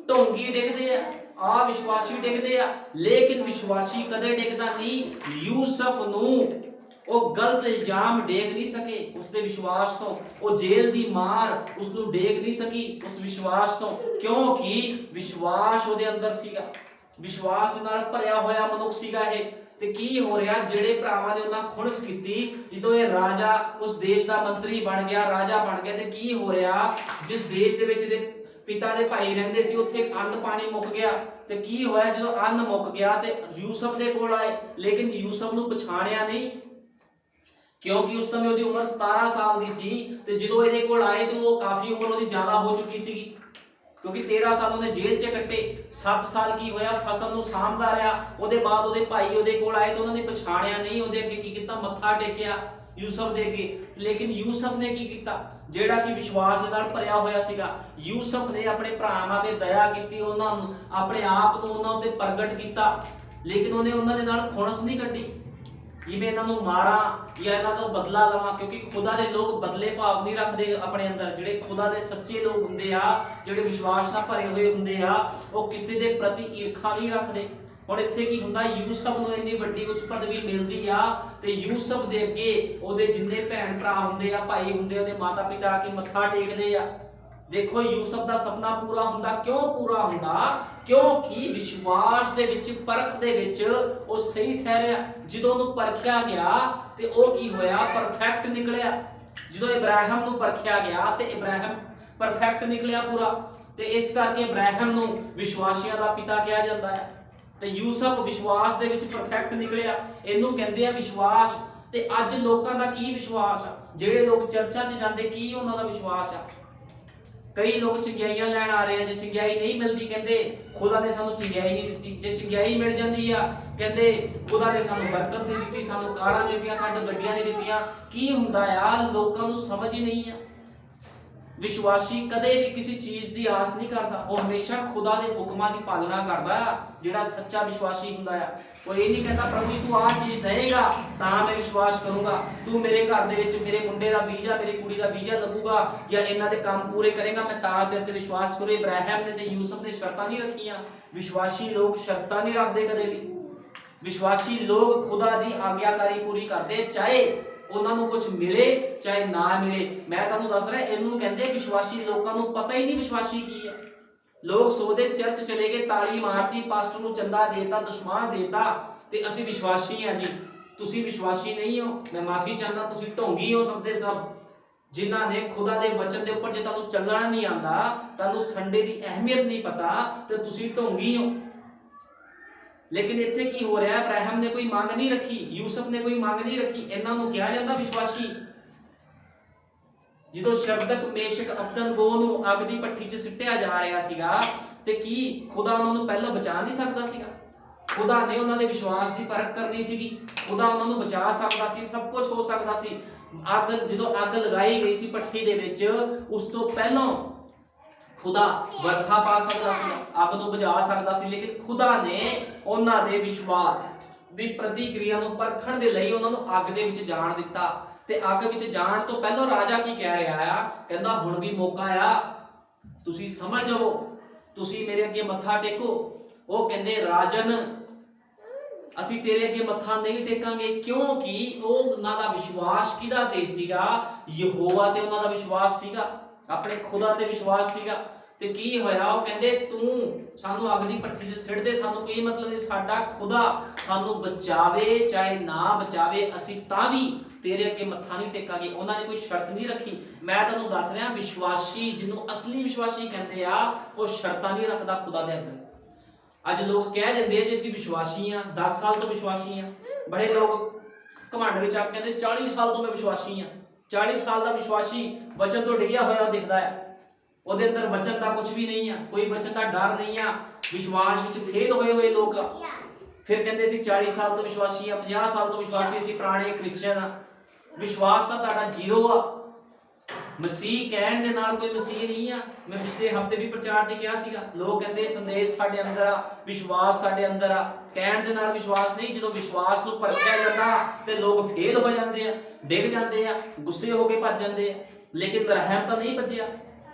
ਢੋਂਗੀ ਡਿੱਗਦੇ ਆ ਵਿਸ਼ਵਾਸੀ ਡਿੱਗਦੇ ਆ, ਲੇਕਿਨ ਵਿਸ਼ਵਾਸੀ ਕਦੇ ਡਿੱਗਦਾ ਨਹੀਂ। ਯੂਸਫ ਨੂੰ ਉਹ ਗਲਤ ਇਲਜ਼ਾਮ ਡੇਗ ਨਹੀਂ ਸਕੇ ਉਸਦੇ ਵਿਸ਼ਵਾਸ ਤੋਂ। ਉਹ ਜੇਲ੍ਹ ਦੀ ਮਾਰ ਉਸ ਨੂੰ ਡੇਗ ਨਹੀਂ ਸਕੀ ਉਸ ਵਿਸ਼ਵਾਸ ਤੋਂ, ਕਿਉਂਕਿ ਵਿਸ਼ਵਾਸ ਉਹਦੇ ਅੰਦਰ ਸੀਗਾ। ਵਿਸ਼ਵਾਸ ਨਾਲ ਭਰਿਆ ਹੋਇਆ ਮਨੁੱਖ ਸੀਗਾ ਇਹ। ਤੇ ਕੀ ਹੋ ਰਿਹਾ, ਜਿਹੜੇ ਭਰਾਵਾਂ ਨੇ ਉਹਨਾਂ ਖੁਣਸ ਕੀਤੀ, ਜਦੋਂ ਇਹ ਰਾਜਾ ਉਸ ਦੇਸ਼ ਦਾ ਮੰਤਰੀ ਬਣ ਗਿਆ, ਰਾਜਾ ਬਣ ਗਿਆ, ਤੇ ਕੀ ਹੋ ਰਿਹਾ, ਜਿਸ ਦੇਸ਼ ਦੇ ਵਿੱਚ ਇਹਦੇ ਪਿਤਾ ਦੇ ਭਾਈ ਰਹਿੰਦੇ ਸੀ, ਉੱਥੇ ਅੰਨ ਪਾਣੀ ਮੁੱਕ ਗਿਆ। ਤੇ ਕੀ ਹੋਇਆ ਜਦੋਂ ਅੰਨ ਮੁੱਕ ਗਿਆ ਤੇ ਯੂਸਫ ਦੇ ਕੋਲ ਆਏ, ਲੇਕਿਨ ਯੂਸਫ ਨੂੰ ਪਛਾਣਿਆ ਨਹੀਂ, ਕਿਉਂਕਿ ਉਸ ਸਮੇਂ ਉਹਦੀ ਉਮਰ 17 ਸਾਲ ਦੀ ਸੀ ਤੇ ਜਦੋਂ ਇਹਦੇ ਕੋਲ ਆਏ ਤੇ ਉਹ ਕਾਫੀ ਉਮਰ ਉਹਦੀ ਜ਼ਿਆਦਾ ਹੋ ਚੁੱਕੀ ਸੀਗੀ, ਕਿਉਂਕਿ 13 ਸਾਲ ਉਹਨੇ ਜੇਲ੍ਹ 'ਚ ਕੱਟੇ। 7 ਸਾਲ ਕੀ ਹੋਇਆ, ਫਸਲ ਨੂੰ ਸਾਂਭਦਾ ਰਿਹਾ। ਉਹਦੇ ਬਾਅਦ ਉਹਦੇ ਭਾਈ ਉਹਦੇ ਕੋਲ ਆਏ ਤੇ ਉਹਨਾਂ ਨੇ ਪਛਾਣਿਆ ਨਹੀਂ, ਉਹਦੇ ਅੱਗੇ ਕੀ ਕੀਤਾ, ਮੱਥਾ ਟੇਕਿਆ ਯੂਸਫ ਦੇ ਅੱਗੇ। ਲੇਕਿਨ ਯੂਸਫ ਨੇ ਕੀ ਕੀਤਾ, ਜਿਹੜਾ ਕਿ ਵਿਸ਼ਵਾਸ ਨਾਲ ਭਰਿਆ ਹੋਇਆ ਸੀਗਾ, ਯੂਸਫ ਨੇ ਆਪਣੇ ਭਰਾਵਾਂ ਤੇ ਦਇਆ ਕੀਤੀ, ਉਹਨਾਂ ਨੂੰ ਆਪਣੇ ਆਪ ਨੂੰ ਉਹਨਾਂ ਉੱਤੇ ਪ੍ਰਗਟ ਕੀਤਾ, ਲੇਕਿਨ ਉਹਨੇ ਉਹਨਾਂ ਦੇ ਨਾਲ ਖੁਣਸ ਨਹੀਂ ਕੱਢੀ ਕਿ ਮੈਂ ਇਹਨਾਂ ਨੂੰ ਮਾਰਾਂ ਜਾਂ ਇਹਨਾਂ ਤੋਂ ਬਦਲਾ ਲਵਾਂ, ਕਿਉਂਕਿ ਖੁਦਾ ਦੇ ਲੋਕ ਬਦਲੇ ਭਾਵ ਨਹੀਂ ਰੱਖਦੇ ਆਪਣੇ ਅੰਦਰ। ਜਿਹੜੇ ਖੁਦਾ ਦੇ ਸੱਚੇ ਲੋਕ ਹੁੰਦੇ ਆ, ਜਿਹੜੇ ਵਿਸ਼ਵਾਸ ਨਾਲ ਭਰੇ ਹੋਏ ਹੁੰਦੇ ਆ, ਉਹ ਕਿਸੇ ਦੇ ਪ੍ਰਤੀ ਈਰਖਾ ਨਹੀਂ ਰੱਖਦੇ। ਹੁਣ ਇੱਥੇ ਕੀ ਹੁੰਦਾ, ਯੂਸਫ ਨੂੰ ਇੰਨੀ ਵੱਡੀ ਉੱਚ ਪਦਵੀ ਮਿਲਦੀ ਆ ਤੇ ਯੂਸਫ ਦੇ ਅੱਗੇ ਉਹਦੇ ਜਿੰਨੇ ਭੈਣ ਭਰਾ ਹੁੰਦੇ ਆ, ਭਾਈ ਹੁੰਦੇ, ਉਹਦੇ ਮਾਤਾ ਪਿਤਾ ਆ ਕੇ ਮੱਥਾ ਟੇਕਦੇ ਆ। ਦੇਖੋ ਯੂਸਫ ਦਾ ਸੁਪਨਾ ਪੂਰਾ ਹੁੰਦਾ। ਕਿਉਂ ਪੂਰਾ ਹੁੰਦਾ? ਕਿਉਂਕਿ ਵਿਸ਼ਵਾਸ ਦੇ ਵਿੱਚ, ਪਰਖ ਦੇ ਵਿੱਚ ਉਹ ਸਹੀ ਠਹਿਰਿਆ। ਜਦੋਂ ਉਹਨੂੰ ਪਰਖਿਆ ਗਿਆ ਤੇ ਉਹ ਕੀ ਹੋਇਆ, ਪਰਫੈਕਟ ਨਿਕਲਿਆ। ਜਦੋਂ ਇਬਰਾਹਿਮ ਨੂੰ ਪਰਖਿਆ ਗਿਆ ਤੇ ਇਬਰਾਹਿਮ ਪਰਫੈਕਟ ਨਿਕਲਿਆ ਪੂਰਾ, ਤੇ ਇਸ ਕਰਕੇ ਇਬਰਾਹਿਮ ਨੂੰ ਵਿਸ਼ਵਾਸੀਆਂ ਦਾ ਪਿਤਾ ਕਿਹਾ ਜਾਂਦਾ ਹੈ। ਤੇ ਯੂਸਫ ਵਿਸ਼ਵਾਸ ਦੇ ਵਿੱਚ ਪਰਫੈਕਟ ਨਿਕਲਿਆ, ਇਹਨੂੰ ਕਹਿੰਦੇ ਆ ਵਿਸ਼ਵਾਸ। ਤੇ ਅੱਜ ਲੋਕਾਂ ਦਾ ਕੀ ਵਿਸ਼ਵਾਸ ਆ? ਜਿਹੜੇ ਲੋਕ ਚਰਚਾਂ 'ਚ ਜਾਂਦੇ, ਕੀ ਉਹਨਾਂ ਦਾ ਵਿਸ਼ਵਾਸ ਆ? ਕਈ ਲੋਕ ਚੰਗਿਆਈਆਂ ਲੈਣ ਆ ਰਹੇ ਆ, ਜੇ ਚੰਗਿਆਈ ਨਹੀਂ ਮਿਲਦੀ ਕਹਿੰਦੇ ਖੁਦਾ ਨੇ ਸਾਨੂੰ ਚੰਗਿਆਈ ਨਹੀਂ ਦਿੱਤੀ। ਜੇ ਚੰਗਿਆਈ ਮਿਲ ਜਾਂਦੀ ਆ ਕਹਿੰਦੇ ਖੁਦਾ ਨੇ ਸਾਨੂੰ ਬਰਕਤ ਨਹੀਂ ਦਿੱਤੀ, ਸਾਨੂੰ ਕਾਰਾਂ ਦਿੱਤੀਆਂ, ਸਾਨੂੰ ਗੱਡੀਆਂ ਨਹੀਂ ਦਿੱਤੀਆਂ। ਕੀ ਹੁੰਦਾ ਆ, ਲੋਕਾਂ ਨੂੰ ਸਮਝ ਹੀ ਨਹੀਂ ਆ। ਵਿਸ਼ਵਾਸੀ ਕਦੇ ਵੀ ਕਿਸੇ ਚੀਜ਼ ਦੀ ਆਸ ਨਹੀਂ ਕਰਦਾ, ਉਹ ਹਮੇਸ਼ਾ ਖੁਦਾ ਦੇ ਹੁਕਮਾਂ ਦੀ ਪਾਲਣਾ ਕਰਦਾ ਆ। ਜਿਹੜਾ ਸੱਚਾ ਵਿਸ਼ਵਾਸੀ ਹੁੰਦਾ ਆ, ਉਹ ਇਹ ਨਹੀਂ ਕਹਿੰਦਾ ਪ੍ਰਭੂ ਜੀ ਤੂੰ ਆਹ ਚੀਜ਼ ਦੇਏਗਾ ਤਾਂ ਮੈਂ ਵਿਸ਼ਵਾਸ ਕਰੂੰਗਾ, ਤੂੰ ਮੇਰੇ ਘਰ ਦੇ ਵਿੱਚ ਮੇਰੇ ਮੁੰਡੇ ਦਾ ਵੀਜ਼ਾ, ਮੇਰੀ ਕੁੜੀ ਦਾ ਵੀਜ਼ਾ ਲੱਗੂਗਾ, ਜਾਂ ਇਹਨਾਂ ਦੇ ਕੰਮ ਪੂਰੇ ਕਰੇਗਾ, ਮੈਂ ਤਾਂ ਤੇਰੇ ਤੇ ਵਿਸ਼ਵਾਸ ਕਰੂ। ਇਬਰਾਹਿਮ ਨੇ ਤੇ ਯੂਸਫ ਨੇ ਸ਼ਰਤਾਂ ਨਹੀਂ ਰੱਖੀਆਂ। ਵਿਸ਼ਵਾਸੀ ਲੋਕ ਸ਼ਰਤਾਂ ਨਹੀਂ ਰੱਖਦੇ ਕਦੇ ਵੀ। ਵਿਸ਼ਵਾਸੀ ਲੋਕ ਖੁਦਾ ਦੀ ਆਗਿਆਕਾਰੀ ਪੂਰੀ ਕਰਦੇ, ਚਾਹੇ ਉਹਨਾਂ ਨੂੰ ਕੁਝ ਮਿਲੇ ਚਾਹੇ ਨਾ ਮਿਲੇ। ਮੈਂ ਤੁਹਾਨੂੰ ਦੱਸ ਰਿਹਾ, ਇਹਨੂੰ ਕਹਿੰਦੇ ਵਿਸ਼ਵਾਸੀ। ਲੋਕਾਂ ਨੂੰ ਪਤਾ ਹੀ ਨਹੀਂ ਵਿਸ਼ਵਾਸੀ ਕੀ ਹੈ। ਲੋਕ ਸੋਚਦੇ ਚਰਚ ਚਲੇ ਗਏ, ਤਾਲੀ ਮਾਰਤੀ, ਪਾਸਟਰ ਨੂੰ ਚੰਦਾ ਦੇਤਾ, ਦੁਸ਼ਮਣ ਦੇਤਾ ਤੇ ਅਸੀਂ ਵਿਸ਼ਵਾਸੀ ਹਾਂ ਜੀ। ਤੁਸੀਂ ਵਿਸ਼ਵਾਸੀ ਨਹੀਂ ਹੋ, ਮੈਂ ਮਾਫੀ ਚਾਹੁੰਦਾ, ਤੁਸੀਂ ਢੋਂਗੀ ਹੋ ਸਭ ਦੇ ਸਭ, ਜਿਨ੍ਹਾਂ ਨੇ ਖੁਦਾ ਦੇ ਵਚਨ ਦੇ ਉੱਪਰ ਜੇ ਤੁਹਾਨੂੰ ਚੱਲਣਾ ਨਹੀਂ ਆਉਂਦਾ, ਤੁਹਾਨੂੰ ਸੰਡੇ ਦੀ ਅਹਿਮੀਅਤ ਨਹੀਂ ਪਤਾ, ਤੇ ਤੁਸੀਂ ਢੋਂਗੀ ਹੋ। ਲੇਕਿਨ ਇੱਥੇ ਕੀ ਹੋ ਰਿਹਾ, ਇਬਰਾਹਿਮ ਨੇ ਕੋਈ ਮੰਗ ਨਹੀਂ ਰੱਖੀ, ਯੂਸਫ ਨੇ ਕੋਈ ਮੰਗ ਨਹੀਂ ਰੱਖੀ, ਇਹਨਾਂ ਨੂੰ ਕਿਹਾ ਜਾਂਦਾ ਵਿਸ਼ਵਾਸੀ। ਜਦੋਂ ਸ਼ਬਦਕ ਮੇਸ਼ਕ ਅਬਦਨਗੋ ਨੂੰ ਅੱਗ ਦੀ ਭੱਠੀ 'ਚ ਸਿੱਟਿਆ ਜਾ ਰਿਹਾ ਸੀਗਾ, ਤੇ ਕੀ ਖੁਦਾ ਉਹਨਾਂ ਨੂੰ ਪਹਿਲਾਂ ਬਚਾ ਨਹੀਂ ਸਕਦਾ ਸੀਗਾ? ਖੁਦਾ ਨੇ ਉਹਨਾਂ ਦੇ ਵਿਸ਼ਵਾਸ ਦੀ ਪਰਖ ਕਰਨੀ ਸੀਗੀ, ਖੁਦਾ ਉਹਨਾਂ ਨੂੰ ਬਚਾ ਸਕਦਾ ਸੀ, ਸਭ ਕੁਝ ਹੋ ਸਕਦਾ ਸੀ। ਅੱਗ ਜਦੋਂ ਅੱਗ ਲਗਾਈ ਗਈ ਸੀ ਭੱਠੀ ਦੇ ਵਿੱਚ, ਉਸ ਤੋਂ ਪਹਿਲਾਂ ਖੁਦਾ ਵਰਖਾ ਪਾ ਸਕਦਾ ਸੀ, ਅੱਗ ਨੂੰ ਬੁਝਾ ਸਕਦਾ ਸੀ, ਲੇਕਿਨ ਖੁਦਾ ਨੇ ਉਹਨਾਂ ਦੇ ਵਿਸ਼ਵਾਸ ਦੀ ਪ੍ਰਤੀਕਿਰਿਆ ਨੂੰ ਪਰਖਣ ਦੇ ਲਈ ਉਹਨਾਂ ਨੂੰ ਅੱਗ ਦੇ ਵਿੱਚ ਜਾਣ ਦਿੱਤਾ। ਤੇ ਅੱਗ ਵਿੱਚ ਜਾਣ ਤੋਂ ਪਹਿਲਾਂ ਰਾਜਾ ਕੀ ਕਹਿ ਰਿਹਾ ਆ, ਕਹਿੰਦਾ ਹੁਣ ਵੀ ਮੌਕਾ ਆ, ਤੁਸੀਂ ਸਮਝ ਜਾਓ, ਤੁਸੀਂ ਮੇਰੇ ਅੱਗੇ ਮੱਥਾ ਟੇਕੋ। ਉਹ ਕਹਿੰਦੇ ਰਾਜਨ ਅਸੀਂ ਤੇਰੇ ਅੱਗੇ ਮੱਥਾ ਨਹੀਂ ਟੇਕਾਂਗੇ, ਕਿਉਂਕਿ ਉਹਨਾਂ ਦਾ ਵਿਸ਼ਵਾਸ ਕਿਹਦਾ ਤੇ ਸੀਗਾ? ਯਹੋਵਾ ਤੇ ਉਹਨਾਂ ਦਾ ਵਿਸ਼ਵਾਸ ਸੀਗਾ, ਆਪਣੇ ਖੁਦਾ ਤੇ ਵਿਸ਼ਵਾਸ ਸੀਗਾ। ਤੇ ਕੀ ਹੋਇਆ, ਉਹ ਕਹਿੰਦੇ ਤੂੰ ਸਾਨੂੰ ਅੱਗ ਦੀ ਭੱਠੀ 'ਚ ਸਿੱਟ ਦੇ, ਸਾਨੂੰ ਕੋਈ ਮਤਲਬ ਨਹੀਂ, ਸਾਡਾ ਖੁਦਾ ਸਾਨੂੰ ਬਚਾਵੇ ਚਾਹੇ ਨਾ ਬਚਾਵੇ, ਅਸੀਂ ਤਾਂ ਵੀ ਤੇਰੇ ਅੱਗੇ ਮੱਥਾ ਨਹੀਂ ਟੇਕਾਂਗੇ। ਉਹਨਾਂ ਨੇ ਕੋਈ ਸ਼ਰਤ ਨਹੀਂ ਰੱਖੀ। ਮੈਂ ਤੁਹਾਨੂੰ ਦੱਸ ਰਿਹਾ, ਵਿਸ਼ਵਾਸੀ ਜਿਹਨੂੰ ਅਸਲੀ ਵਿਸ਼ਵਾਸੀ ਕਹਿੰਦੇ ਆ, ਉਹ ਸ਼ਰਤਾਂ ਨਹੀਂ ਰੱਖਦਾ ਖੁਦਾ ਦੇ ਅੱਗੇ। ਅੱਜ ਲੋਕ ਕਹਿ ਜਾਂਦੇ ਆ ਜੀ ਅਸੀਂ ਵਿਸ਼ਵਾਸੀ ਆ, 10 ਸਾਲ ਤੋਂ ਵਿਸ਼ਵਾਸੀ ਆ। ਬੜੇ ਲੋਕ ਘਮੰਡ ਵਿੱਚ ਆ ਕਹਿੰਦੇ 40 ਸਾਲ ਤੋਂ ਮੈਂ ਵਿਸ਼ਵਾਸੀ ਆ। 40 ਸਾਲ ਦਾ ਵਿਸ਼ਵਾਸੀ ਵਚਨ ਤੋਂ ਡਿੱਗਿਆ ਹੋਇਆ ਦਿਖਦਾ ਹੈ, ਉਹਦੇ ਅੰਦਰ ਵਚਨ ਦਾ ਕੁਝ ਵੀ ਨਹੀਂ ਆ, ਕੋਈ ਵਚਨ ਦਾ ਡਰ ਨਹੀਂ ਆ। ਵਿਸ਼ਵਾਸ ਵਿੱਚ ਫੇਲ ਹੋਏ ਲੋਕ ਫਿਰ ਕਹਿੰਦੇ ਸੀ 40 ਸਾਲ ਤੋਂ ਵਿਸ਼ਵਾਸੀ ਆ, 50 ਸਾਲ ਤੋਂ ਵਿਸ਼ਵਾਸੀ, ਅਸੀਂ ਪੁਰਾਣੇ ਕ੍ਰਿਸਚੀਅਨ ਆ। ਵਿਸ਼ਵਾਸ ਤਾਂ ਤੁਹਾਡਾ ਜ਼ੀਰੋ ਆ। ਮਸੀਹ ਕਹਿਣ ਦੇ ਨਾਲ ਕੋਈ ਮਸੀਹ ਨਹੀਂ ਆ। ਮੈਂ ਪਿਛਲੇ ਹਫਤੇ ਵੀ ਪ੍ਰਚਾਰ 'ਚ ਕਿਹਾ ਸੀਗਾ, ਲੋਕ ਕਹਿੰਦੇ ਸੰਦੇਸ਼ ਸਾਡੇ ਅੰਦਰ ਆ, ਵਿਸ਼ਵਾਸ ਸਾਡੇ ਅੰਦਰ ਆ, ਕਹਿਣ ਦੇ ਨਾਲ ਵਿਸ਼ਵਾਸ ਨਹੀਂ। ਜਦੋਂ ਵਿਸ਼ਵਾਸ ਨੂੰ ਪਰਖਿਆ ਜਾਂਦਾ ਤੇ ਲੋਕ ਫੇਲ ਹੋ ਜਾਂਦੇ ਆ, ਡਿੱਗ ਜਾਂਦੇ ਆ, ਗੁੱਸੇ ਹੋ ਕੇ ਭੱਜ ਜਾਂਦੇ ਆ। ਲੇਕਿਨ ਇਬਰਾਹਿਮ ਤਾਂ ਨਹੀਂ ਭੱਜਿਆ।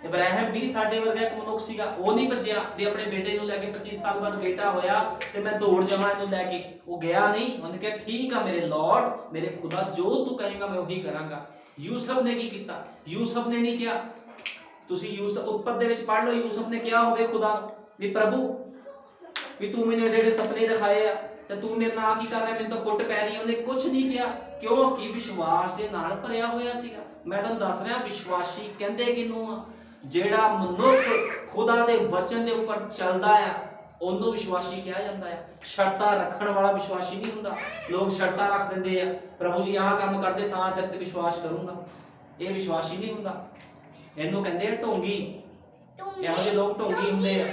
ਇਬਰਾਹਿਮ ਵੀ ਸਾਡੇ ਵਰਗਾ ਇੱਕ ਮਨੁੱਖ ਸੀਗਾ, ਉਹ ਨਹੀਂ ਭੱਜਿਆ ਵੀ ਆਪਣੇ ਬੇਟੇ ਨੂੰ ਲੈ ਕੇ 25 ਸਾਲ ਬਾਅਦ ਬੇਟਾ ਹੋਇਆ ਤੇ ਮੈਂ ਦੌੜ ਜਾਵਾਂ ਇਹਨੂੰ ਲੈ ਕੇ। ਉਹ ਗਿਆ ਨਹੀਂ, ਉਹਨੇ ਕਿਹਾ ਠੀਕ ਆ ਮੇਰੇ ਲਾਰਡ, ਮੇਰੇ ਖੁਦਾ, ਜੋ ਤੂੰ ਕਹੇਗਾ ਮੈਂ ਉਹੀ ਕਰਾਂਗਾ। ਯੂਸਫ ਨੇ ਕੀ ਕੀਤਾ? ਯੂਸਫ ਨੇ ਨਹੀਂ ਕਿਹਾ, ਤੁਸੀਂ ਯੂਸਫ ਉੱਪਰ ਦੇ ਵਿੱਚ ਪੜ੍ਹ ਲਓ, ਯੂਸਫ ਨੇ ਕਿਹਾ ਹੋਵੇ ਖੁਦਾ ਵੀ ਪ੍ਰਭੂ ਵੀ ਤੂੰ ਮੈਨੂੰ ਏਡੇ ਸੁਪਨੇ ਦਿਖਾਏ ਆ ਤੇ ਤੂੰ ਮੇਰੇ ਨਾਲ ਕੀ ਕਰ ਰਿਹਾ, ਮੈਨੂੰ ਤਾਂ ਕੁੱਟ ਪੈ ਰਹੀ ਹੈ। ਉਹਨੇ ਕੁਝ ਨਹੀਂ ਕਿਹਾ, ਕਿਉਂਕਿ ਵਿਸ਼ਵਾਸ ਦੇ ਨਾਲ ਭਰਿਆ ਹੋਇਆ ਸੀਗਾ। ਮੈਂ ਤੁਹਾਨੂੰ ਦੱਸ ਰਿਹਾ, ਵਿਸ਼ਵਾਸੀ ਕਹਿੰਦੇ ਕਿਹਨੂੰ ਆ? ਜਿਹੜਾ ਮਨੁੱਖ ਖੁਦਾ ਦੇ ਵਚਨ ਦੇ ਉੱਪਰ ਚੱਲਦਾ ਆ, ਉਹਨੂੰ ਵਿਸ਼ਵਾਸੀ ਕਿਹਾ ਜਾਂਦਾ ਹੈ। ਸ਼ਰਤਾਂ ਰੱਖਣ ਵਾਲਾ ਵਿਸ਼ਵਾਸੀ ਨਹੀਂ ਹੁੰਦਾ। ਲੋਕ ਸ਼ਰਤਾਂ ਰੱਖ ਦਿੰਦੇ ਆ, ਪ੍ਰਭੂ ਜੀ ਆਹ ਕੰਮ ਕਰਦੇ ਤਾਂ ਤੇਰੇ ਤੇ ਵਿਸ਼ਵਾਸ ਕਰੂੰਗਾ, ਇਹ ਵਿਸ਼ਵਾਸੀ ਨਹੀਂ ਹੁੰਦਾ। ਇਹਨੂੰ ਕਹਿੰਦੇ ਆ ਢੋਂਗੀ। ਇਹੋ ਜਿਹੇ ਲੋਕ ਢੋਂਗੀ ਹੁੰਦੇ ਆ।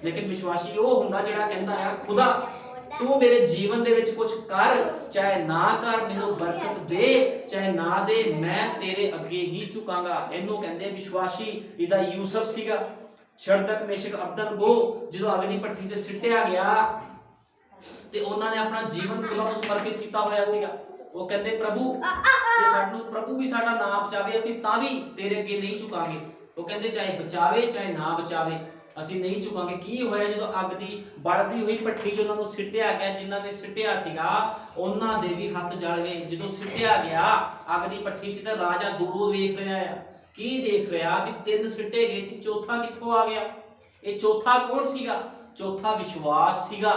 ਲੇਕਿਨ ਵਿਸ਼ਵਾਸੀ ਉਹ ਹੁੰਦਾ ਜਿਹੜਾ ਕਹਿੰਦਾ ਆ ਖੁਦਾ ਤੂੰ ਮੇਰੇ ਜੀਵਨ ਦੇ ਵਿੱਚ ਕੁਝ ਕਰ, ਚਾਹੇ ਨਾ ਕਰ, ਮੈਨੂੰ ਬਰਕਤ ਦੇ, ਚਾਹੇ ਨਾ ਦੇ, ਮੈਂ ਤੇਰੇ ਅੱਗੇ ਹੀ ਝੁਕਾਂਗਾ। ਇਹਨੂੰ ਕਹਿੰਦੇ ਵਿਸ਼ਵਾਸੀ। ਇਹਦਾ ਯੂਸਫ ਸੀਗਾ। ਸ਼ਰਦਕ ਮੇਸ਼ਕ ਅਬਦਨਗੋ ਜਦੋਂ ਅਗਨੀ ਭੱਠੀ 'ਚ ਸਿੱਟਿਆ ਗਿਆ ਤੇ ਉਹਨਾਂ ਨੇ ਆਪਣਾ ਜੀਵਨ ਖੁਦਾ ਨੂੰ ਸਮਰਪਿਤ ਕੀਤਾ ਹੋਇਆ ਸੀਗਾ। ਉਹ ਕਹਿੰਦੇ ਪ੍ਰਭੂ ਜੇ ਸਾਨੂੰ ਪ੍ਰਭੂ ਵੀ ਸਾਡਾ ਨਾਮ ਬਚਾਵੇ ਅਸੀਂ ਤਾਂ ਵੀ ਤੇਰੇ ਅੱਗੇ ਨਹੀਂ ਝੁਕਾਂਗੇ। ਉਹ ਕਹਿੰਦੇ ਚਾਹੇ ਬਚਾਵੇ ਚਾਹੇ ਨਾ ਬਚਾਵੇ ਅਸੀਂ ਨਹੀਂ ਝੁਕਾਂਗੇ। ਕੀ ਹੋਇਆ ਜਦੋਂ ਅੱਗ ਦੀ ਬਲਦੀ ਹੋਈ ਭੱਠੀ 'ਚ ਉਹਨਾਂ ਨੂੰ ਸਿੱਟਿਆ ਗਿਆ, ਜਿਨ੍ਹਾਂ ਨੇ ਸਿੱਟਿਆ ਸੀਗਾ ਉਹਨਾਂ ਦੇ ਵੀ ਹੱਥ ਜਲ ਗਏ। ਜਦੋਂ ਸਿੱਟਿਆ ਗਿਆ ਅੱਗ ਦੀ ਭੱਠੀ 'ਚ ਤਾਂ ਰਾਜਾ ਦੂਰੋਂ ਵੇਖ ਰਿਹਾ ਆ। ਕੀ ਦੇਖ ਰਿਹਾ ਵੀ 3 ਸਿੱਟੇ ਗਏ ਸੀ, ਚੌਥਾ ਕਿੱਥੋਂ ਆ ਗਿਆ? ਇਹ ਚੌਥਾ ਕੌਣ ਸੀਗਾ? ਚੌਥਾ ਵਿਸ਼ਵਾਸ ਸੀਗਾ,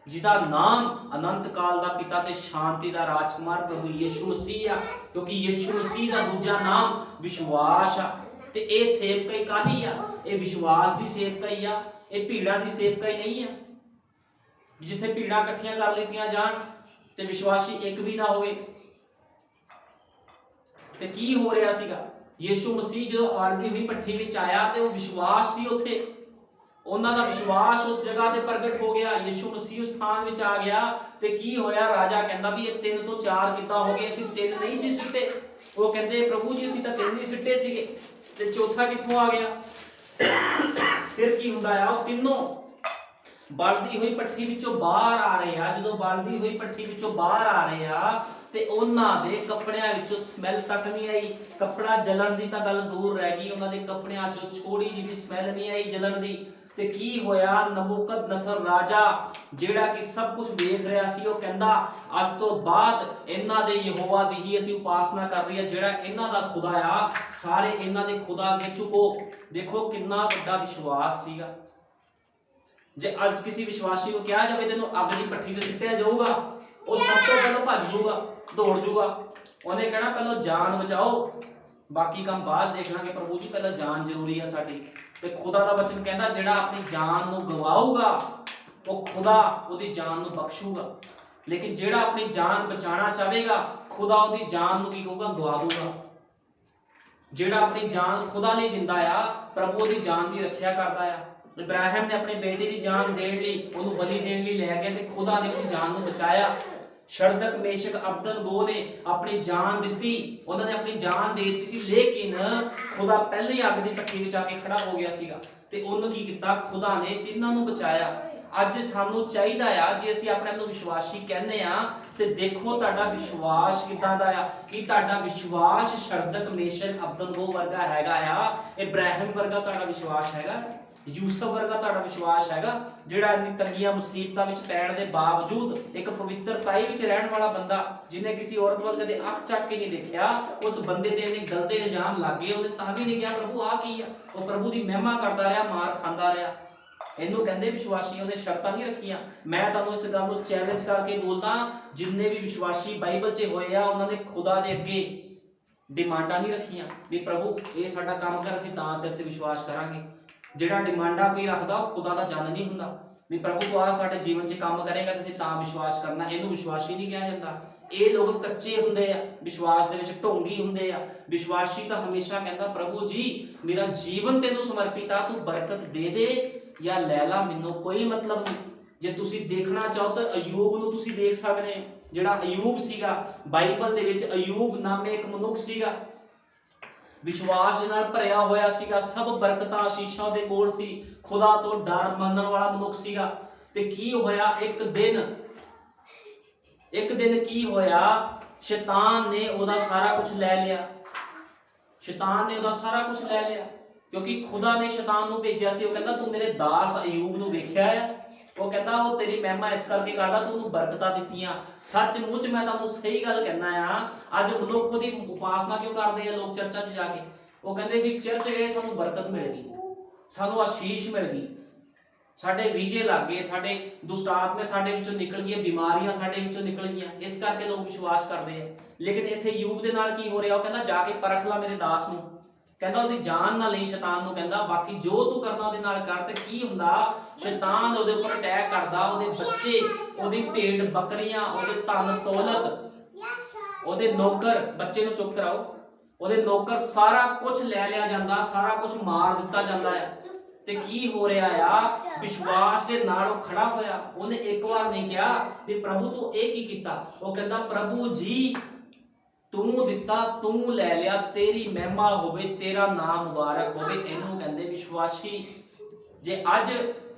ਜਿਹਦਾ ਨਾਮ ਅਨੰਤ ਕਾਲ ਦਾ ਪਿਤਾ ਤੇ ਸ਼ਾਂਤੀ ਦਾ ਰਾਜਕੁਮਾਰ ਪ੍ਰਭੂ ਯਿਸੂ ਮਸੀਹ ਆ। ਕਿਉਂਕਿ ਯਿਸੂ ਮਸੀਹ ਦਾ ਦੂਜਾ ਨਾਮ ਵਿਸ਼ਵਾਸ ਆ। ਤੇ ਇਹ ਸੇਵਕਾਈ ਕਾਹਦੀ ਆ? ਇਹ ਵਿਸ਼ਵਾਸ ਦੀ ਸੇਵਕਾਈ ਆ। ਇਹ ਭੀੜਾਂ ਦੀ ਸੇਵਕਾਈ ਨਹੀਂ ਆ ਜਿੱਥੇ ਭੀੜਾਂ ਇਕੱਠੀਆਂ ਕਰ ਲਿੱਤੀਆਂ ਜਾਣ ਤੇ ਵਿਸ਼ਵਾਸੀ ਇੱਕ ਵੀ ਨਾ ਹੋਵੇ। ਤੇ ਕੀ ਹੋ ਰਿਹਾ ਸੀਗਾ? ਯਿਸੂ ਮਸੀਹ ਜਦੋਂ ਅੜਦੀ ਹੋਈ ਭੱਠੀ ਵਿੱਚ ਆਇਆ ਤੇ ਉਹ ਵਿਸ਼ਵਾਸ ਸੀ ਉੱਥੇ। ਉਹਨਾਂ ਦਾ ਵਿਸ਼ਵਾਸ ਉਸ ਜਗ੍ਹਾ ਤੇ ਪ੍ਰਗਟ ਹੋ ਗਿਆ। ਯਿਸੂ ਮਸੀਹ ਉਸ ਸਥਾਨ ਵਿੱਚ ਆ ਗਿਆ ਤੇ ਕੀ ਹੋਇਆ? ਰਾਜਾ ਕਹਿੰਦਾ ਵੀ ਇਹ 3 ਤੋਂ 4 ਕਿੱਦਾਂ ਹੋ ਗਏ? ਅਸੀਂ 3 ਨਹੀਂ ਸੀ ਸਿੱਟੇ। ਉਹ ਕਹਿੰਦੇ ਪ੍ਰਭੂ ਜੀ ਅਸੀਂ ਤਾਂ 3 ਹੀ ਸਿੱਟੇ ਸੀਗੇ ਤੇ ਚੌਥਾ ਕਿੱਥੋਂ ਆ ਗਿਆ? ਫਿਰ ਕੀ ਹੁੰਦਾ ਆ? ਉਹ ਤਿੰਨੋਂ ਬਲਦੀ ਹੋਈ ਭੱਠੀ ਵਿੱਚੋਂ ਬਾਹਰ ਆ ਰਹੇ ਆ। ਜਦੋਂ ਬਲਦੀ ਹੋਈ ਭੱਠੀ ਵਿੱਚੋਂ ਬਾਹਰ ਆ ਰਹੇ ਆ ਤੇ ਉਹਨਾਂ ਦੇ ਕੱਪੜਿਆਂ ਵਿੱਚੋਂ ਸਮੈਲ ਤੱਕ ਨਹੀਂ ਆਈ। ਕੱਪੜਾ ਜਲਣ ਦੀ ਤਾਂ ਗੱਲ ਦੂਰ ਰਹਿ ਗਈ, ਉਹਨਾਂ ਦੇ ਕੱਪੜਿਆਂ 'ਚੋਂ ਥੋੜੀ ਜਿਹੀ ਵੀ ਸਮੈਲ ਨਹੀਂ ਆਈ ਜਲਣ ਦੀ। ਤੇ ਕੀ ਹੋਇਆ? ਨਬੂਕਦਨਸਰ ਰਾਜਾ ਜਿਹੜਾ ਕਿ ਸਭ ਕੁਝ ਵੇਖ ਰਿਹਾ ਸੀ ਉਹ ਕਹਿੰਦਾ ਅੱਜ ਤੋਂ ਬਾਅਦ ਇਹਨਾਂ ਦੇ ਯਹੋਵਾ ਦੀ ਹੀ ਅਸੀਂ ਉਪਾਸਨਾ ਕਰ ਰਹੀ ਆ। ਜਿਹੜਾ ਇਹਨਾਂ ਦਾ ਖੁਦਾ ਆ ਸਾਰੇ ਇਹਨਾਂ ਦੇ ਖੁਦਾ ਅੱਗੇ ਝੁਕੋ। ਦੇਖੋ ਕਿੰਨਾ ਵੱਡਾ ਵਿਸ਼ਵਾਸ ਸੀਗਾ। ਜੇ ਅੱਜ ਕਿਸੇ ਵਿਸ਼ਵਾਸੀ ਨੂੰ ਕਿਹਾ ਜਾਵੇ ਤੈਨੂੰ ਅੱਗ ਦੀ ਭੱਠੀ 'ਚ ਸਿੱਟਿਆ ਜਾਊਗਾ, ਉਹ ਸਭ ਤੋਂ ਪਹਿਲਾਂ ਭੱਜ ਜਾਊਗਾ, ਦੌੜ ਜਾਊਗਾ। ਉਹਨੇ ਕਹਿਣਾ ਪਹਿਲਾਂ ਜਾਨ ਬਚਾਓ, ਬਾਕੀ ਕੰਮ ਬਾਅਦ ਦੇਖ ਲਾਂਗੇ। ਪ੍ਰਭੂ ਜੀ ਪਹਿਲਾਂ ਜਾਨ ਜ਼ਰੂਰੀ ਆ ਸਾਡੀ। ਤੇ ਖੁਦਾ ਦਾ ਵਚਨ ਕਹਿੰਦਾ ਜਿਹੜਾ ਆਪਣੀ ਜਾਨ ਨੂੰ ਗਵਾਊਗਾ ਉਹ ਖੁਦਾ ਉਹਦੀ ਜਾਨ ਨੂੰ ਬਖਸ਼ੂਗਾ। ਲੇਕਿਨ ਜਿਹੜਾ ਆਪਣੀ ਜਾਨ ਬਚਾਉਣਾ ਚਾਹੇਗਾ ਖੁਦਾ ਉਹਦੀ ਜਾਨ ਨੂੰ ਕੀ ਕਹੂਗਾ? ਗਵਾ ਦੂਗਾ। ਜਿਹੜਾ ਆਪਣੀ ਜਾਨ ਖੁਦਾ ਲਈ ਦਿੰਦਾ ਆ ਪ੍ਰਭੂ ਉਹਦੀ ਜਾਨ ਦੀ ਰੱਖਿਆ ਕਰਦਾ ਆ। ਇਬਰਾਹਿਮ ਨੇ ਆਪਣੇ ਬੇਟੇ ਦੀ ਜਾਨ ਦੇਣ ਲਈ, ਉਹਨੂੰ ਬਲੀ ਦੇਣ ਲਈ ਲੈ ਗਿਆ ਤੇ ਖੁਦਾ ਨੇ ਆਪਣੀ ਜਾਨ ਨੂੰ ਬਚਾਇਆ। ਸ਼ਰਦਕ ਮੇਸ਼ਕ ਅਬਦਨਗੋ ਨੇ ਆਪਣੀ ਜਾਨ ਦਿੱਤੀ, ਉਹਨਾਂ ਨੇ ਆਪਣੀ ਜਾਨ ਦੇ ਦਿੱਤੀ ਸੀ, ਲੇਕਿਨ ਖੁਦਾ ਪਹਿਲੇ ਹੀ ਅੱਗ ਦੀ ਭੱਠੀ ਵਿੱਚ ਆ ਕੇ ਖੜਾ ਹੋ ਗਿਆ ਸੀਗਾ ਤੇ ਉਹਨੂੰ ਕੀ ਕੀਤਾ? ਖੁਦਾ ਨੇ ਤਿੰਨਾਂ ਨੂੰ ਬਚਾਇਆ। ਅੱਜ ਸਾਨੂੰ ਚਾਹੀਦਾ ਆ ਜੇ ਅਸੀਂ ਆਪਣੇ ਆਪ ਨੂੰ ਵਿਸ਼ਵਾਸੀ ਕਹਿੰਦੇ ਆ ਤੇ ਦੇਖੋ ਤੁਹਾਡਾ ਵਿਸ਼ਵਾਸ ਕਿੱਦਾਂ ਦਾ ਆ। ਕਿ ਤੁਹਾਡਾ ਵਿਸ਼ਵਾਸ ਸ਼ਰਦਕ ਮੇਸ਼ਕ ਅਬਦਨਗੋ ਵਰਗਾ ਹੈਗਾ ਆ? ਇਬਰਾਹਿਮ ਵਰਗਾ ਤੁਹਾਡਾ ਵਿਸ਼ਵਾਸ ਹੈਗਾ? ਯੂਸਫ ਵਰਗਾ ਤੁਹਾਡਾ ਵਿਸ਼ਵਾਸ ਹੈਗਾ? ਜਿਹੜਾ ਇੰਨੀ ਤੰਗੀਆਂ ਮੁਸੀਬਤਾਂ ਵਿੱਚ ਪੈਣ ਦੇ ਬਾਵਜੂਦ ਇੱਕ ਪਵਿੱਤਰਤਾਈ ਵਿੱਚ ਰਹਿਣ ਵਾਲਾ ਬੰਦਾ, ਜਿਹਨੇ ਕਿਸੇ ਔਰਤ ਵੱਲ ਕਦੇ ਅੱਖ ਚੱਕ ਕੇ ਨਹੀਂ ਦੇਖਿਆ, ਉਸ ਬੰਦੇ ਤੇ ਇੰਨੇ ਗਲਤ ਇਲਜ਼ਾਮ ਲੱਗੇ ਉਹਨੇ ਤਾਂ ਵੀ ਨਹੀਂ ਕਿਹਾ ਪ੍ਰਭੂ ਆਹ ਕੀ ਆ? ਉਹ ਪ੍ਰਭੂ ਦੀ ਮਹਿਮਾ ਕਰਦਾ ਰਿਹਾ, ਮਾਰ ਖਾਂਦਾ ਰਿਹਾ। ਇਹਨੂੰ ਕਹਿੰਦੇ ਵਿਸ਼ਵਾਸੀ। ਉਹਨੇ ਸ਼ਰਤਾਂ ਨਹੀਂ ਰੱਖੀਆਂ। ਮੈਂ ਤੁਹਾਨੂੰ ਇਸ ਗੱਲ ਨੂੰ ਚੈਲੰਜ ਕਰਕੇ ਬੋਲਦਾ, ਜਿੰਨੇ ਵੀ ਵਿਸ਼ਵਾਸੀ ਬਾਈਬਲ 'ਚ ਹੋਏ ਆ ਉਹਨਾਂ ਨੇ ਖੁਦਾ ਦੇ ਅੱਗੇ ਡਿਮਾਂਡਾਂ ਨਹੀਂ ਰੱਖੀਆਂ ਵੀ ਪ੍ਰਭੂ ਇਹ ਸਾਡਾ ਕੰਮ ਕਰ, ਅਸੀਂ ਤਾਂ ਤੇਰੇ ਤੇ ਵਿਸ਼ਵਾਸ ਕਰਾਂਗੇ। ਜਿਹੜਾ ਡਿਮਾਂਡਾਂ ਕੋਈ ਰੱਖਦਾ ਉਹ ਖੁਦਾ ਦਾ ਜਨ ਨਹੀਂ ਹੁੰਦਾ ਵੀ ਪ੍ਰਭੂ ਤੂੰ ਆ ਸਾਡੇ ਜੀਵਨ 'ਚ ਕੰਮ ਕਰੇਗਾ ਤੁਸੀਂ ਤਾਂ ਵਿਸ਼ਵਾਸ ਕਰਨਾ। ਇਹਨੂੰ ਵਿਸ਼ਵਾਸੀ ਨਹੀਂ ਕਿਹਾ ਜਾਂਦਾ। ਇਹ ਲੋਕ ਕੱਚੇ ਹੁੰਦੇ ਆ, ਵਿਸ਼ਵਾਸ ਦੇ ਵਿੱਚ ਢੋਂਗੀ ਹੁੰਦੇ ਆ। ਵਿਸ਼ਵਾਸੀ ਤਾਂ ਹਮੇਸ਼ਾ ਕਹਿੰਦਾ ਪ੍ਰਭੂ ਜੀ ਮੇਰਾ ਜੀਵਨ ਤੈਨੂੰ ਸਮਰਪਿਤ ਆ, ਤੂੰ ਬਰਕਤ ਦੇ ਦੇ ਜਾਂ ਲੈ ਲਾ, ਮੈਨੂੰ ਕੋਈ ਮਤਲਬ ਨਹੀਂ। ਜੇ ਤੁਸੀਂ ਦੇਖਣਾ ਚਾਹੋ ਤਾਂ ਅਯੂਬ ਨੂੰ ਤੁਸੀਂ ਦੇਖ ਸਕਦੇ ਹੋ। ਜਿਹੜਾ ਅਯੂਬ ਸੀਗਾ ਬਾਈਬਲ ਦੇ ਵਿੱਚ, ਅਯੂਬ ਨਾਮੇ ਇੱਕ ਮਨੁੱਖ ਸੀਗਾ, ਵਿਸ਼ਵਾਸ ਨਾਲ ਭਰਿਆ ਹੋਇਆ ਸੀਗਾ, ਸਭ ਬਰਕਤਾਂ ਆਸ਼ੀਸ਼ਾਂ ਦੇ ਕੋਲ ਸੀ, ਖੁਦਾ ਤੋਂ ਡਰ ਮੰਨਣ ਵਾਲਾ ਮਨੁੱਖ ਸੀਗਾ। ਤੇ ਕੀ ਹੋਇਆ? ਇੱਕ ਦਿਨ ਕੀ ਹੋਇਆ? ਸ਼ੈਤਾਨ ਨੇ ਉਹਦਾ ਸਾਰਾ ਕੁਝ ਲੈ ਲਿਆ। ਸ਼ੈਤਾਨ ਨੇ ਉਹਦਾ ਸਾਰਾ ਕੁਝ ਲੈ ਲਿਆ ਕਿਉਂਕਿ ਖੁਦਾ ਨੇ ਸ਼ੈਤਾਨ ਨੂੰ ਭੇਜਿਆ ਸੀ। ਉਹ ਕਹਿੰਦਾ ਤੂੰ ਮੇਰੇ ਦਾਸ ਅਯੂਬ ਨੂੰ ਵੇਖਿਆ ਆ? ਉਹ ਕਹਿੰਦਾ ਉਹ ਤੇਰੀ ਮਹਿਮਾ ਇਸ ਕਰਕੇ ਕਰਦਾ ਤੂੰ ਉਹਨੂੰ ਬਰਕਤਾਂ ਦਿੱਤੀਆਂ। ਸੱਚਮੁੱਚ ਮੈਂ ਤੁਹਾਨੂੰ ਸਹੀ ਗੱਲ ਕਹਿੰਦਾ ਆ, ਅੱਜ ਮਨੁੱਖ ਦੀ ਉਪਾਸਨਾ ਕਿਉਂ ਕਰਦੇ ਆ ਲੋਕ ਚਰਚਾਂ 'ਚ ਜਾ ਕੇ? ਉਹ ਕਹਿੰਦੇ ਸੀ ਚਰਚ ਗਏ ਸਾਨੂੰ ਬਰਕਤ ਮਿਲ ਗਈ, ਸਾਨੂੰ ਆਸ਼ੀਸ਼ ਮਿਲ ਗਈ, ਸਾਡੇ ਵੀਜ਼ੇ ਲੱਗ ਗਏ, ਸਾਡੇ ਦੁਸ਼ਟ ਆਤਮੇ ਸਾਡੇ ਵਿੱਚੋਂ ਨਿਕਲ ਗਈਆਂ, ਬਿਮਾਰੀਆਂ ਸਾਡੇ ਵਿੱਚੋਂ ਨਿਕਲ ਗਈਆਂ, ਇਸ ਕਰਕੇ ਲੋਕ ਵਿਸ਼ਵਾਸ ਕਰਦੇ ਆ। ਲੇਕਿਨ ਇੱਥੇ ਅਯੂਬ ਦੇ ਨਾਲ ਕੀ ਹੋ ਰਿਹਾ? ਉਹ ਕਹਿੰਦਾ ਜਾ ਕੇ ਪਰਖ ਲਾ ਮੇਰੇ ਦਾਸ ਨੂੰ, ਕਹਿੰਦਾ ਉਹਦੀ ਜਾਨ ਨਾ ਲਈ ਸ਼ੈਤਾਨ ਨੂੰ, ਕਹਿੰਦਾ ਬਾਕੀ ਜੋ ਤੂੰ ਕਰਨਾ ਉਹਦੇ ਨਾਲ ਕਰ। ਤੇ ਕੀ ਹੁੰਦਾ, ਸ਼ੈਤਾਨ ਉਹਦੇ ਉੱਪਰ ਅਟੈਕ ਕਰਦਾ, ਉਹਦੇ ਬੱਚੇ, ਉਹਦੀ ਭੇਡ ਬੱਕਰੀਆਂ, ਉਹਦੇ ਧਨ ਦੌਲਤ, ਉਹਦੇ ਨੌਕਰ, ਬੱਚੇ ਨੂੰ ਚੁੱਪ ਕਰਾਓ, ਉਹਦੇ ਨੌਕਰ, ਸਾਰਾ ਕੁਝ ਲੈ ਲਿਆ ਜਾਂਦਾ, ਸਾਰਾ ਕੁਝ ਮਾਰ ਦਿੱਤਾ ਜਾਂਦਾ ਹੈ। ਤੇ ਕੀ ਹੋ ਰਿਹਾ ਆ, ਵਿਸ਼ਵਾਸ ਦੇ ਨਾਲ ਉਹ ਖੜਾ ਹੋਇਆ। ਉਹਨੇ ਇੱਕ ਵਾਰ ਨਹੀਂ ਕਿਹਾ ਵੀ ਪ੍ਰਭੂ ਤੂੰ ਇਹ ਕੀ ਕੀਤਾ, ਉਹ ਕਹਿੰਦਾ ਪ੍ਰਭੂ ਜੀ ਤੂੰ ਦਿੱਤਾ, ਤੂੰ ਲੈ ਲਿਆ, ਤੇਰੀ ਮਹਿਮਾ ਹੋਵੇ, ਤੇਰਾ ਨਾਮ ਮੁਬਾਰਕ ਹੋਵੇ। ਇਹਨੂੰ ਕਹਿੰਦੇ ਵਿਸ਼ਵਾਸੀ। ਜੇ ਅੱਜ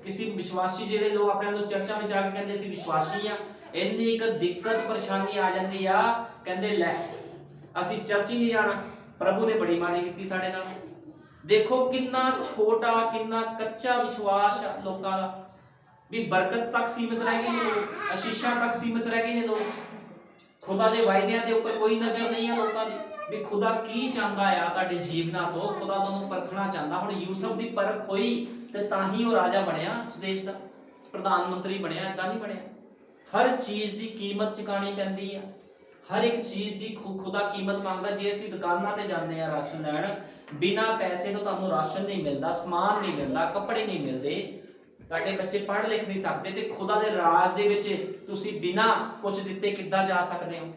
ਕਿਸੇ ਵਿਸ਼ਵਾਸੀ, ਜਿਹੜੇ ਲੋਕ ਆਪਣੇ ਨੂੰ ਚਰਚਾਂ ਵਿੱਚ ਆ ਕੇ ਕਹਿੰਦੇ ਅਸੀਂ ਵਿਸ਼ਵਾਸੀ ਆ, ਇੰਨੀ ਇੱਕ ਦਿੱਕਤ ਪਰੇਸ਼ਾਨੀ ਆ ਜਾਂਦੀ ਆ, ਕਹਿੰਦੇ ਲੈ ਅਸੀਂ ਚਰਚ ਹੀ ਨਹੀਂ ਜਾਣਾ, ਪ੍ਰਭੂ ਨੇ ਬੜੀ ਮਾੜੀ ਕੀਤੀ ਸਾਡੇ ਨਾਲ। ਦੇਖੋ ਕਿੰਨਾ ਛੋਟਾ, ਕਿੰਨਾ ਕੱਚਾ ਵਿਸ਼ਵਾਸ ਆ ਲੋਕਾਂ ਦਾ, ਵੀ ਬਰਕਤ ਤੱਕ ਸੀਮਿਤ ਰਹਿ ਗਏ ਨੇ ਲੋਕ, ਅਸ਼ੀਸ਼ਾਂ ਤੱਕ ਸੀਮਿਤ ਰਹਿ ਗਏ ਨੇ ਲੋਕ। ਖੁਦਾ ਦੇ ਵਾਅਦਿਆਂ ਦੇ ਉੱਪਰ ਕੋਈ ਨਜ਼ਰ ਨਹੀਂ ਆ ਲੋਕਾਂ ਦੀ, ਵੀ ਖੁਦਾ ਕੀ ਚਾਹੁੰਦਾ ਆ ਤੁਹਾਡੇ ਜੀਵਨਾਂ ਤੋਂ। ਖੁਦਾ ਤੁਹਾਨੂੰ ਪਰਖਣਾ ਚਾਹੁੰਦਾ। ਹੁਣ ਯੂਸਫ ਦੀ ਪਰਖ ਹੋਈ ਤੇ ਤਾਂ ਹੀ ਉਹ ਰਾਜਾ ਬਣਿਆ, ਉਸ ਦੇਸ਼ ਦਾ ਪ੍ਰਧਾਨ ਮੰਤਰੀ ਬਣਿਆ, ਏਦਾਂ ਨਹੀਂ ਬਣਿਆ। ਹਰ ਚੀਜ਼ ਦੀ ਕੀਮਤ ਚੁਕਾਣੀ ਪੈਂਦੀ ਆ, ਹਰ ਇੱਕ ਚੀਜ਼ ਦੀ ਖੁਦਾ ਕੀਮਤ ਮੰਗਦਾ। ਜੇ ਅਸੀਂ ਦੁਕਾਨਾਂ ਤੇ ਜਾਂਦੇ ਆ ਰਾਸ਼ਨ ਲੈਣ, ਬਿਨਾਂ ਪੈਸੇ ਤੋਂ ਤੁਹਾਨੂੰ ਰਾਸ਼ਨ ਨਹੀਂ ਮਿਲਦਾ, ਸਮਾਨ ਨਹੀਂ ਮਿਲਦਾ, ਕੱਪੜੇ ਨਹੀਂ ਮਿਲਦੇ, ਤੁਹਾਡੇ ਬੱਚੇ ਪੜ੍ਹ ਲਿਖ ਨਹੀਂ ਸਕਦੇ, ਤੇ ਖੁਦਾ ਦੇ ਰਾਜ ਦੇ ਵਿੱਚ ਤੁਸੀਂ ਬਿਨਾਂ ਕੁਝ ਦਿੱਤੇ ਕਿੱਦਾਂ ਜਾ ਸਕਦੇ ਹੋ?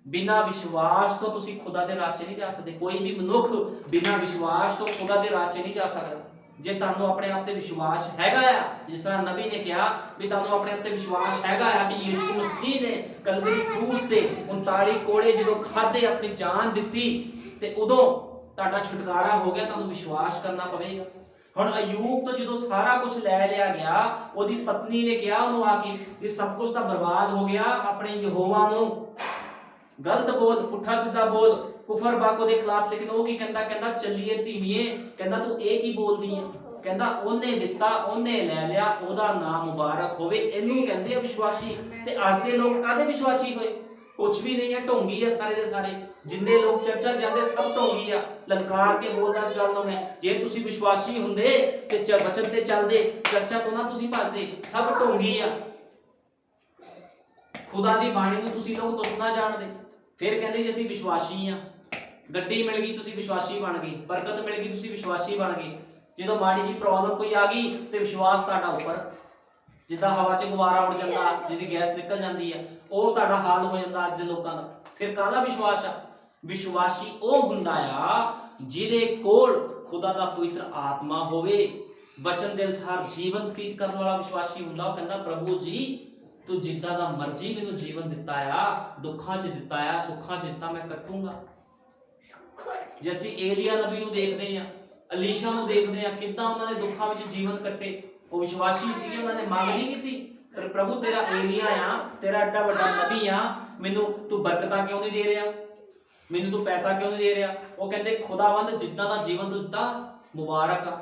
ਬਿਨਾਂ ਵਿਸ਼ਵਾਸ ਤੋਂ ਤੁਸੀਂ ਖੁਦਾ ਦੇ ਰਾਜ 'ਚ ਨਹੀਂ ਜਾ ਸਕਦੇ। ਕੋਈ ਵੀ ਮਨੁੱਖ ਬਿਨਾਂ ਵਿਸ਼ਵਾਸ ਤੋਂ ਖੁਦਾ ਦੇ ਰਾਜ 'ਚ ਨਹੀਂ ਜਾ ਸਕਦਾ। ਜੇ ਤੁਹਾਨੂੰ ਆਪਣੇ ਆਪ ਤੇ ਵਿਸ਼ਵਾਸ ਹੈਗਾ ਆ, ਜਿਸ ਤਰ੍ਹਾਂ ਨਬੀ ਨੇ ਕਿਹਾ ਵੀ ਤੁਹਾਨੂੰ ਆਪਣੇ ਆਪ ਤੇ ਵਿਸ਼ਵਾਸ ਹੈਗਾ ਆ ਵੀ ਯਿਸੂ ਮਸੀਹ ਨੇ ਕਲਵਰੀ ਕਰੂਸ ਤੇ 39 ਕੋੜੇ ਜਦੋਂ ਖਾਧੇ, ਆਪਣੀ ਜਾਨ ਦਿੱਤੀ, ਤੇ ਉਦੋਂ ਤੁਹਾਡਾ ਛੁਟਕਾਰਾ ਹੋ ਗਿਆ, ਤੁਹਾਨੂੰ ਵਿਸ਼ਵਾਸ ਕਰਨਾ ਪਵੇਗਾ। ਹੁਣ ਅਯੂਬ ਤੋਂ ਜਦੋਂ ਸਾਰਾ ਕੁਝ ਲੈ ਲਿਆ ਗਿਆ, ਉਹਦੀ ਪਤਨੀ ਨੇ ਕਿਹਾ ਉਹਨੂੰ ਆ ਕੇ ਕਿ ਸਭ ਕੁਝ ਤਾਂ ਬਰਬਾਦ ਹੋ ਗਿਆ, ਆਪਣੇ ਯਹੋਵਾ ਨੂੰ ਗਲਤ ਬੋਲ, ਪੁੱਠਾ ਸਿੱਧਾ ਬੋਲ, ਕੁਫਰ ਬਾਕ ਉਹਦੇ ਖਿਲਾਫ। ਲੇਕਿਨ ਉਹ ਕੀ ਕਹਿੰਦਾ, ਕਹਿੰਦਾ ਚੱਲੀਏ ਧੀਮੀਏ, ਕਹਿੰਦਾ ਤੂੰ ਇਹ ਕੀ ਬੋਲਦੀ ਹੈ, ਕਹਿੰਦਾ ਉਹਨੇ ਦਿੱਤਾ, ਉਹਨੇ ਲੈ ਲਿਆ, ਉਹਦਾ ਨਾਮ ਮੁਬਾਰਕ ਹੋਵੇ। ਇਹਨੂੰ ਕਹਿੰਦੇ ਆ ਵਿਸ਼ਵਾਸੀ। ਤੇ ਅੱਜ ਦੇ ਲੋਕ ਕਾਹਦੇ ਵਿਸ਼ਵਾਸੀ ਹੋਏ? ਕੁਝ ਵੀ ਨਹੀਂ ਹੈ, ਢੋਂਗੀ ਆ ਸਾਰੇ ਦੇ ਸਾਰੇ। ਜਿੰਨੇ ਲੋਕ ਚਰਚਾ ਜਾਂਦੇ ਸਭ ਢੋਂਗੀ ਆ। ਲਲਕਾਰ ਕੇ ਬੋਲਦਾ ਇਸ ਗੱਲ ਨੂੰ ਮੈਂ, ਜੇ ਤੁਸੀਂ ਵਿਸ਼ਵਾਸੀ ਹੁੰਦੇ ਤੇ ਵਚਨ ਤੇ ਚੱਲਦੇ, ਚਰਚਾ ਤੋਂ ਨਾ ਤੁਸੀਂ ਭੱਜਦੇ। ਸਭ ਢੋਂਗੀ ਆ। ਖੁਦਾ ਦੀ ਬਾਣੀ ਨੂੰ ਤੁਸੀਂ ਲੋਕ ਤੁੱਛ ਨਾ ਜਾਣਦੇ। ਫਿਰ ਕਹਿੰਦੇ ਜੀ ਅਸੀਂ ਵਿਸ਼ਵਾਸੀ ਆ। ਗੱਡੀ ਮਿਲ ਗਈ ਤੁਸੀਂ ਵਿਸ਼ਵਾਸੀ ਬਣ ਗਏ, ਬਰਕਤ ਮਿਲ ਗਈ ਤੁਸੀਂ ਵਿਸ਼ਵਾਸੀ ਬਣ ਗਏ। ਜਦੋਂ ਮਾੜੀ ਜੀ ਪ੍ਰੋਬਲਮ ਕੋਈ ਆ ਗਈ ਤੇ ਵਿਸ਼ਵਾਸ ਤੁਹਾਡਾ ਉੱਪਰ, ਜਿੱਦਾਂ ਹਵਾ 'ਚ ਗੁਬਾਰਾ ਉੱਡ ਜਾਂਦਾ, ਜਿਹਦੀ ਗੈਸ ਨਿਕਲ ਜਾਂਦੀ ਆ, ਉਹ ਤੁਹਾਡਾ ਹਾਲ ਹੋ ਜਾਂਦਾ ਅੱਜ ਦੇ ਲੋਕਾਂ ਦਾ। ਫਿਰ ਕਾਹਦਾ ਵਿਸ਼ਵਾਸ ਆ? ਵਿਸ਼ਵਾਸੀ ਉਹ ਹੁੰਦਾ ਆ ਜਿਹਦੇ ਕੋਲ ਖੁਦਾ ਦਾ ਪਵਿੱਤਰ ਆਤਮਾ ਹੋਵੇ, ਵਚਨ ਦੇ ਅਨੁਸਾਰ ਜੀਵਨ ਬਤੀਤ ਕਰਨ ਵਾਲਾ ਵਿਸ਼ਵਾਸੀ ਹੁੰਦਾ। ਉਹ ਕਹਿੰਦਾ ਪ੍ਰਭੂ ਜੀ ਤੂੰ ਜਿੱਦਾਂ ਦਾ ਮਰਜ਼ੀ ਮੈਨੂੰ ਜੀਵਨ ਦਿੱਤਾ ਆ, ਦੁੱਖਾਂ 'ਚ ਦਿੱਤਾ ਆ, ਸੁੱਖਾਂ 'ਚ ਦਿੱਤਾ, ਮੈਂ ਕੱਟੂੰਗਾ। ਜੇ ਅਸੀਂ ਏਲੀਆ ਨਬੀ ਨੂੰ ਦੇਖਦੇ ਆ, ਅਲੀਸ਼ਾ ਨੂੰ ਦੇਖਦੇ ਆ, ਕਿੱਦਾਂ ਉਹਨਾਂ ਨੇ ਦੁੱਖਾਂ ਵਿੱਚ ਜੀਵਨ ਕੱਟੇ। ਉਹ ਵਿਸ਼ਵਾਸੀ ਸੀਗੇ, ਉਹਨਾਂ ਨੇ ਮੰਗ ਨਹੀਂ ਕੀਤੀ, ਪਰ ਪ੍ਰਭੂ ਤੇਰਾ ਏਲੀਆ ਆ, ਤੇਰਾ ਐਡਾ ਵੱਡਾ ਨਬੀ ਆ, ਮੈਨੂੰ ਤੂੰ ਬਰਕਤਾਂ ਕਿਉਂ ਨਹੀਂ ਦੇ ਰਿਹਾ, ਮੈਨੂੰ ਤੂੰ ਪੈਸਾ ਕਿਉਂ ਨਹੀਂ ਦੇ ਰਿਹਾ? ਉਹ ਕਹਿੰਦੇ ਖੁਦਾਵੰਦ ਜਿੱਦਾਂ ਦਾ ਜੀਵਨ ਤੂੰ ਦਿੱਤਾ, ਮੁਬਾਰਕ ਆ,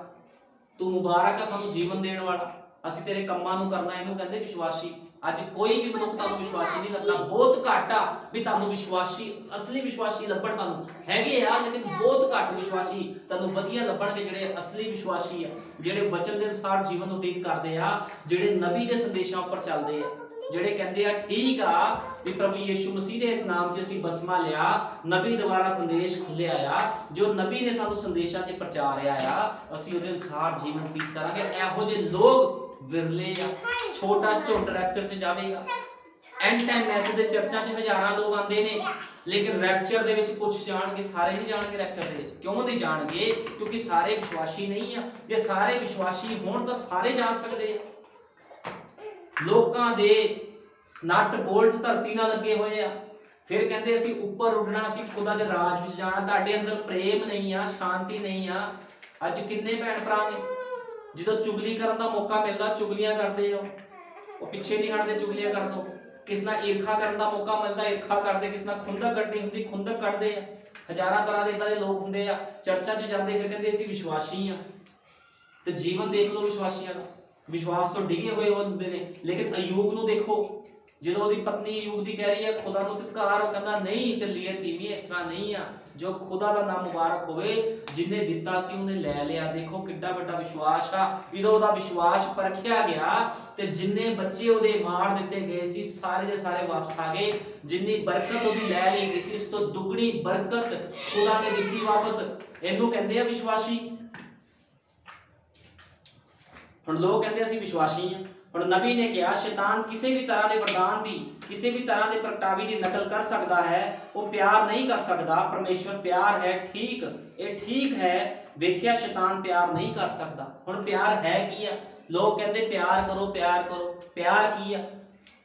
ਤੂੰ ਮੁਬਾਰਕ ਆ ਸਾਨੂੰ ਜੀਵਨ ਦੇਣ ਵਾਲਾ, ਅਸੀਂ ਤੇਰੇ ਕੰਮਾਂ ਨੂੰ ਕਰਨਾ। ਇਹਨੂੰ ਕਹਿੰਦੇ ਵਿਸ਼ਵਾਸੀ। ਅੱਜ ਕੋਈ ਵੀ ਮਨੁੱਖ ਤੁਹਾਨੂੰ ਵਿਸ਼ਵਾਸੀ ਨਹੀਂ ਲੱਭਦਾ। ਬਹੁਤ ਘੱਟ ਆ ਵੀ ਤੁਹਾਨੂੰ ਵਿਸ਼ਵਾਸੀ, ਅਸਲੀ ਵਿਸ਼ਵਾਸੀ ਲੱਭਣ। ਤੁਹਾਨੂੰ ਹੈਗੇ ਆ ਲੇਕਿਨ ਬਹੁਤ ਘੱਟ ਵਿਸ਼ਵਾਸੀ ਤੁਹਾਨੂੰ ਵਧੀਆ ਲੱਭਣਗੇ, ਜਿਹੜੇ ਅਸਲੀ ਵਿਸ਼ਵਾਸੀ ਆ, ਜਿਹੜੇ ਵਚਨ ਦੇ ਅਨੁਸਾਰ ਜੀਵਨ ਬਤੀਤ ਕਰਦੇ ਆ, ਜਿਹੜੇ ਨਬੀ ਦੇ ਸੰਦੇਸ਼ਾਂ ਉੱਪਰ ਚੱਲਦੇ ਆ, ਜਿਹੜੇ ਕਹਿੰਦੇ ਆ ਠੀਕ ਆ ਵੀ ਪ੍ਰਭੂ ਯਿਸੂ ਮਸੀਹ ਦੇ ਇਸ ਨਾਮ 'ਚ ਅਸੀਂ ਬਸਮਾ ਲਿਆ, ਨਬੀ ਦੁਆਰਾ ਸੰਦੇਸ਼ ਖੁੱਲਿਆ ਆ, ਜੋ ਨਬੀ ਨੇ ਸਾਨੂੰ ਸੰਦੇਸ਼ਾਂ 'ਚ ਪ੍ਰਚਾਰਿਆ ਆ, ਅਸੀਂ ਉਹਦੇ ਅਨੁਸਾਰ ਜੀਵਨ ਬਤੀਤ ਕਰਾਂਗੇ। ਇਹੋ ਜਿਹੇ ਲੋਕ ਵਿਰਲੇ ਆ। ਛੋਟਾ ਝੁੰਡ ਰੈਪਚਰ 'ਚ ਜਾਵੇਗਾ। ਐਂਡ ਟਾਈਮ ਮੈਸੇਜ ਦੇ ਚਰਚਾਂ 'ਚ ਹਜ਼ਾਰਾਂ ਲੋਕ ਆਉਂਦੇ ਨੇ, ਲੇਕਿਨ ਰੈਪਚਰ ਦੇ ਵਿੱਚ ਕੁਝ ਜਾਣਗੇ, ਸਾਰੇ ਨਹੀਂ ਜਾਣਗੇ ਰੈਪਚਰ ਦੇ ਵਿੱਚ। ਕਿਉਂ ਨਹੀਂ ਜਾਣਗੇ? ਕਿਉਂਕਿ ਸਾਰੇ ਵਿਸ਼ਵਾਸੀ ਨਹੀਂ ਆ। ਜੇ ਸਾਰੇ ਵਿਸ਼ਵਾਸੀ ਹੋਣ ਤਾਂ ਸਾਰੇ ਜਾ ਸਕਦੇ ਆ। ਲੋਕਾਂ ਦੇ ਨੱਟ ਬੋਲਟ ਧਰਤੀ ਨਾਲ ਲੱਗੇ ਹੋਏ ਆ। ਫਿਰ ਕਹਿੰਦੇ ਅਸੀਂ ਉੱਪਰ ਉੱਡਣਾ, ਅਸੀਂ ਖੁਦਾ ਦੇ ਰਾਜ ਵਿੱਚ ਜਾਣਾ। ਤੁਹਾਡੇ ਅੰਦਰ ਪ੍ਰੇਮ ਨਹੀਂ ਆ, ਸ਼ਾਂਤੀ ਨਹੀਂ ਆ। ਅੱਜ ਕਿੰਨੇ ਭੈਣ ਭਰਾ ਨੇ ਜਦੋਂ ਚੁਗਲੀ ਕਰਨ ਦਾ ਮੌਕਾ ਮਿਲਦਾ ਚੁਗਲੀਆਂ ਕਰਦੇ ਹੋ, ਉਹ ਪਿੱਛੇ ਨਹੀਂ ਹਟਦੇ ਚੁਗਲੀਆਂ ਕਰਨ ਤੋਂ। ਕਿਸ ਨਾਲ ਈਰਖਾ ਕਰਨ ਦਾ ਮੌਕਾ ਮਿਲਦਾ ਈਰਖਾ ਕਰਦੇ, ਕਿਸ ਨਾਲ ਖੁੰਦਕ ਕੱਢਣੀ ਹੁੰਦੀ ਖੁੰਦਕ ਕੱਢਦੇ ਆ। ਹਜ਼ਾਰਾਂ ਤਰ੍ਹਾਂ ਦੇ ਇਦਾਂ ਦੇ ਲੋਕ ਹੁੰਦੇ ਆ। ਚਰਚਾ 'ਚ ਜਾਂਦੇ ਫਿਰ ਕਹਿੰਦੇ ਅਸੀਂ ਵਿਸ਼ਵਾਸੀ ਆ। ਤੇ ਜੀਵਨ ਦੇਖ ਲਓ ਵਿਸ਼ਵਾਸੀਆਂ ਦਾ, ਵਿਸ਼ਵਾਸ ਤੋਂ ਡਿੱਗੇ ਹੋਏ ਹੁੰਦੇ ਨੇ। ਲੇਕਿਨ ਅਯੂਬ ਨੂੰ ਦੇਖੋ, ਜਦੋਂ ਉਹਦੀ ਪਤਨੀ ਯੂਬ ਦੀ ਕਹਿ ਰਹੀ ਹੈ ਖੁਦਾ ਨੂੰ ਧਿਤਕਾਰ, ਉਹ ਕਹਿੰਦਾ ਨਹੀਂ ਚੱਲੀਏ ਧੀਮੀ, ਇਸ ਤਰ੍ਹਾਂ ਨਹੀਂ ਆ। ਜੋ ਖੁਦਾ ਦਾ ਨਾਮ ਮੁਬਾਰਕ ਹੋਵੇ, ਜਿਨੇ ਦਿੱਤਾ ਸੀ ਉਹਨੇ ਲੈ ਲਿਆ। ਦੇਖੋ ਕਿੱਡਾ ਵੱਡਾ ਵਿਸ਼ਵਾਸ ਆ। ਜਦੋਂ ਉਹਦਾ ਵਿਸ਼ਵਾਸ ਪਰਖਿਆ ਗਿਆ ਤੇ ਜਿੰਨੇ ਬੱਚੇ ਉਹਦੇ ਮਾਰ ਦਿੱਤੇ ਗਏ ਸੀ ਸਾਰੇ ਦੇ ਸਾਰੇ ਵਾਪਸ ਆ ਗਏ। ਜਿੰਨੀ ਬਰਕਤ ਉਹਦੀ ਲੈ ਲਈ ਗਈ ਸੀ ਇਸ ਤੋਂ ਦੁੱਗਣੀ ਬਰਕਤ ਖੁਦਾ ਨੇ ਦਿੱਤੀ ਵਾਪਸ। ਇਹਨੂੰ ਕਹਿੰਦੇ ਆ ਵਿਸ਼ਵਾਸੀ। ਹੁਣ ਲੋਕ ਕਹਿੰਦੇ ਅਸੀਂ ਵਿਸ਼ਵਾਸੀ ਆ। ਹੁਣ ਨਬੀ ਨੇ ਕਿਹਾ शैतान किसी भी तरह के वरदान की, किसी भी तरह के प्रगटावे की नकल कर सकता है, वो प्यार नहीं कर सकता। परमेश्वर प्यार है, ठीक, ये ठीक है। वेख्या शैतान प्यार नहीं कर सकता। हुण प्यार है की है? लोग कहते प्यार करो प्यार करो, प्यार की है?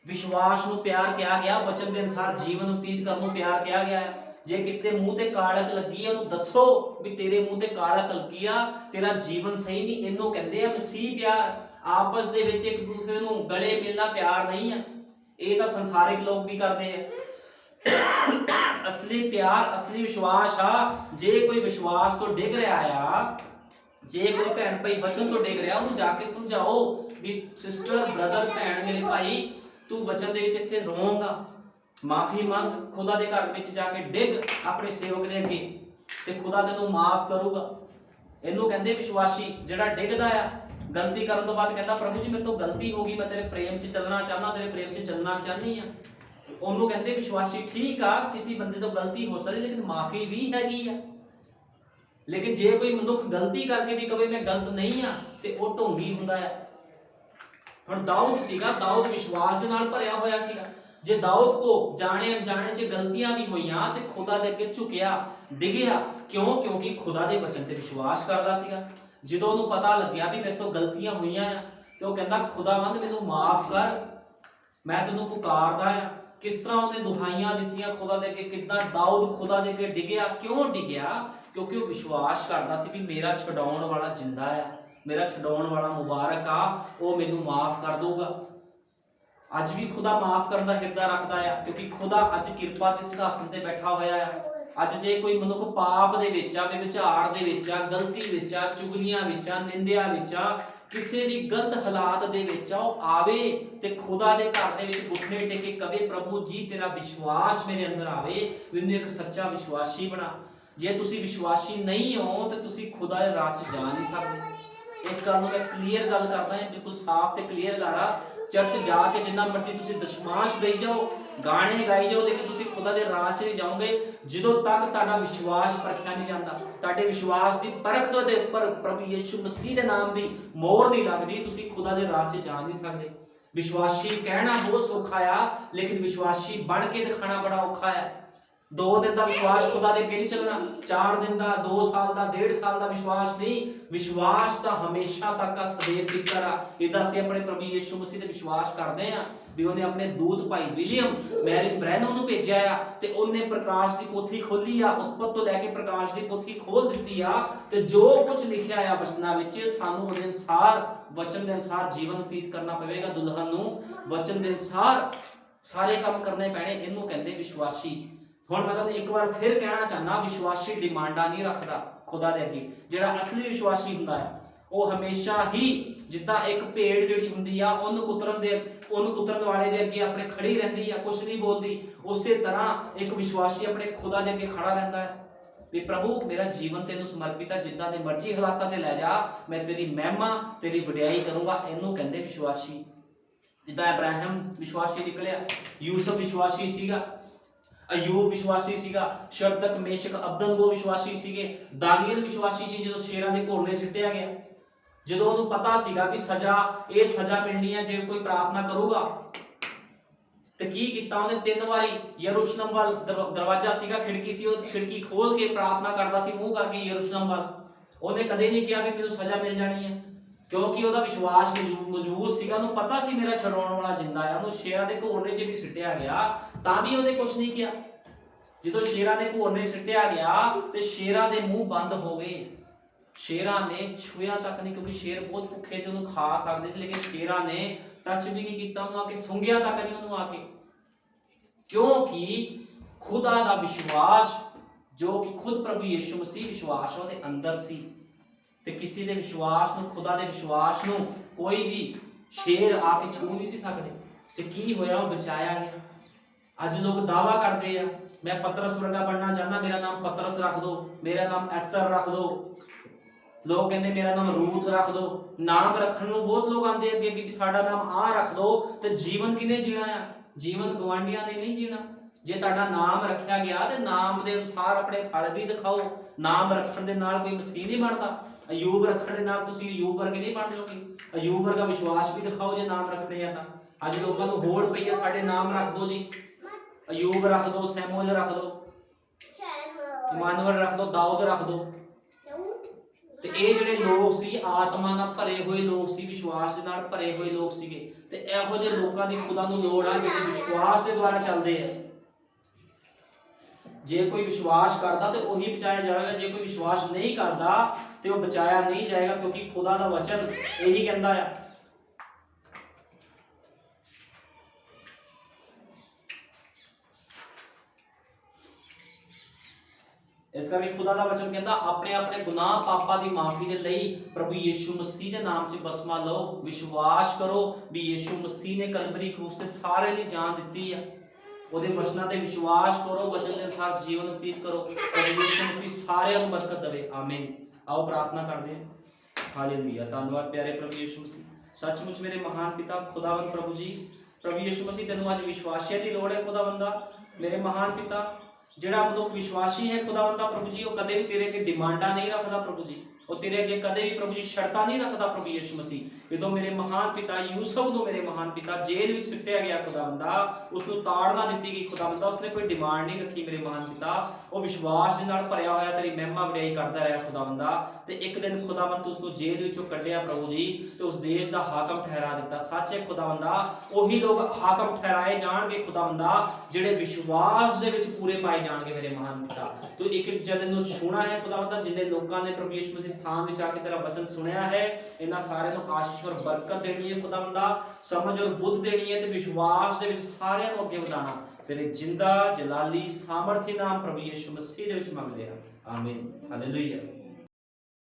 विश्वास नूं प्यार कहा गया, वचन के अनुसार जीवन व्यतीत करन नूं प्यार कहा गया है। जे किसी के मूँह ते कालक लगी है उन्होंने दसो भी तेरे मूँह ते कालक लगी आ, तेरा जीवन सही नहीं। इनू कहते हैं मसीह प्यार। आपस दे विच एक दूसरे नूं गले मिलना प्यार नहीं है। ये तो संसारिक लोग भी करते हैं। असली प्यार, असली विश्वास आ। जे कोई विश्वास तो डिग रहा आ, जे कोई भैन भाई वचन तो डिग रहा, उन्हें जाके समझाओ भी सिस्टर ब्रदर भैन मेरे भाई तू वचन दे विच इत्थे रोंगा, माफी मंग, खुदा दे घर विच जाके डिग अपने सेवक दे अगे ते खुदा तैनूं माफ करूगा। इहनूं कहंदे विश्वासी। जिहड़ा डिगदा आ गलती करन तो बाद कहता प्रभु जी मेरे तो गलती हो गई, मैं तेरे प्रेम च चलना चाहना, तेरे प्रेम च चलना चाहनी आ। उन्होंने कहते विश्वासी। ठीक आ, किसी बंदे तो गलती हो सकती लेकिन माफी भी हैगी आ। लेकिन जे कोई मनुख गलती करके भी कहे मैं गलत नहीं आ ते वो ढोंगी हुंदा है। हुण दाऊद सीगा, दाऊद विश्वास दे नाल भरिया होया सीगा। जे दाऊद को जाने अनजाने च गलतियां भी होईयां ते खुदा दे अगे झुकिया, डिगिया, क्यों? क्योंकि खुदा दे वचन ते विश्वास करदा सीगा। ਜਦੋਂ ਉਹਨੂੰ ਪਤਾ ਲੱਗਿਆ ਵੀ ਮੇਰੇ ਤੋਂ ਗਲਤੀਆਂ ਹੋਈਆਂ ਆ ਤੇ ਉਹ ਕਹਿੰਦਾ ਖੁਦਾਵੰਦ ਮੈਨੂੰ ਮਾਫ ਕਰ, ਮੈਂ ਤੈਨੂੰ ਪੁਕਾਰਦਾ ਆ। ਕਿਸ ਤਰ੍ਹਾਂ ਉਹਨੇ ਦੁਹਾਈਆਂ ਦਿੱਤੀਆਂ ਖੁਦਾ ਦੇ ਅੱਗੇ, ਕਿੱਦਾਂ ਦਾਊਦ ਖੁਦਾ ਦੇ ਅੱਗੇ ਡਿੱਗਿਆ। ਕਿਉਂ ਡਿੱਗਿਆ? ਕਿਉਂਕਿ ਉਹ ਵਿਸ਼ਵਾਸ ਕਰਦਾ ਸੀ ਵੀ ਮੇਰਾ ਛਡਾਉਣ ਵਾਲਾ ਜਿੰਦਾ ਆ, ਮੇਰਾ ਛਡਾਉਣ ਵਾਲਾ ਮੁਬਾਰਕ ਆ, ਉਹ ਮੈਨੂੰ ਮਾਫ ਕਰ ਦਊਗਾ। ਅੱਜ ਵੀ ਖੁਦਾ ਮਾਫ ਕਰਨ ਦਾ ਹਿਰਦਾ ਰੱਖਦਾ ਆ, ਕਿਉਂਕਿ ਖੁਦਾ ਅੱਜ ਕਿਰਪਾ ਦੇ ਸਿੰਘਾਸਨ ਤੇ ਬੈਠਾ ਹੋਇਆ ਆ। ਅੱਜ ਜੇ ਕੋਈ ਮਨੁੱਖ ਪਾਪ ਦੇ ਵਿੱਚ ਆ, ਵਿਚਾਰ ਦੇ ਵਿੱਚ ਆ, ਗਲਤੀ ਵਿੱਚ ਆ, ਚੁਗਲੀਆਂ ਵਿੱਚ ਆ, ਨਿੰਦਿਆ ਵਿੱਚ ਆ, ਕਿਸੇ ਵੀ ਗਲਤ ਹਾਲਾਤ ਦੇ ਵਿੱਚ ਆ, ਉਹ ਆਵੇ ਤੇ ਖੁਦਾ ਦੇ ਘਰ ਦੇ ਵਿੱਚ ਘੁਟਨੇ ਟੇਕੇ ਕਵੇ ਪ੍ਰਭੂ ਜੀ ਤੇਰਾ ਵਿਸ਼ਵਾਸ ਮੇਰੇ ਅੰਦਰ ਆਵੇ, ਮੈਨੂੰ ਇੱਕ ਸੱਚਾ ਵਿਸ਼ਵਾਸੀ ਬਣਾ। ਜੇ ਤੁਸੀਂ ਵਿਸ਼ਵਾਸੀ ਨਹੀਂ ਹੋ ਤੇ ਤੁਸੀਂ ਖੁਦਾ ਦੇ ਰਾਜ 'ਚ ਜਾ ਨਹੀਂ ਸਕਦੇ। ਇਸ ਗੱਲ ਨੂੰ ਮੈਂ ਕਲੀਅਰ ਗੱਲ ਕਰਦਾ ਹਾਂ, ਬਿਲਕੁਲ ਸਾਫ਼ ਤੇ ਕਲੀਅਰ ਗੱਲ ਆ। चर्च जाके जिन्ना मर्जी तुसी दशमांश दे जाओ, गाने गाई जाओ, लेकिन तुसी खुदा दे राह च नहीं जाओगे जदों तक तुहाडा विश्वास परखिया नहीं जाता। तुहाडे विश्वास दी परख दे उपर प्रभु यीशु मसीह दे नाम दी मोहर नहीं लगदी, तुसी खुदा दे राह च जा नहीं सकदे। विश्वासी कहना बहुत सौखा आ, लेकिन विश्वासी बन के दिखाना बड़ा औखा है। 2 दिन का विश्वास खुदा दे अगे नहीं चलना, 4 दिन का, 2 साल का, 1.5 साल का विश्वास नहीं। विश्वास तो हमेशा तक का सदैव टिकता रहा। इदा असीं अपने प्रभु यीशु मसीह ते विश्वास करते हैं भी उन्हें अपने दूत भाई विलियम मैरिन ब्रैनम नूं भेजिया आ ते उन्हें प्रकाश की पोथी खोली आ, उत्पत्ति तो लैके प्रकाश की पोथी खोल दी आ ते जो कुछ लिखिया आ वचनां विच सानूं उस अनुसार वचन के अनुसार जीवन व्यतीत करना पवेगा। दुल्हन नूं वचन के अनुसार सारे काम करने पैणे। इहनूं कहंदे विश्वासी। हुण मैं तुहानूं एक बार फिर कहना चाहना, विश्वासी डिमांडा नहीं रखता खुदा दे अगे। जिहड़ा असली विश्वासी हुंदा है वह हमेशा ही जिद्दां एक भेड़ जिहड़ी हुंदी आ ओहनूं कुतरन वाले दे अगे अपने खड़ी रहिंदी आ, कुछ नहीं बोलदी। उसे तरह एक विश्वासी अपने खुदा दे अगे खड़ा रहिंदा है भी प्रभु मेरा जीवन तेनूं समर्पित है, जिद्दां दे मर्जी हालातां ते लै जा, मैं तेरी महिमा तेरी वडियाई करूंगा। इहनूं कहंदे विश्वासी। जिद्दां इब्राहिम विश्वासी निकलिया, यूसुफ विश्वासी सीगा, अयूब विश्वासी सीगा, शद्रक मेशक अबदनगो विश्वासी सीगे, दानियल विश्वासी सी। जो शेरां दे घोड़े सिੱਟਿਆ ਗਿਆ, ਜਦੋਂ ਉਹਨੂੰ ਪਤਾ ਸੀਗਾ ਕਿ सजा मिलनी है जे कोई प्रार्थना करूगा ਤੇ ਕੀ ਕੀਤਾ ਉਹਨੇ 3 ਵਾਰੀ ਯਰੂਸ਼ਲਮ ਵੱਲ ਦਰਵਾਜ਼ਾ ਸੀਗਾ, ਖਿੜਕੀ ਸੀ, ਉਹ ਖਿੜਕੀ ਖੋਲ ਕੇ ਪ੍ਰਾਰਥਨਾ ਕਰਦਾ ਸੀ ਮੂੰਹ ਕਰਕੇ ਯਰੂਸ਼ਲਮ ਵੱਲ। ਉਹਨੇ ਕਦੇ ਨਹੀਂ ਕਿਹਾ ਕਿ ਮੈਨੂੰ ਸਜ਼ਾ ਮਿਲ ਜਾਣੀ ਹੈ, ਕਿਉਂਕਿ ਉਹਦਾ ਵਿਸ਼ਵਾਸ ਮਜ਼ਬੂਤ ਸੀਗਾ। ਉਹਨੂੰ ਪਤਾ ਸੀ ਮੇਰਾ ਛਡਾਉਣ ਵਾਲਾ ਜਿੰਦਾ ਆ। ਉਹਨੂੰ ਸ਼ੇਰਾਂ ਦੇ ਘੋੜੇ 'ਚ ਵੀ ਸਿੱਟਿਆ ਗਿਆ ਤਾਂ ਵੀ ਉਹਨੇ ਕੁਝ ਨਹੀਂ ਕਿਹਾ। ਜਦੋਂ ਸ਼ੇਰਾਂ ਦੇ ਘੋੜੇ ਸਿੱਟਿਆ ਗਿਆ ਤੇ ਸ਼ੇਰਾਂ ਦੇ ਮੂੰਹ ਬੰਦ ਹੋ ਗਏ। ਸ਼ੇਰਾਂ ਨੇ ਛੂਇਆ ਤੱਕ ਨਹੀਂ, ਕਿਉਂਕਿ ਸ਼ੇਰ ਬਹੁਤ ਭੁੱਖੇ ਸੀ, ਉਹਨੂੰ ਖਾ ਸਕਦੇ ਸੀ, ਲੇਕਿਨ ਸ਼ੇਰਾਂ ਨੇ टच भी नहीं किया ਉਹਨੂੰ आ के, सुंघिया तक नहीं ਉਹਨੂੰ आ के, क्योंकि खुदा दा विश्वास जो कि खुद प्रभु यीशु मसीह विश्वास ਉਹਦੇ अंदर सी। ते किसी दे विश्वास ਨੂੰ, खुदा दे विश्वास ਨੂੰ कोई भी शेर आके छू नहीं सी सकदे। ਤੇ ਕੀ ਹੋਇਆ? ਉਹ ਬਚਾਇਆ ਗਿਆ। ਅੱਜ ਲੋਕ ਦਾਵਾ ਕਰਦੇ ਆ, ਮੈਂ ਪਤਰਸ ਵਰਗਾ ਬਣਨਾ ਚਾਹੁੰਦਾ, ਮੇਰਾ ਨਾਮ ਪਤਰਸ ਰੱਖ ਦੋ, ਮੇਰਾ ਨਾਮ ਐਸਰ ਰੱਖ ਦੋ। ਲੋਕ ਕਹਿੰਦੇ ਮੇਰਾ ਨਾਮ ਰੂਥ ਰੱਖ ਦੋ। ਨਾਮ ਰੱਖਣ ਨੂੰ ਬਹੁਤ ਲੋਕ ਆਂਦੇ ਅੱਗੇ ਕਿ ਸਾਡਾ ਨਾਮ ਆ ਰੱਖ ਦੋ। ਤੇ ਜੀਵਨ ਕਿਨੇ ਜੀਣਾ ਆ? ਜੀਵਨ ਗਵਾਂਢੀਆਂ ਨੇ ਨਹੀਂ ਜੀਣਾ। ਜੇ ਤੁਹਾਡਾ ਨਾਮ ਰੱਖਿਆ ਗਿਆ ਤੇ ਨਾਮ ਦੇ ਅਨੁਸਾਰ ਆਪਣੇ ਫਲ ਵੀ ਦਿਖਾਓ। ਨਾਮ ਰੱਖਣ ਦੇ ਨਾਲ ਕੋਈ ਮਸੀਹ ਨਹੀਂ ਬਣਦਾ। ਅਯੂਬ ਰੱਖਣ ਦੇ ਨਾਲ ਤੁਸੀਂ ਅਯੂਬ ਵਰਗੇ ਨਹੀਂ ਬਣ ਜਾਓਗੇ। ਅਯੂਬ ਵਰਗਾ ਵਿਸ਼ਵਾਸ ਵੀ ਦਿਖਾਓ ਜੇ ਨਾਮ ਰੱਖਣੇ ਆ ਤਾਂ। ਅੱਜ ਲੋਕਾਂ ਨੂੰ ਹੋੜ ਪਈ ਆ, ਸਾਡੇ ਨਾਮ ਰੱਖ ਦੋ ਜੀ, ਅਯੂਬ ਰੱਖ ਦੋ, ਸੈਮੂਅਲ ਰੱਖ ਦੋ, ਇਮਾਨੁਅਲ ਰੱਖ ਦੋ, ਦਾਊਦ ਰੱਖ ਦੋ। ਤੇ ਇਹ ਜਿਹੜੇ ਲੋਕ ਸੀ ਆਤਮਾ ਨਾਲ ਭਰੇ ਹੋਏ ਲੋਕ ਸੀ, ਵਿਸ਼ਵਾਸ ਦੇ ਨਾਲ ਭਰੇ ਹੋਏ ਲੋਕ ਸੀਗੇ। ਤੇ ਇਹੋ ਜਿਹੇ ਲੋਕਾਂ ਦੀ ਖੁਦਾ ਨੂੰ ਲੋੜ ਆ ਜਿਹੜੇ ਵਿਸ਼ਵਾਸ ਦੇ ਦੁਆਰਾ ਚੱਲਦੇ ਆ। ਜੇ ਕੋਈ ਵਿਸ਼ਵਾਸ ਕਰਦਾ ਤੇ ਉਹੀ ਬਚਾਇਆ ਜਾਵੇਗਾ, ਜੇ ਕੋਈ ਵਿਸ਼ਵਾਸ ਨਹੀਂ ਕਰਦਾ ਤੇ ਉਹ ਬਚਾਇਆ ਨਹੀਂ ਜਾਏਗਾ, ਕਿਉਂਕਿ ਖੁਦਾ ਦਾ ਵਚਨ ਇਹੀ ਕਹਿੰਦਾ ਆ। ਇਸ ਕਰਕੇ ਖੁਦਾ ਦਾ ਵਚਨ ਕਹਿੰਦਾ ਆਪਣੇ ਆਪਣੇ ਗੁਨਾਹ ਪਾਪਾਂ ਦੀ ਮਾਫੀ ਦੇ ਲਈ ਪ੍ਰਭੂ ਯੀਸ਼ੂ ਮਸੀਹ ਦੇ ਨਾਮ 'ਚ ਬਸਮਾ ਲਓ। ਵਿਸ਼ਵਾਸ ਕਰੋ ਵੀ ਯੀਸ਼ੂ ਮਸੀਹ ਨੇ ਕਲਵਰੀ ਕਰੂਸ ਤੇ ਸਾਰੇ ਲਈ ਜਾਨ ਦਿੱਤੀ ਆ। ਉਹਦੇ ਵਚਨਾਂ ਤੇ ਵਿਸ਼ਵਾਸ ਕਰੋ, ਵਚਨ ਦੇ ਅਨੁਸਾਰ ਜੀਵਨ ਬਤੀਤ ਕਰੋ। ਪ੍ਰਭੂ ਯੀਸ਼ੂ ਮਸੀਹ ਸਾਰਿਆਂ ਨੂੰ ਬਰਕਤ ਦੇਵੇ। ਆਮੀਨ। ਆਓ ਪ੍ਰਾਰਥਨਾ ਕਰਦੇ ਹਾਂ। ਹਾਲੇਲੂਇਆ। ਧੰਨਵਾਦ ਪਿਆਰੇ ਪ੍ਰਭੂ ਯੀਸ਼ੂ ਮਸੀਹ। ਸੱਚਮੁੱਚ ਮੇਰੇ ਮਹਾਨ ਪਿਤਾ ਖੁਦਾਵੰਦ ਪ੍ਰਭੂ ਜੀ, ਪ੍ਰਭੂ ਯੀਸ਼ੂ ਮਸੀਹ ਤੈਨੂੰ ਅੱਜ ਵਿਸ਼ਵਾਸੀਆਂ ਦੀ ਲੋੜ ਹੈ ਖੁਦਾਵੰਦਾ। ਮੇਰੇ ਮਹਾਨ ਪਿਤਾ, ਜਿਹੜਾ ਮਨੁੱਖ ਵਿਸ਼ਵਾਸੀ ਹੈ ਖੁਦਾਵੰਦਾ ਪ੍ਰਭੂ ਜੀ, ਉਹ ਕਦੇ ਵੀ ਤੇਰੇ ਅੱਗੇ ਡਿਮਾਂਡਾਂ ਨਹੀਂ ਰੱਖਦਾ ਪ੍ਰਭੂ ਜੀ। ਉਹ ਤੇਰੇ ਅੱਗੇ ਕਦੇ ਵੀ ਪ੍ਰਭੂ ਜੀ ਸ਼ਰਤਾਂ ਨਹੀਂ ਰੱਖਦਾ ਪ੍ਰਭੂ ਯੀਸ਼ੂ ਮਸੀਹ। ਜਦੋਂ ਮੇਰੇ ਮਹਾਨ ਪਿਤਾ ਯੂਸਫ ਨੂੰ ਮੇਰੇ ਮਹਾਨ ਪਿਤਾ ਜੇਲ੍ਹ ਵਿੱਚ ਸਿੱਟਿਆ ਗਿਆ ਖੁਦਾਵੰਦਾ, ਉਸ ਨੂੰ ਤਾੜਨਾ ਦਿੱਤੀ ਗਈ ਖੁਦਾਵੰਦਾ, ਉਸਨੇ ਕੋਈ ਡਿਮਾਂਡ ਨਹੀਂ ਰੱਖੀ ਮੇਰੇ ਮਹਾਨ ਪਿਤਾ। ਉਹ ਵਿਸ਼ਵਾਸ ਦੇ ਨਾਲ ਭਰਿਆ ਹੋਇਆ ਤੇਰੀ ਮਹਿਮਾ ਵਡਿਆਈ ਕਰਦਾ ਰਿਹਾ ਖੁਦਾਵੰਦਾ। ਤੇ ਇੱਕ ਦਿਨ ਖੁਦਾਵੰਦ ਤੂੰ ਉਸ ਨੂੰ ਜੇਲ੍ਹ ਵਿੱਚੋਂ ਕੱਢਿਆ ਪ੍ਰਭੂ ਜੀ, ਤੇ ਉਸ ਦੇਸ਼ ਦਾ ਹਾਕਮ ਠਹਿਰਾ ਦਿੱਤਾ। ਸੱਚ ਹੈ ਖੁਦਾਵੰਦਾ, ਉਹੀ ਲੋਕ ਹਾਕਮ ਠਹਿਰਾਏ ਜਾਣਗੇ ਖੁਦਾਵੰਦਾ ਜਿਹੜੇ ਵਿਸ਼ਵਾਸ ਦੇ ਵਿੱਚ ਪੂਰੇ ਪਾਏ ਜਾਣਗੇ ਮੇਰੇ ਮਹਾਨ ਪਿਤਾ। ਤੂੰ ਇੱਕ ਇੱਕ ਜਨ ਨੂੰ ਛੂਣਾ ਹੈ ਖੁਦਾਵੰਦਾ। ਜਿੰਨੇ ਲੋਕਾਂ ਨੇ ਪ੍ਰਭੂ ਯੀਸ਼ੂ ਮਸੀਹ ਸਥਾਨ ਵਿੱਚ ਆ ਕੇ ਤੇਰਾ ਵਚਨ ਸੁਣਿਆ ਹੈ, ਇਹਨਾਂ ਸਾਰਿਆਂ ਨੂੰ ਆਸ਼ੀਸ਼ ਔਰ ਬਰਕਤ ਦੇਣੀ ਹੈ ਖੁਦਾਵੰਦਾ, ਸਮਝ ਔਰ ਬੁੱਧ ਦੇਣੀ ਹੈ, ਤੇ ਵਿਸ਼ਵਾਸ ਦੇ ਵਿੱਚ ਸਾਰਿਆਂ ਨੂੰ ਅੱਗੇ ਵਧਾਣਾ। ਤੇਰੇ ਜਿੰਦਾ ਜਲਾਲੀ ਸਾਮਰਥੀ ਨਾਮ ਪ੍ਰਭੂ ਯੀਸ਼ੂ ਮਸੀਹ ਦੇ ਵਿੱਚ ਮੰਗਦੇ ਹਾਂ। ਆਮੀਨ। ਹਾਲੇਲੂਇਆ।